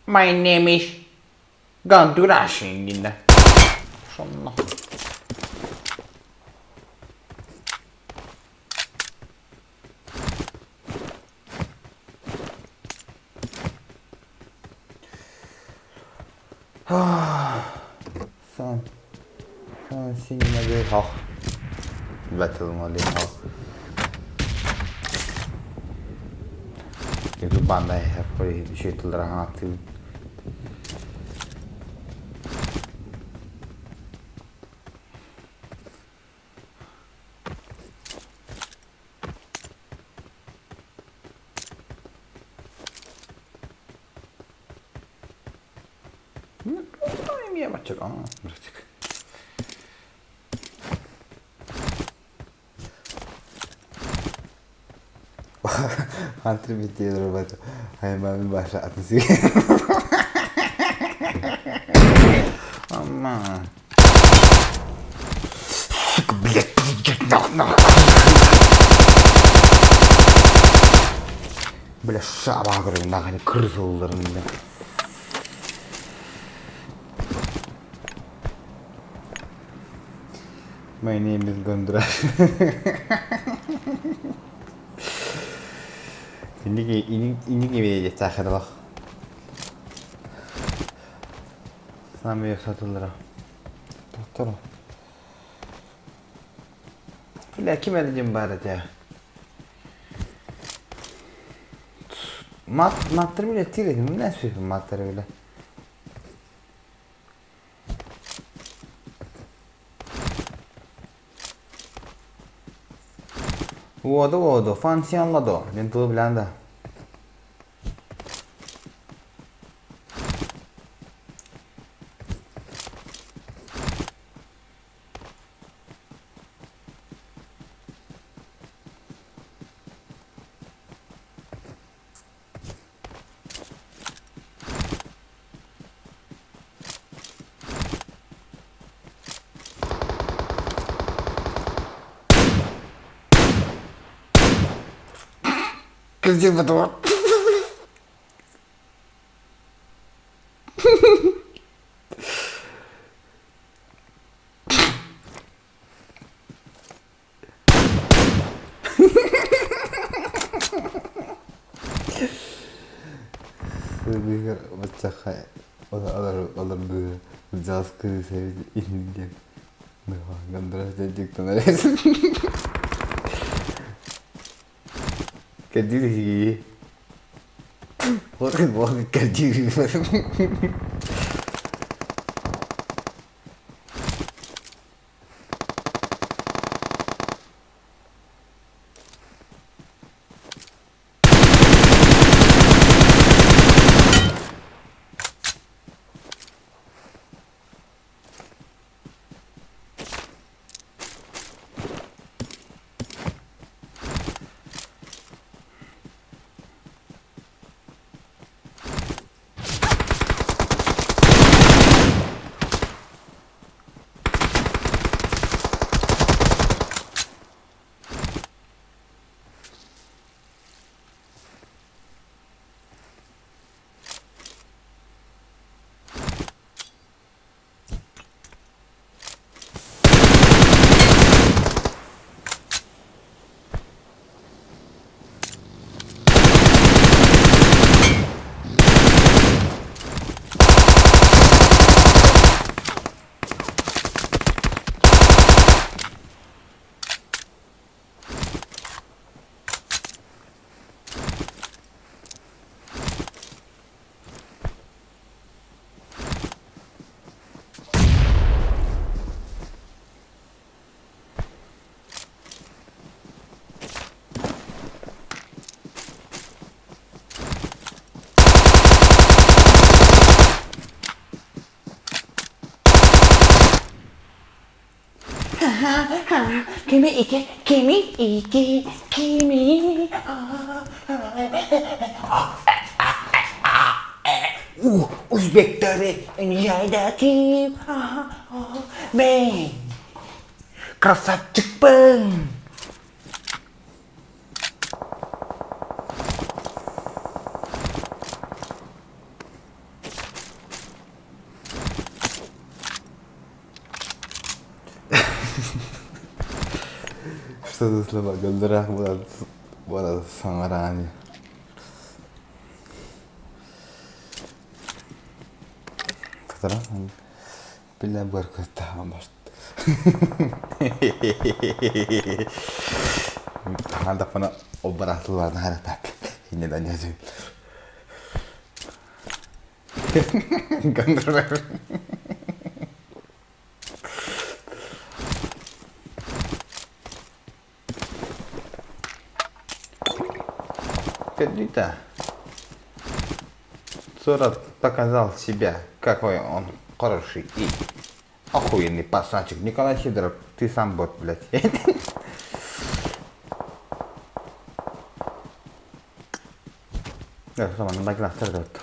My name is Gandurashi. Şunla. Son signal học VITOL mà lên học cái bạn này phải chơi từ ra từ Çok ama birazcık. Antri bitiyor robot. Hayvan başa atısı. Ama. Sık bilet. Böyle şabağa görüyorum daha hani kırılırında. My name is Gondra. İndi gibi geçer bak. Sana bir satılır. Doktor. Bile kim edeceğim bari ya? Matları bile tiredim. Ne söylüyorsun matları bile? Vodo, fonksiyonladı. Ben tuğu bilen de. Kızcıl batı. Sebenernya pecah kayak orang jazz ke saya Indian. Nah, gambar jadi kemarin. Kerja sih. Orang kerja. Kimi. Uzbekleri Nijaydaki ben krasavчик ben. Что за слова? Гондрах была самарани. Тогда пиля барка там башт. Anda pernah operasi luar negara tak? Ini tanya sih. Gandruk. Когда Сурат показал себя, какой он хороший и охуенный пацанчик. Николай Сидоров, ты сам бот, блядь. Ya, sama nembak laser tuh.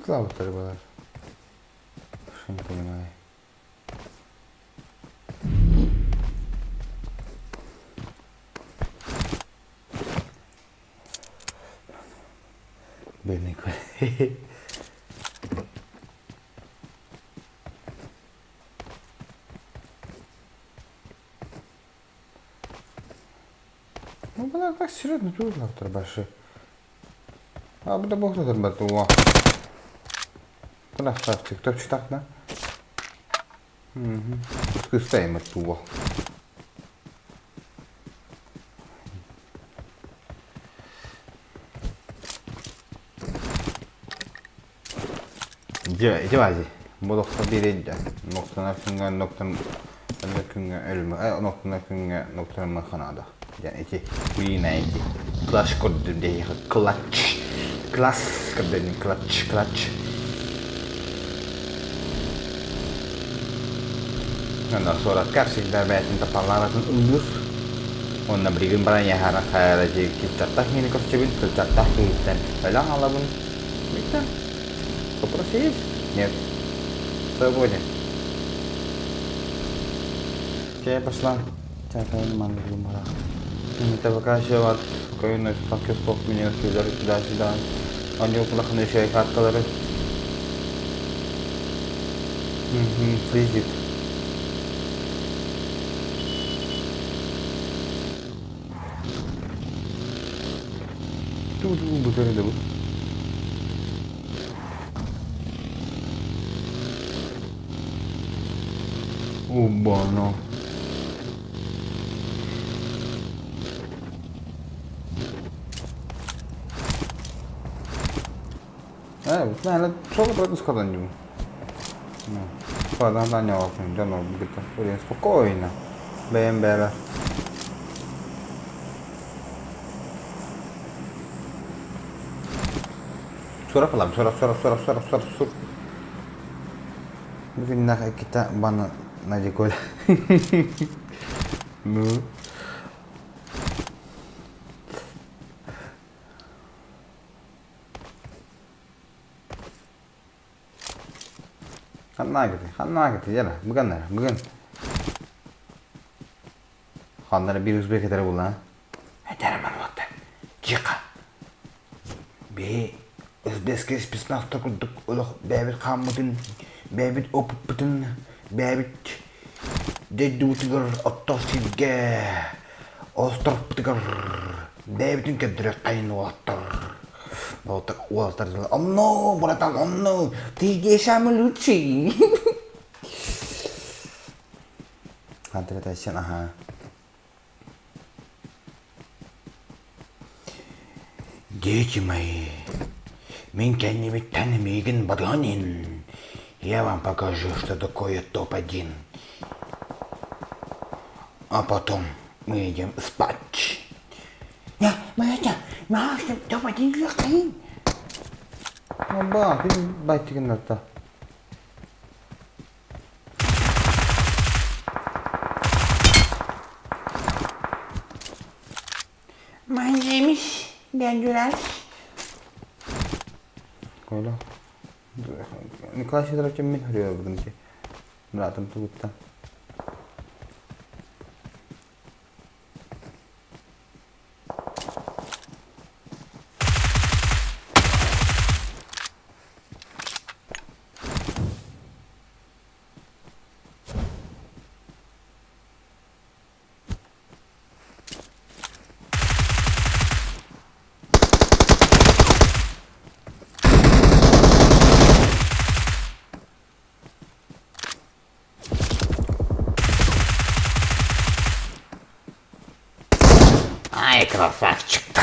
Kılavuzları var. Şimdi koymayı. Beni koy. Ну, была так серьезно, тут завтра большой. А bu da boktadır bak o. Красавчик, точно так, да? Угу. Скыстаем от того. Девайс. Bu nokta biriydi. Noktalar künge noktanın künge ölümü. Noktalar künge noktanın makanada. Yani iki. Bir ne iki. Clash kodu değil. Clutch. Class kadının clutch. Ondan sonra gerçekten belki tapanlardan ünlür. Ondan bir gün bana yahara kayaracı kita tahini kosçubin kita tahinden. Öyle alabın. Bitti. Попросись? Нет. Свободен. Я пошла. Такая мангу мала. Это выкачивает. Коюн француз ток меня сюда. Они уплаханы шей карткалары. Фризит. Тут бутырды bu. Buono. Наверное, solo пройду складанию. Складання окна, джано буде. Спокійно. БМБ. Sur yapalım, sur. Bugün kita bana najikol. No. Hanna gitti yana. Bugün. Hanlara bir üzbek eder bu lan. Ederim anlattı. Çıka. Bir özbeske spesnafta kurduk. Uluq bebit kamudun. Bebit opuputun. Bebit. Dedutigar ottosige. Ostroputigar. Bebitin kedire kaynu ottar. Ottar. Omno. Buratan omno. Tige şamuluçi. Hadretation aha. Детимои, мен kendimi tanımıyorum бадганин. Я вам покажу, что такое топ-1. А потом мы идем спать. Я топ-1 закрыл. Ну ба, ты байтиген атта. Manjemiş. Geldiler. Koyla. Nikah tarafı min arıyor buradan ki. Dонатом tuttu. Ай, красавчик-то.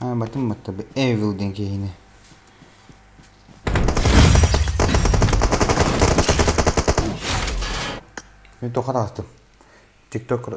Batım tabi Evil denk yine. Ben tokat attım. TikTok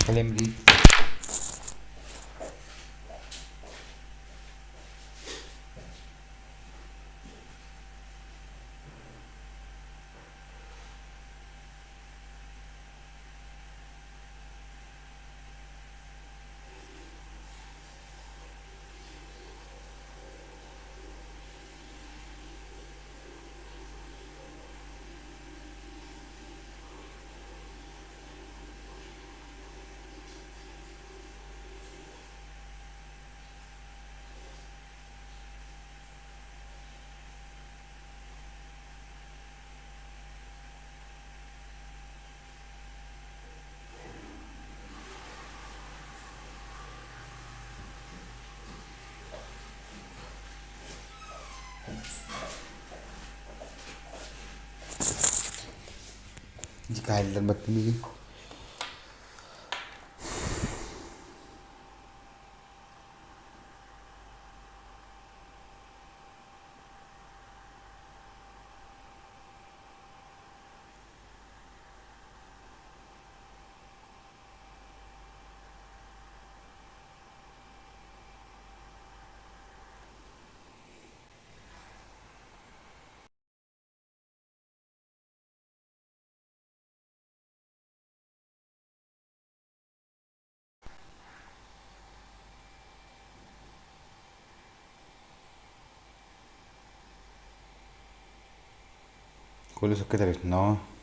Kalem değil. Jika hal terbatas Quello so che te no.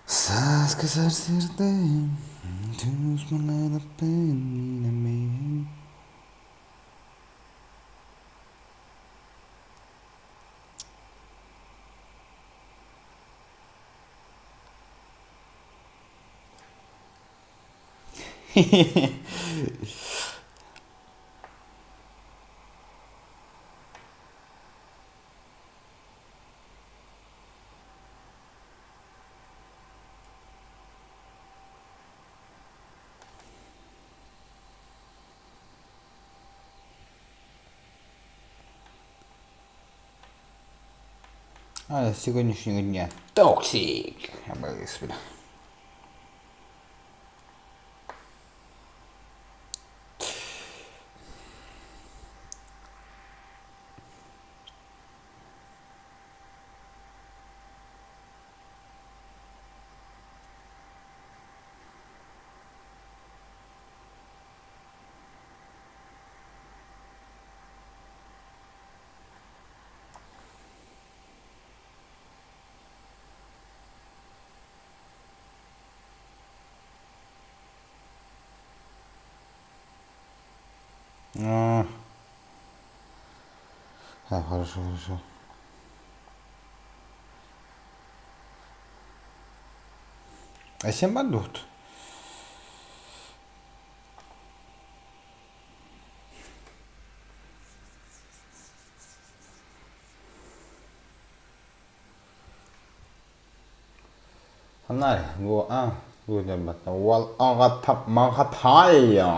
Sabes que sarsirte, tus maneras pena me. А с сегодняшнего дня токсик. Обалденно. А хорошо, хорошо. Айсен бар духт. Này, gua guaจะมาตัววอลกระทับมากระทายอ่ะ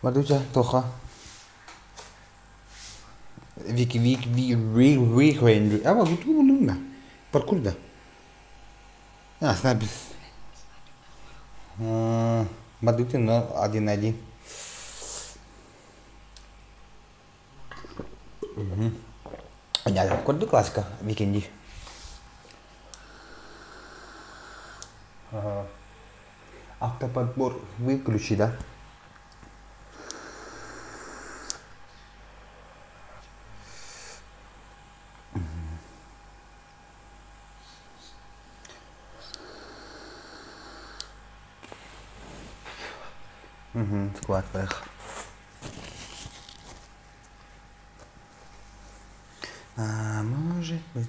มาดูจ้ะตัวเขาวิกเวนดูว่ากูรู้ลุ้นนะปรากฏเด้อสนับมาดูจ้ะเนาะодин понятно код классика викенди автоподбор выключи, да? Склад поехал. Может быть.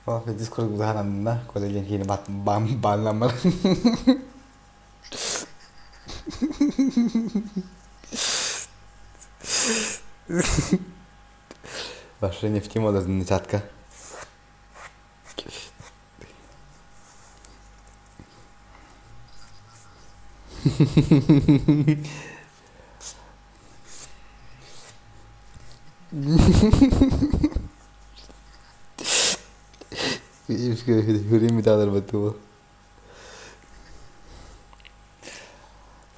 О, дискорд удахан да? Куда день хини бам. Ваша нефтемода начатка. Время надо было.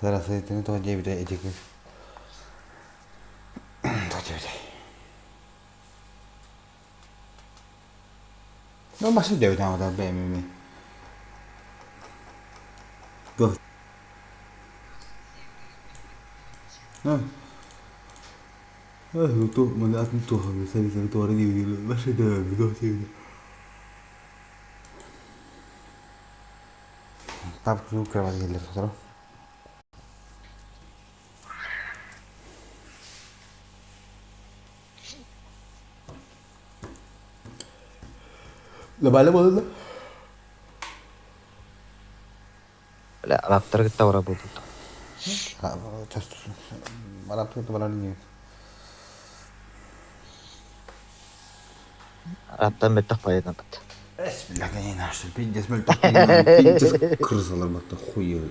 Зараз это не то девять этих. Ну, машина девять надо BMW. Вот. Tuh, melihat tuh, bisa itu orang di masih ada gitu sih. Tapi lu kerja lagi terus. Lepas boleh. لا رافتر الثورة بوتو Часто арабское это валание. Раптан бетта файна бит. Бля, не наш, пиздец, мель так пиздец крысалар бата хуй.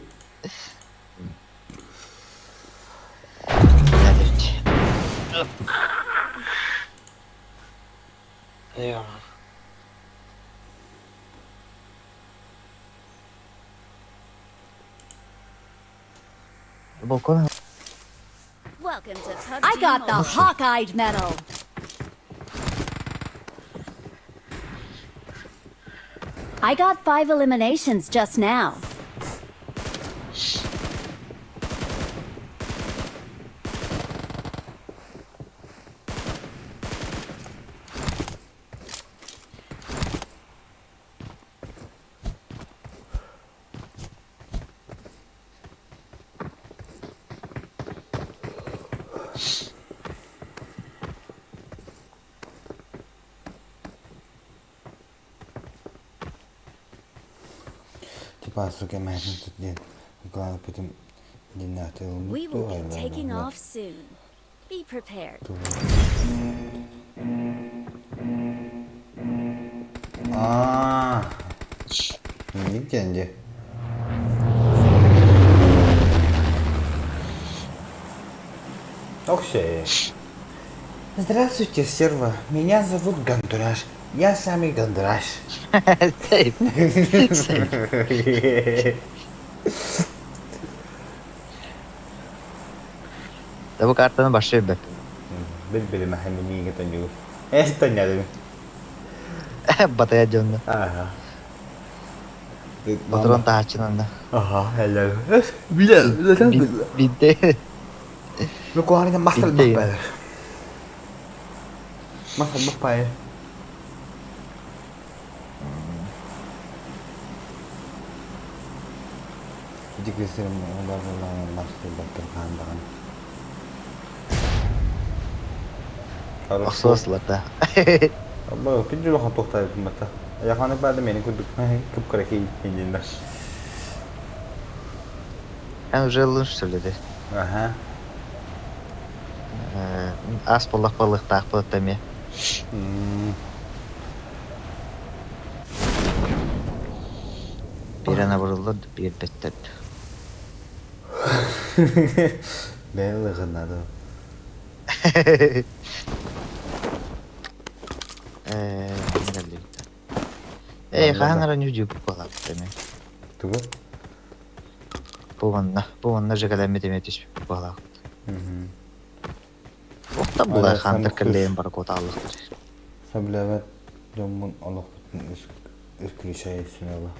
Я. Welcome to Pubg. I got the hawk-eyed medal. I got 5 eliminations just now. We will be taking off soon. Be prepared. Ne gence? Окей. Здравствуйте, стерва. Меня зовут Гандураш. Я самый Гандураш. Сейф. Сейф. Da bu kartını başlıyor ben. Bilbili mahallini getanıyor. Tanıyorum. Bataya canlı. Aha. Patron tahaçının da. Aha, helal. Bilal. Bitti. Lu ko harga masal Bitti. bakpay. Masal bakpay. Jika sering mengulang masal bakpay kandangan. Asoslarda. Allah, pinjul kan tohtay kumata. Ya kan pada meni kuduk kup karaki injinda. Ben уже лучше söyledi. Aha. Az balık takip etmeye. Birine vuruldu, bir bittirdi. Ben lığınadı. Hangi yüzü bu balık demeye. Tugu? Bu onunla jakalanma demeye düş bu balık. Okta bulay handır kırlayın barı kotallıktır. Sablavat jomun Allah üskülü şey etsin Allah.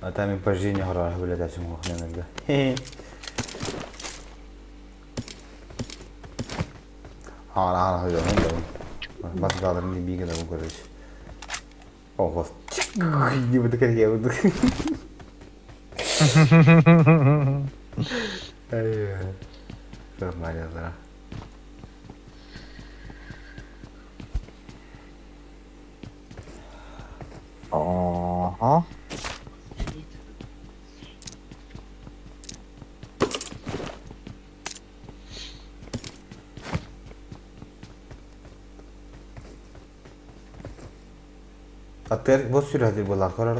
Ata min pajini harah böyle dersim muhtemelen. Hala hocam ben. Bak kalırım bir kadar bu kadar. Oh, ini betul kan ya betul. Ayo, sama aja lah. Oha. Ater bos sürü hadi bolar karar.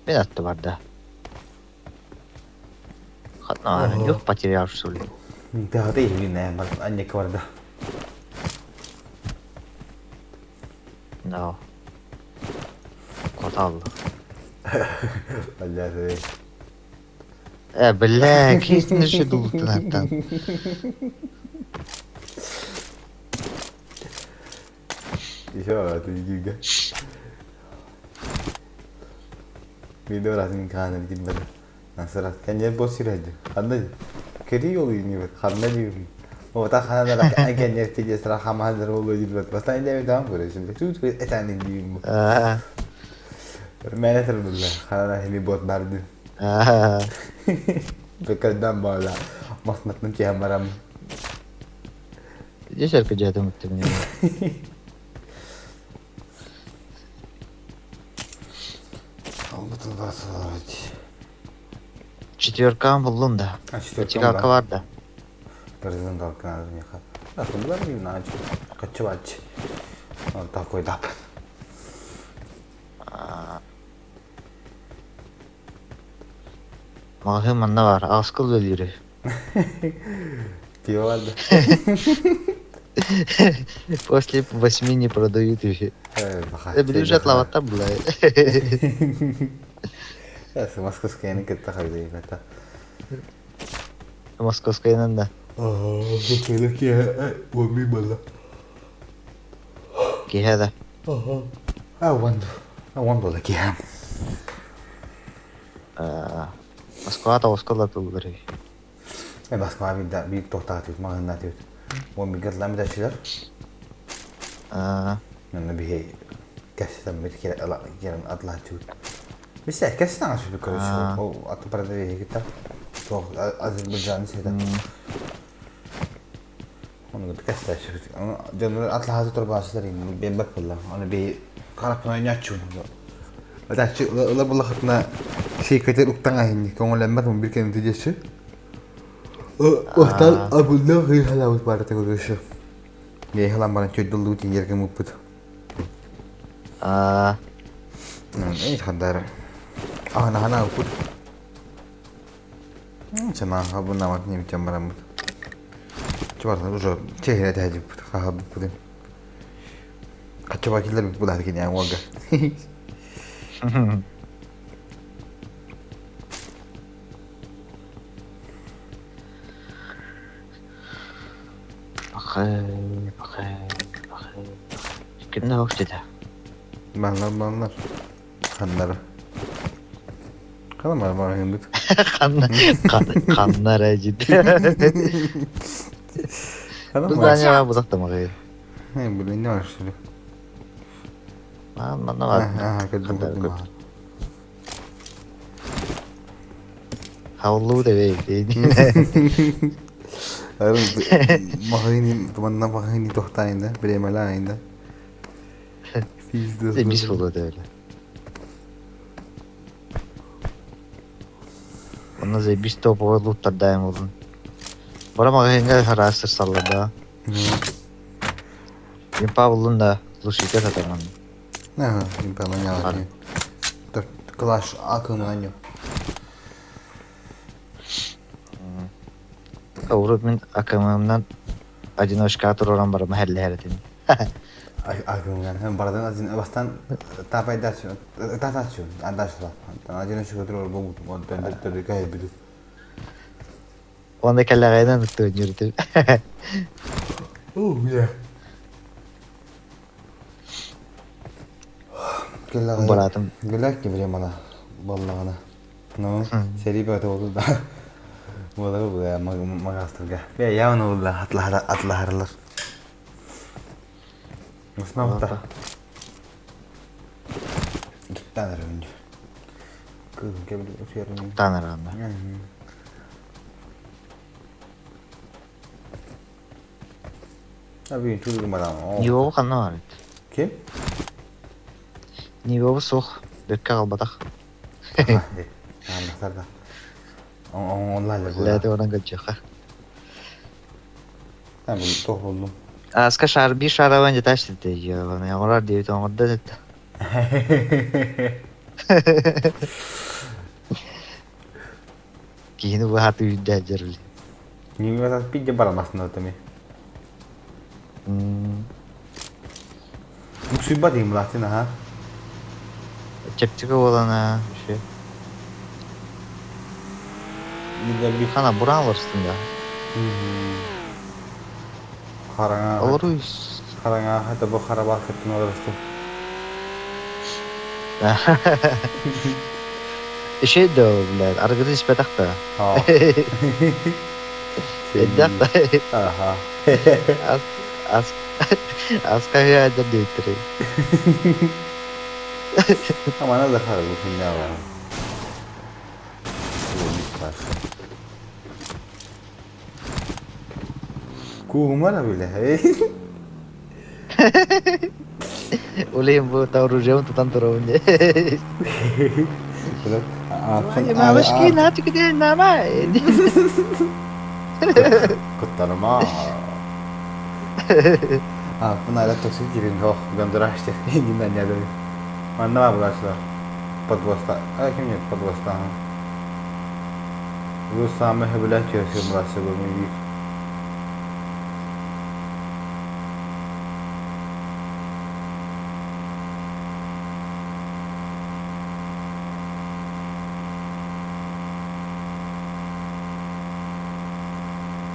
Bir attı vardı. Hatta yok poтерял что ли. Да, ты винная, а не кварда. No. Kotal. Vallahi. Бля, kesin şey doluktun hatta. İnşallah juga. Video rasmin kanan gitmedi. Nasıl kayaknya bos sih aja. Karena kiri yolu ini bet. Karena di oh tak karena ada kayaknya tiga serah hamil dari yolu jadi bet. Pasti ini dia tahu boleh sih. Tuh etanin di. Bermain terbelah. Karena ini buat bardu. Bekerja bola. Masmatın ki hamaram. Где şarkı cadı muhtemelen. Betul bahasa. Четверка buldum da. Четверка var da. Prezident halkına ya. Nasıl var bir naç. Kaçı var. Tak koy dap. Mahım anne var. Askıl ölüyor. Пиво vardı. После 8 не продают их. Бюджет лавата была. Московская не катта хагды катта. Московская нанда. Böyle ki bombi bala. Ki hada. I want böyle ki. Москва-то Москва тулдырый. Moskva bir tohtatıyor, mağazında atıyor. Bombi gırtlan bir de şeyler. Yani bir kesin bir kere gelin atla atıyor. Bir şey kesin nasıl bir karışıyor. O atı parada bir kita. Çok Azerbaycan'ı şeyden. Onu da kesin şey. Canlar atla hazır torbasılar yani ben bak valla. Onu bir karakterine oynatıyor. Hatta şu Allah hatına şey kaçar uktan ahini. Kong lembat bir kere neticesi. Ortal abullo hil halavut barata görüşü. Ge halam bana çöldüldü için yerken muput. Ey kadar. Ana uput. Sana habun namak ni macam barang. Coba terus cehre aja put kahab put. Coba kita lebih pulas gini yang warga. Bakay. Kimde hoş dedi. Banlar. Kanları. Kanlar var hem bit. Kanlar acıdı. Kanlar. Bundan ya bu da mı gayet? Hem böyle ne var şöyle. Bana var. Kadın. Havlu da değil. Harus mahini teman-teman mahini tohtayında, beremelayında. Biz olur da öyle. Ondan sonra biz topu lootlar daim olun. Bana mahine harastır salladı. Yimpa bulun da lusite satamam. Ne? Yimpa lan ya. Dur, Clash akımdan yok. Avrup min akımından acına şikayet olan bara mahalle heretin. Akımdan hem baradan azin bastan tapay dasyon. Tatasyon, andasla. Acına şikayet olan bu moddan da kayıp bilir. Onda kellerden tuttu yürütür. Yeah. Baratım. Gülak gibi mana ballağına. No, seri bir oldu da. Bu da bu ya magastırga. Ya yavan oldu atlaharlar. Nasıl da? Tanrı önce. Kızım kebir uçuyorum. Tanrı anda. Abi çocuğum malam. Niye bu kanı var? Kim? Niye bu soğuk? Bekle kalbadak. Anlasar da. Onlarla bu. Lade ona kaçacak ha. Ben bunu toh oldum. Aska şar bir şara bence taş dedi ya bana yağmurlar diye bir orada dedi. Kini bu hati yüzde ceruli. Niye mesela pijja baramasın tabii. Musibah değil mi lan ha? Çekçik olana şey. Bir Kana buran alırsın ya. karanga. Alırız. Karanga hatta bu karabağ kıtını alırsın. Şey de o bile. Arkada ispetak da. Ha. Eddak da. Aha. Aska ya da değildir. Ama ne kadar bu film ya var. Kumara bile. Oleh bu tahu tutan turun je. Apa? Mawaskin hati kita nama. Kutarma. Pernah ada toksik kirim kau gandarah sih, gimana nyada? Mana apa lah? Podwasta, kimnya podwasta? Lu sama hebelah cerita merasa bermimpi.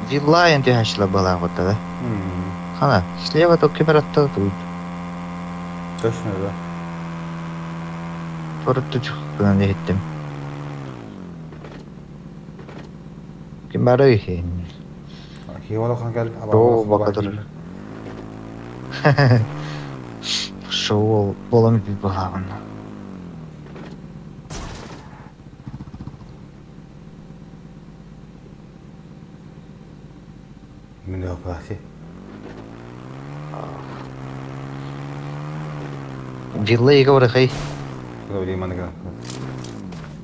Villa yang dihaslah bala kota. Kana, слева то камера-то тут. Точно, да. Поротуч кана еттим. Камера их. Хивало хан гал О, бакадыр. Шоу болом би баган. Minha parte. Villa iga ora kai. Kau di mana kan?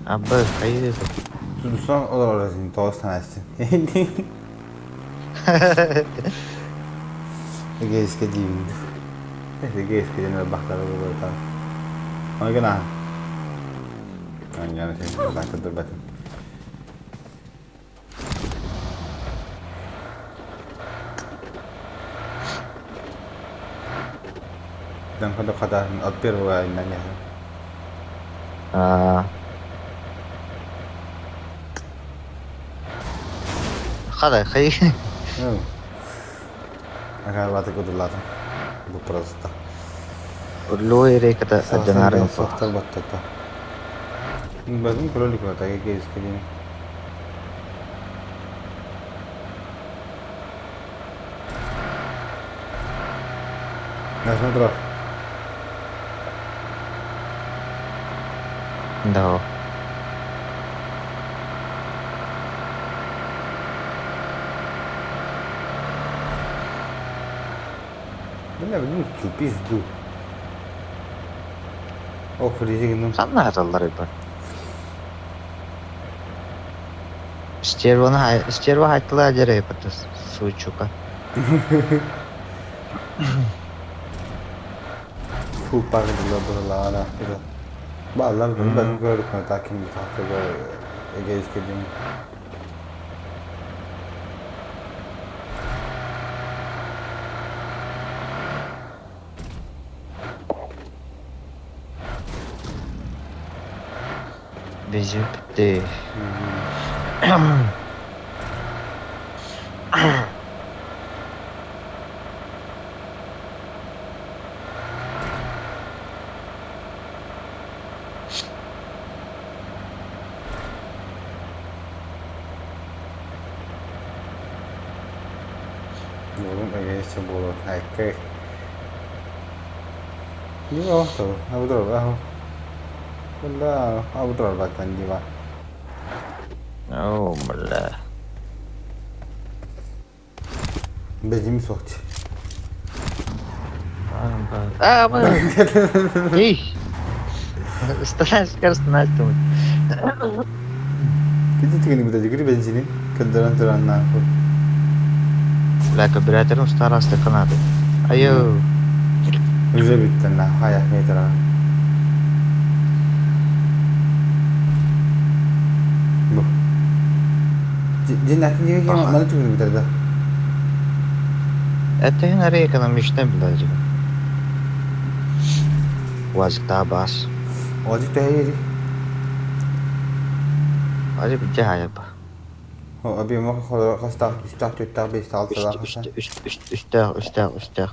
Abba kai itu. Tutuşsan olur orasını. Toğuz tanışsın. Geeska divindu. Geeska jenera baktar olur tam. Ona gana. Yani şey baktar dur batın. Dan kadar apir wa inanya. Kada khay. Agar batik udah langsung. Bu prosta. Lo ere kata ajanara pa. Sohtar battata. Bazım kalau dikata kayak geeska ini. Nasıl terus? No. Bener bener tipis tuh. Oh, freezing itu. Sana hatalar iba. Sтерва haytla ajara yapatas. Suçuka. Kupar dulu berlana gitu. Balar ben gördük mü takim bir tahtada geeska ini. Bizi bitti. Belum geeska bolot hacker. Iya tuh, aku terus aku. Benda aku terus batan jiwa. Oh mullah. Bezim soğuk. Ama. Ih. Setelah tuh. Kita tinggal kita juga benzinin kendaraan aku. Lah keberatan ustara setekan ada. Ayo. Güzel bitti lah, hayat nedir ha? Bu. Cinnatin juga kayak mana tuh bitter dah? Это я нарей экономичный, блядь. Вазик табас. Ozик tuh ya. Вазик бджая ба. Oh, abi mau kalau start bir start lah. Üstler.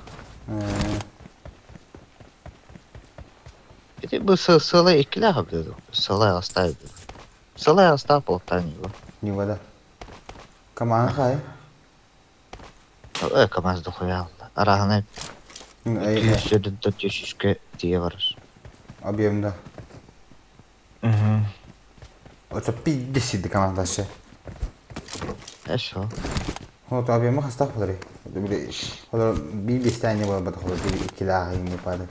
Bir de bu sıla ikili abi. Sıla hastaydı. Sıla hasta boltanıyor. Ni vada. Kemana kay? Kamaz da koyalım. Arahane 200-400 diye var. Abi emda. O tapi desi di kamar taşı. Eso. Oh, tuh abi emang hasta apa tadi? Kalau bir tane var bak kalau bir ikilah ini pada.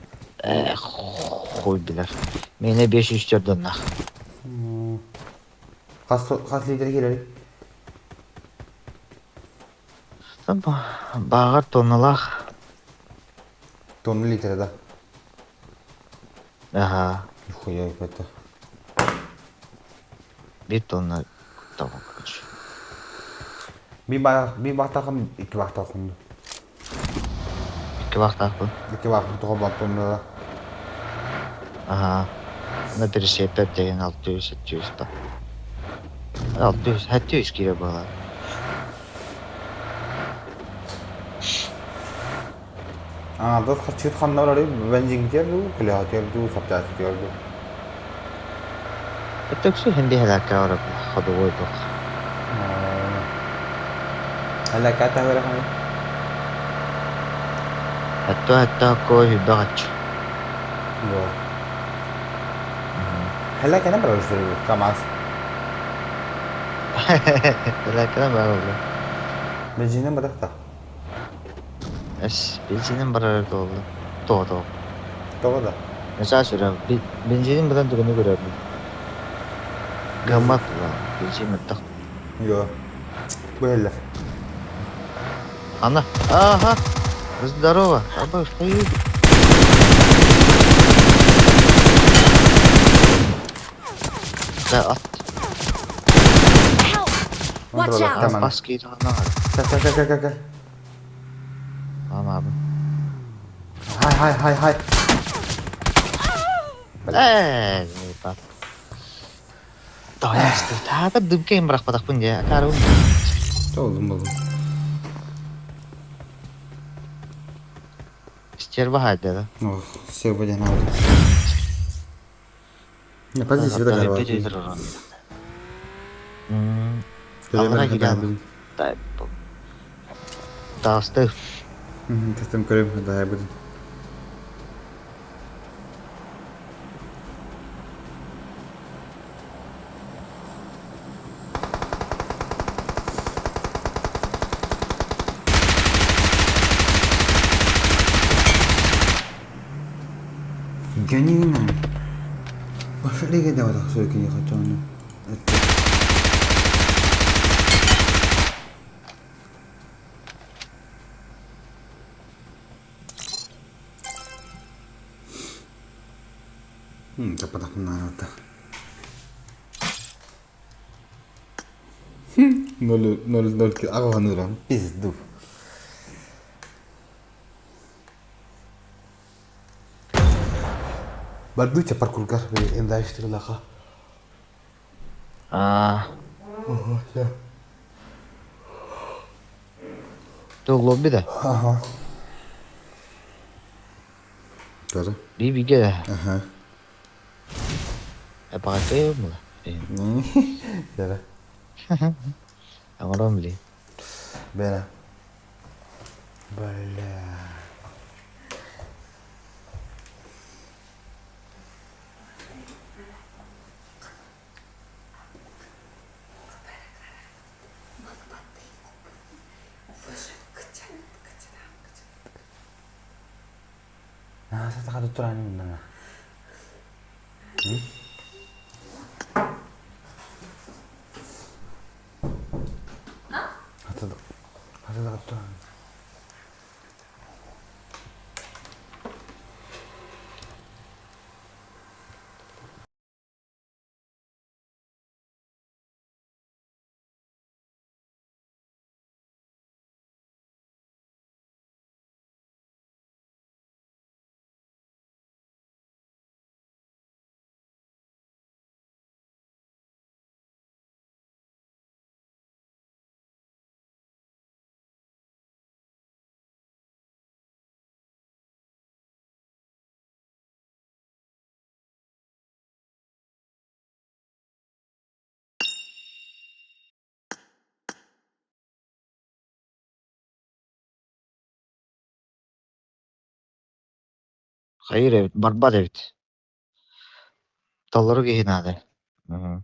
Koy bilir. Mene 500 dönler. Kaç litre gelir? Bağır tonlar. Tonlu litre da. Aha. Хуя это. Bir tonla tamam. Bir baktakım iki baktakım. İki vakit aklı. İki baktakım tohum tonla. Aha. Ne bir şey pepteyin 600-700 da. 600 kilo bağlar. Terus kecil kan dari benjing dia tu kelihatan tu sabda dia tu. Ötüksü hindi helakka var. Hadi koydu. Hala kata berapa ni? Hatta koy hüdaç. Yo. Hala kena berapa sih kamas? Helakka ne oldu? Benjingnya berapa tak? Benzinin bararı da oldu. Doğru. Doğru da. Mesela söylüyorum. Benzinin buradan durunu görelim. Гамат var. Geçeyim ettik. Yo. Bu eller. Ana. Aha. Здорово. Абай, что есть? Да, at. Help! Watch Kontrol et, out! tamam. Bas geri ana. Gel. Tamam abi. Hay. Bak. Daha işte. Daha da dümkeyin bırakmadık bunu ya. Karım. Oldum. İster bahar dedi. Oh, сегодня надо. Ne позиция da galiba. Alına gidelim. Dağıstı. Testim görüyorum daha yapalım. Ganyan na. Masyali ka daw ako sa kanya ka tono. Dapat ako na nata. Nol ki ako hanuram. Pizdu. Balbu cepat kulkas indah istilah kah? Oh ya. Tuh lobby de. Aha. Tabii. Bir bilgi. Aha. Pakai mu? Tabii. Orang beli. Bela. Bala. Nah, saya tak ada turan ini mana. Ada turan. Hayır evet. Barbat evet. Doları giyin hadi. Hı.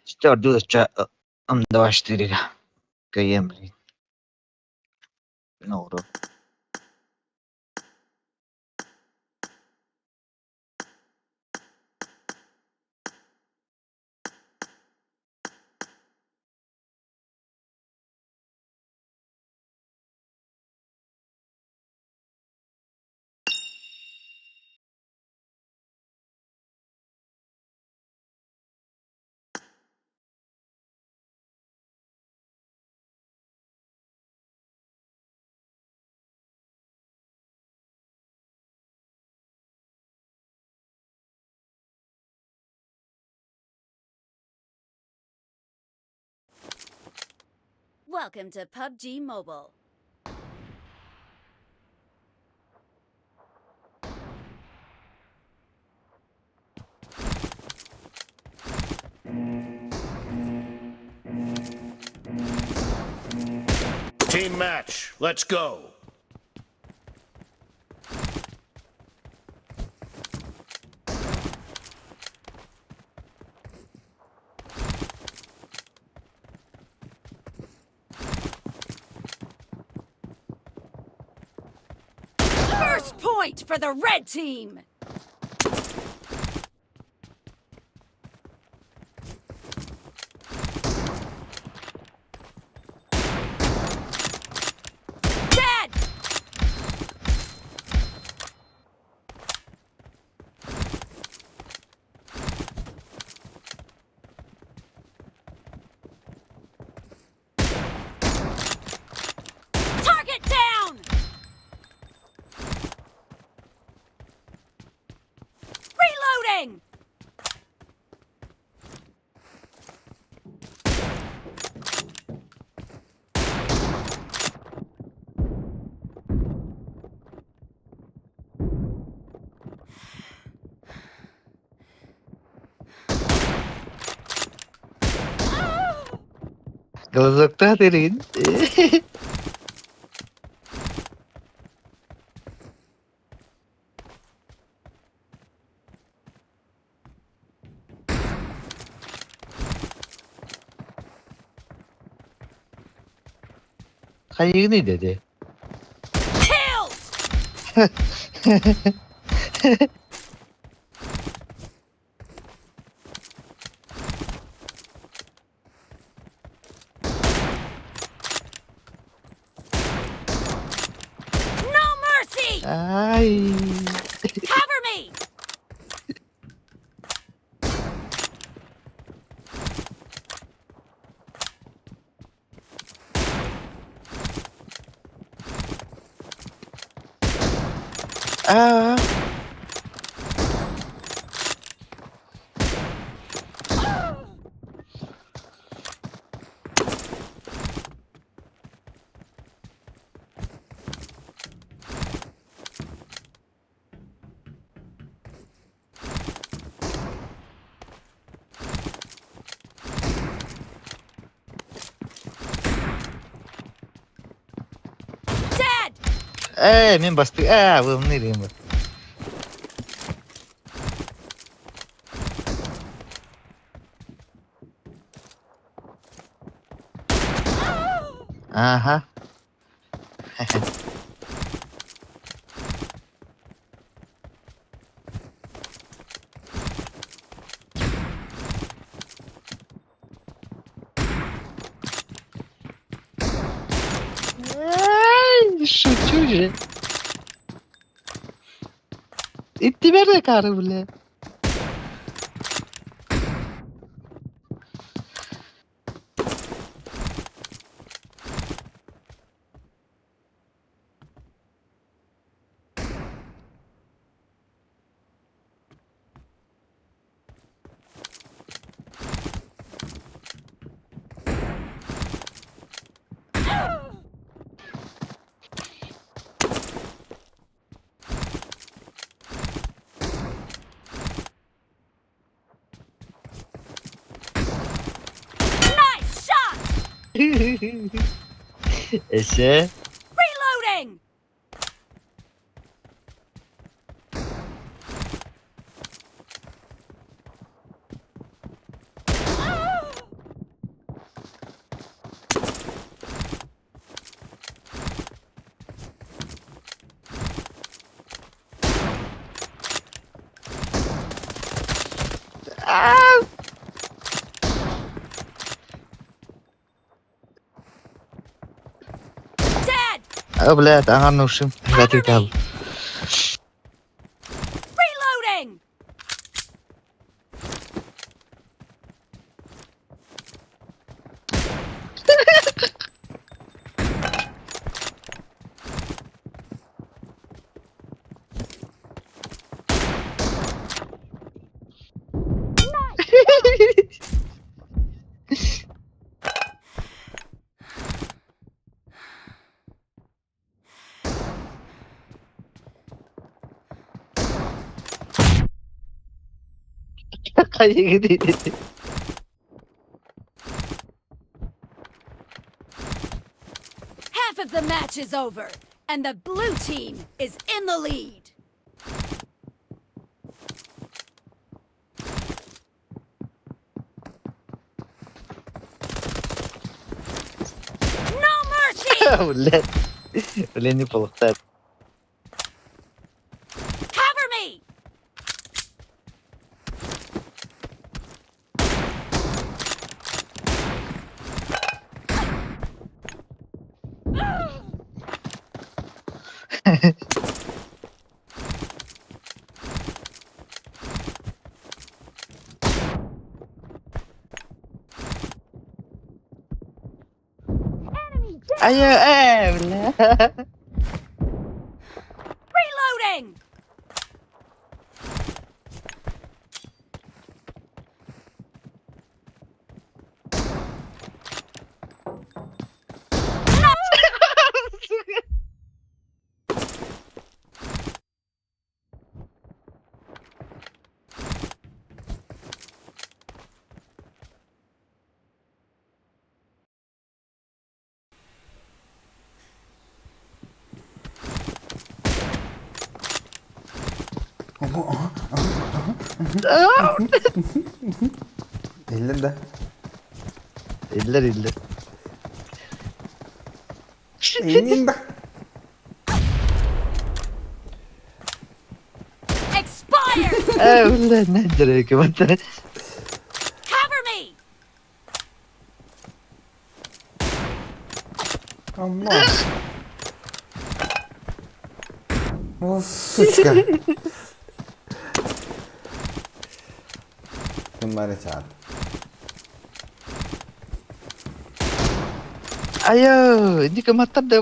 İşte orada amda başlıyor. Kıyım. Ne oldu? Welcome to PUBG Mobile. Team match. Let's go. point for the red team. Dead! Target down! Reloading! Kılıcıkta derin. Hayır dedi. Killed! No mercy! Ay. Cover me! Aa. Dead! Men bastı. Bu nereye bak. Aha. Ay, şu çocuğu. İtti ver de karı bile. Nice shot! Eşe. Reloading! Dead! Блядь, ага, ну шим. Затыкал. Reloading! Kayı gidiyor. Half of the match is over, and the blue team is in the lead. No mercy! Блядь. Блин, не полухтает. Ayo, bener. Reloading! Elinde. İller. Elinde. Expired! Bener, ne direkt bata. Cover me! Allah. O sıçka. Kembali saat. Ayo, ini ke mata deh.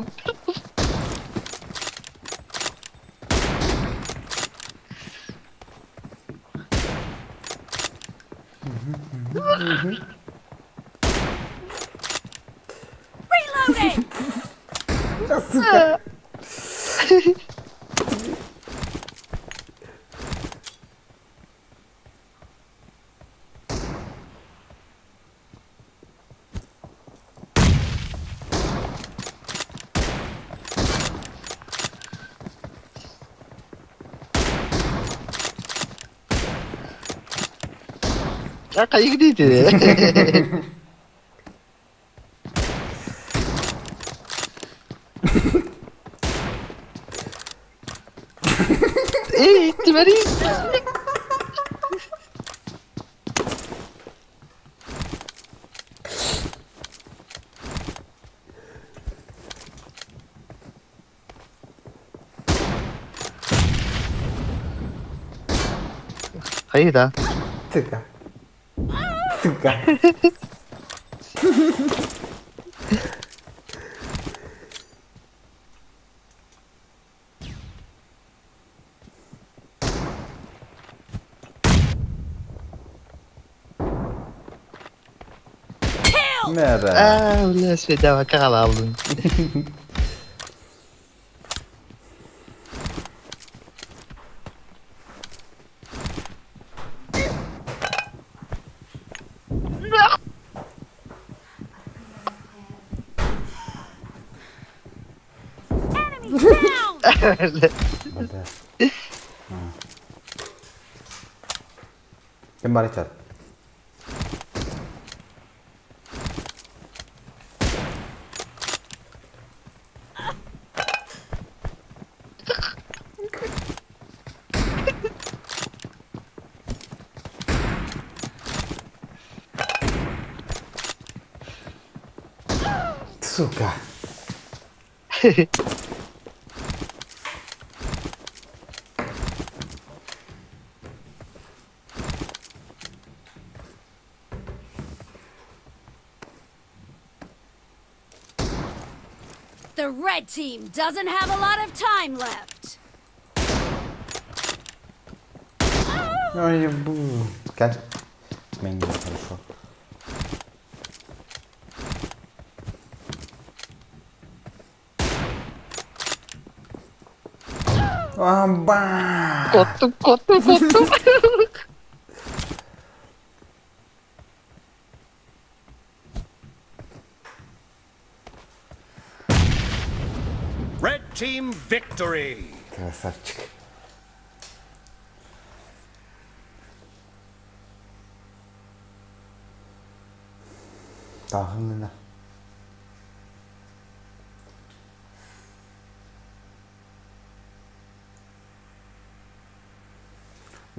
Reloading! Ya kayak gitu ya. Tiba-tiba. Hayır da. Tıka. Tıka. Merhaba. Udah sudah bakal alın. Betul. Kembali cat. Suka. The red team doesn't have a lot of time left. Ой, бу. Как? Мне хорошо. Амба. Kotu. Red team victory. Красавчик. Tahminle.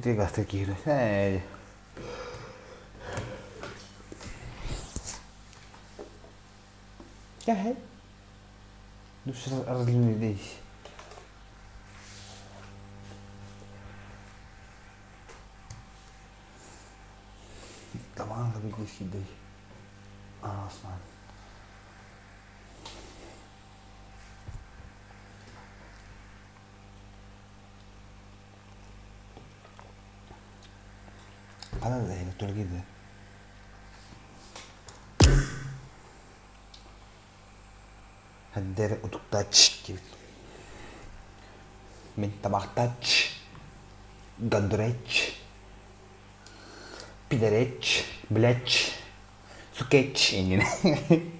Dia gasta giro. क्या है दूसरा अर्ली में देश Аңға бір кешкендей анасынан. Қана да әйгі түргейді. Әддері ұтықта чш дейді. Мен табақта чш, гандуреч, пидереч, блеч, сукеч еңгені.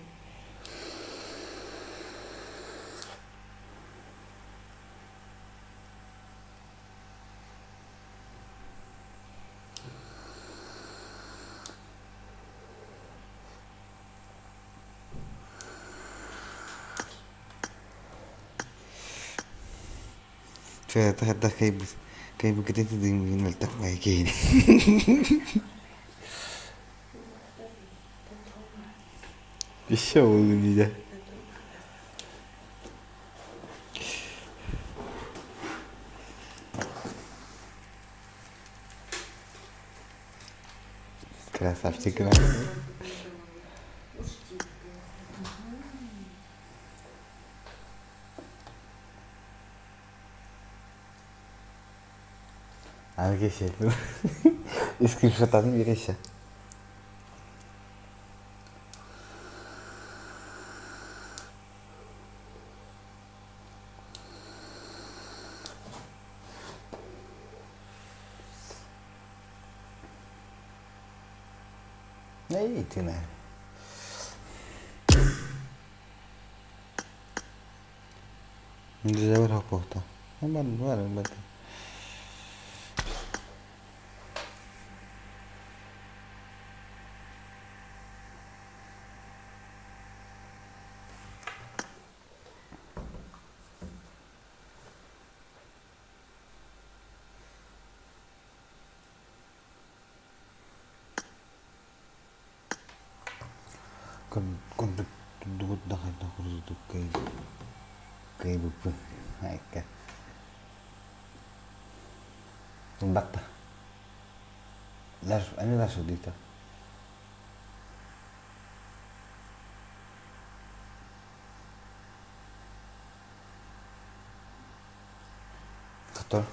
فهذا كيف كده نلتقي معي كيني الشغل ده красавчик Arkadaşlar screenshot'tan bir işe. Ne iyi tüne. Güzel bir rapporta. Hemen var mı? Con duốt đai nó có được cây bự hay cái bắt ta anh là số đi ta Который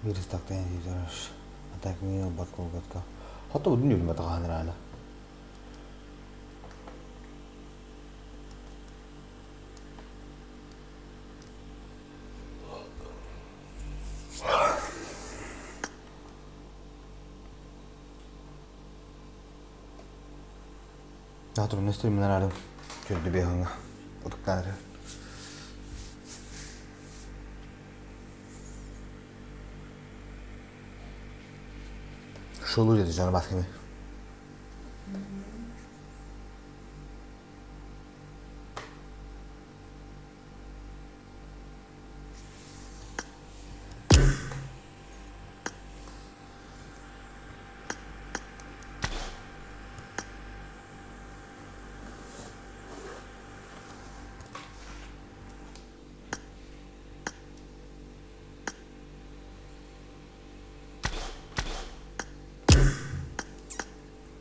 Virus taktiğini yazıyoruz. Atak mı bak kolgatka. Hatta bu dünya bilmedi kanır hala. Ya turun estirimden aradım. Çöldü bir hanga. Otuklanır. Şolu dedi canı bak gibi.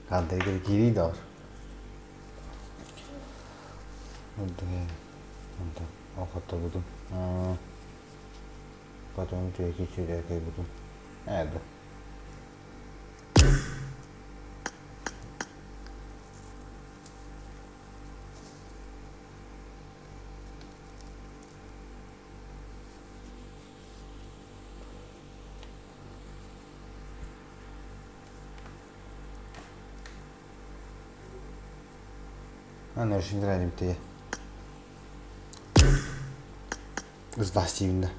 Kaldırı giri de var. Orada afatta buldum. Patron diyor ki şöyle erkeği buldum. Nerede? Она очень нравится тебе. С властивно.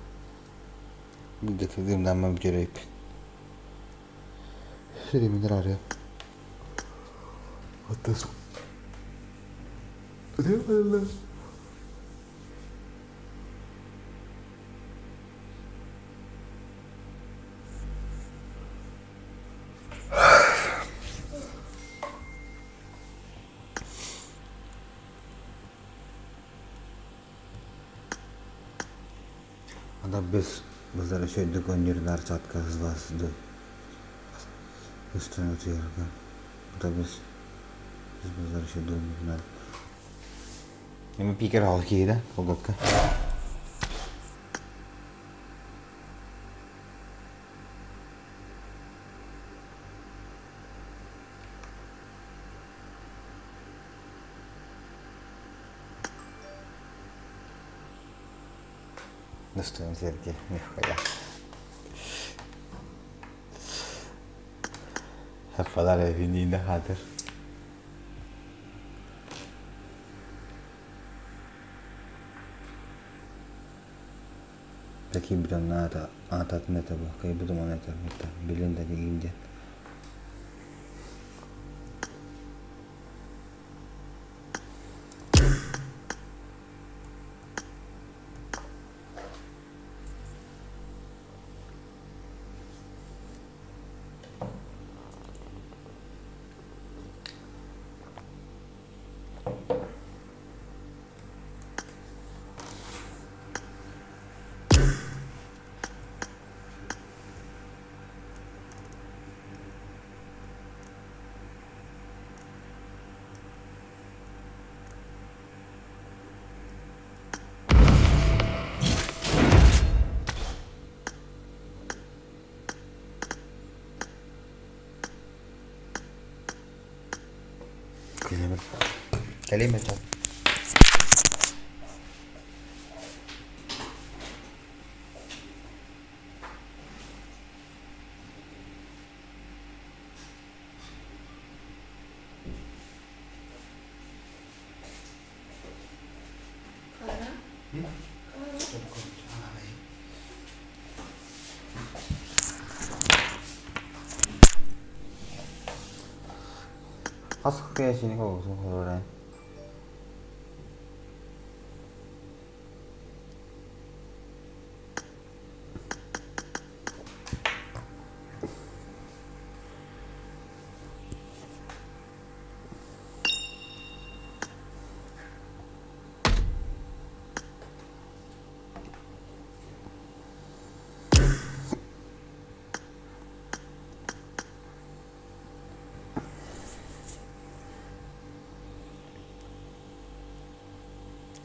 Getirdiğimden ben göreyim. Süremidir arıyor. Hatta su. Ne var lan? Bizlere şöyle gönderdiler çatka hızlı üstüne ötüyorlar. Bu da biz bizlere şöyle gönderdiler. Ama bir kere halk iyiydi o dakika. Dostoyim Sergey, nihaya. Hafalar evliliğinde hadır. Peki bir tane atat ne tabi? Kayı bu zaman ne tabi? Bilin de deyince. Kelime çal. Asıl kıyasını koyuyorsun oraya.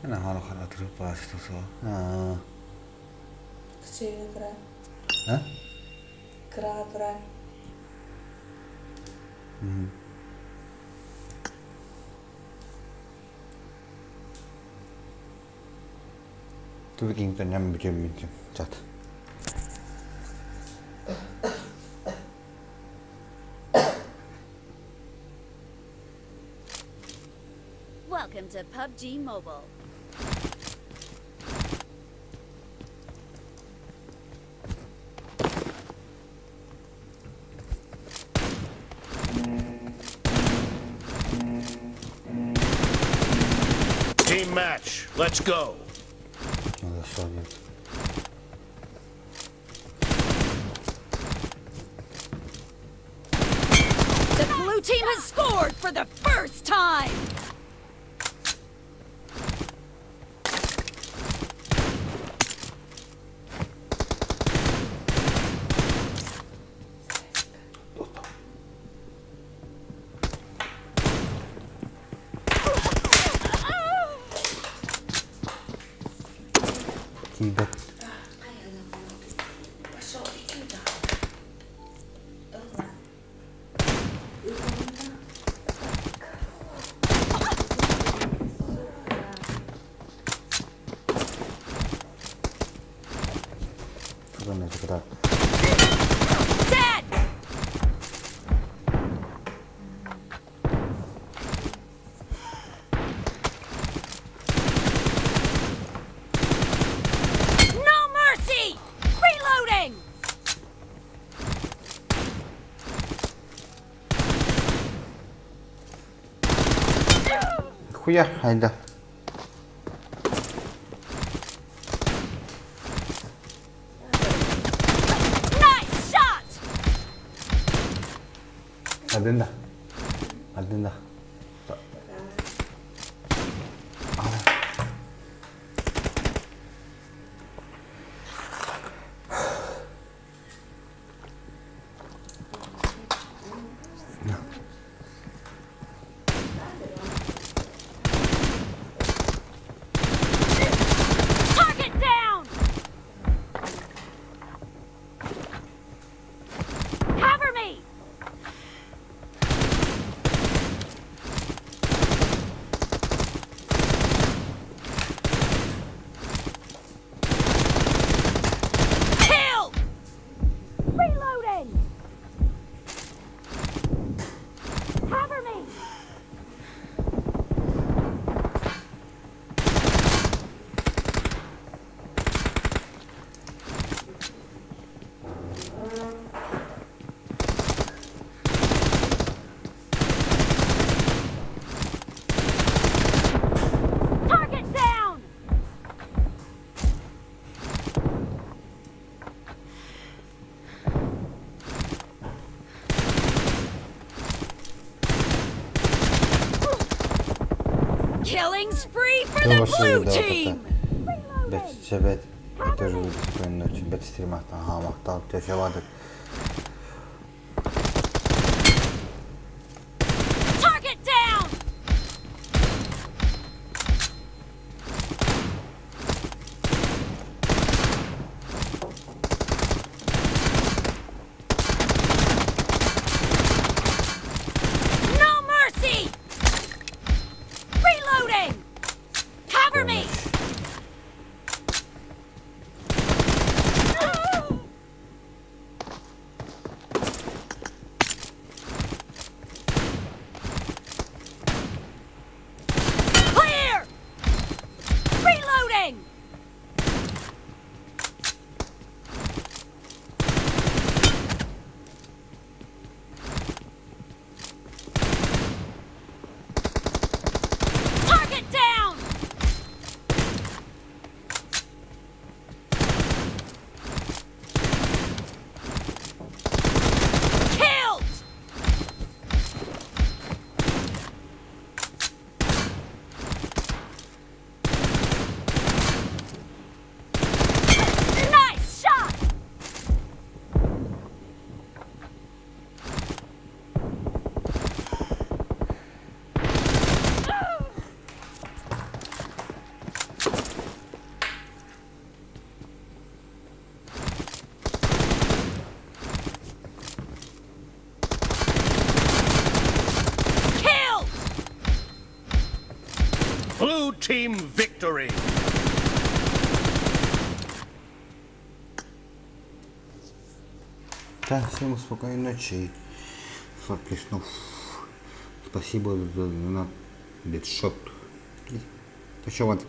Nah, kalau terus pas itu so. Kecil keren. Hah? Кратера. Тут каким-то ням бьем чат. Welcome to PUBG Mobile. Team match. Let's go. Надо что делать? The blue team has scored for the first time. Тибет. Пошел, иди туда. Dead! No mercy! Reloading! Хуя, айда. Nice shot! Один да. Один да. Target down! Cover me! Kill! Reloading! Cover me! Target down! Killing spree for the blue team! Бет шебет. Это же будет такой ночь. Бет стримах там хамах так. Те шевадок. Target down! No mercy! Reloading! Cover me! Да, всем спокойной ночи. Сладких снов. Спасибо за донат. Битшот. Еще one.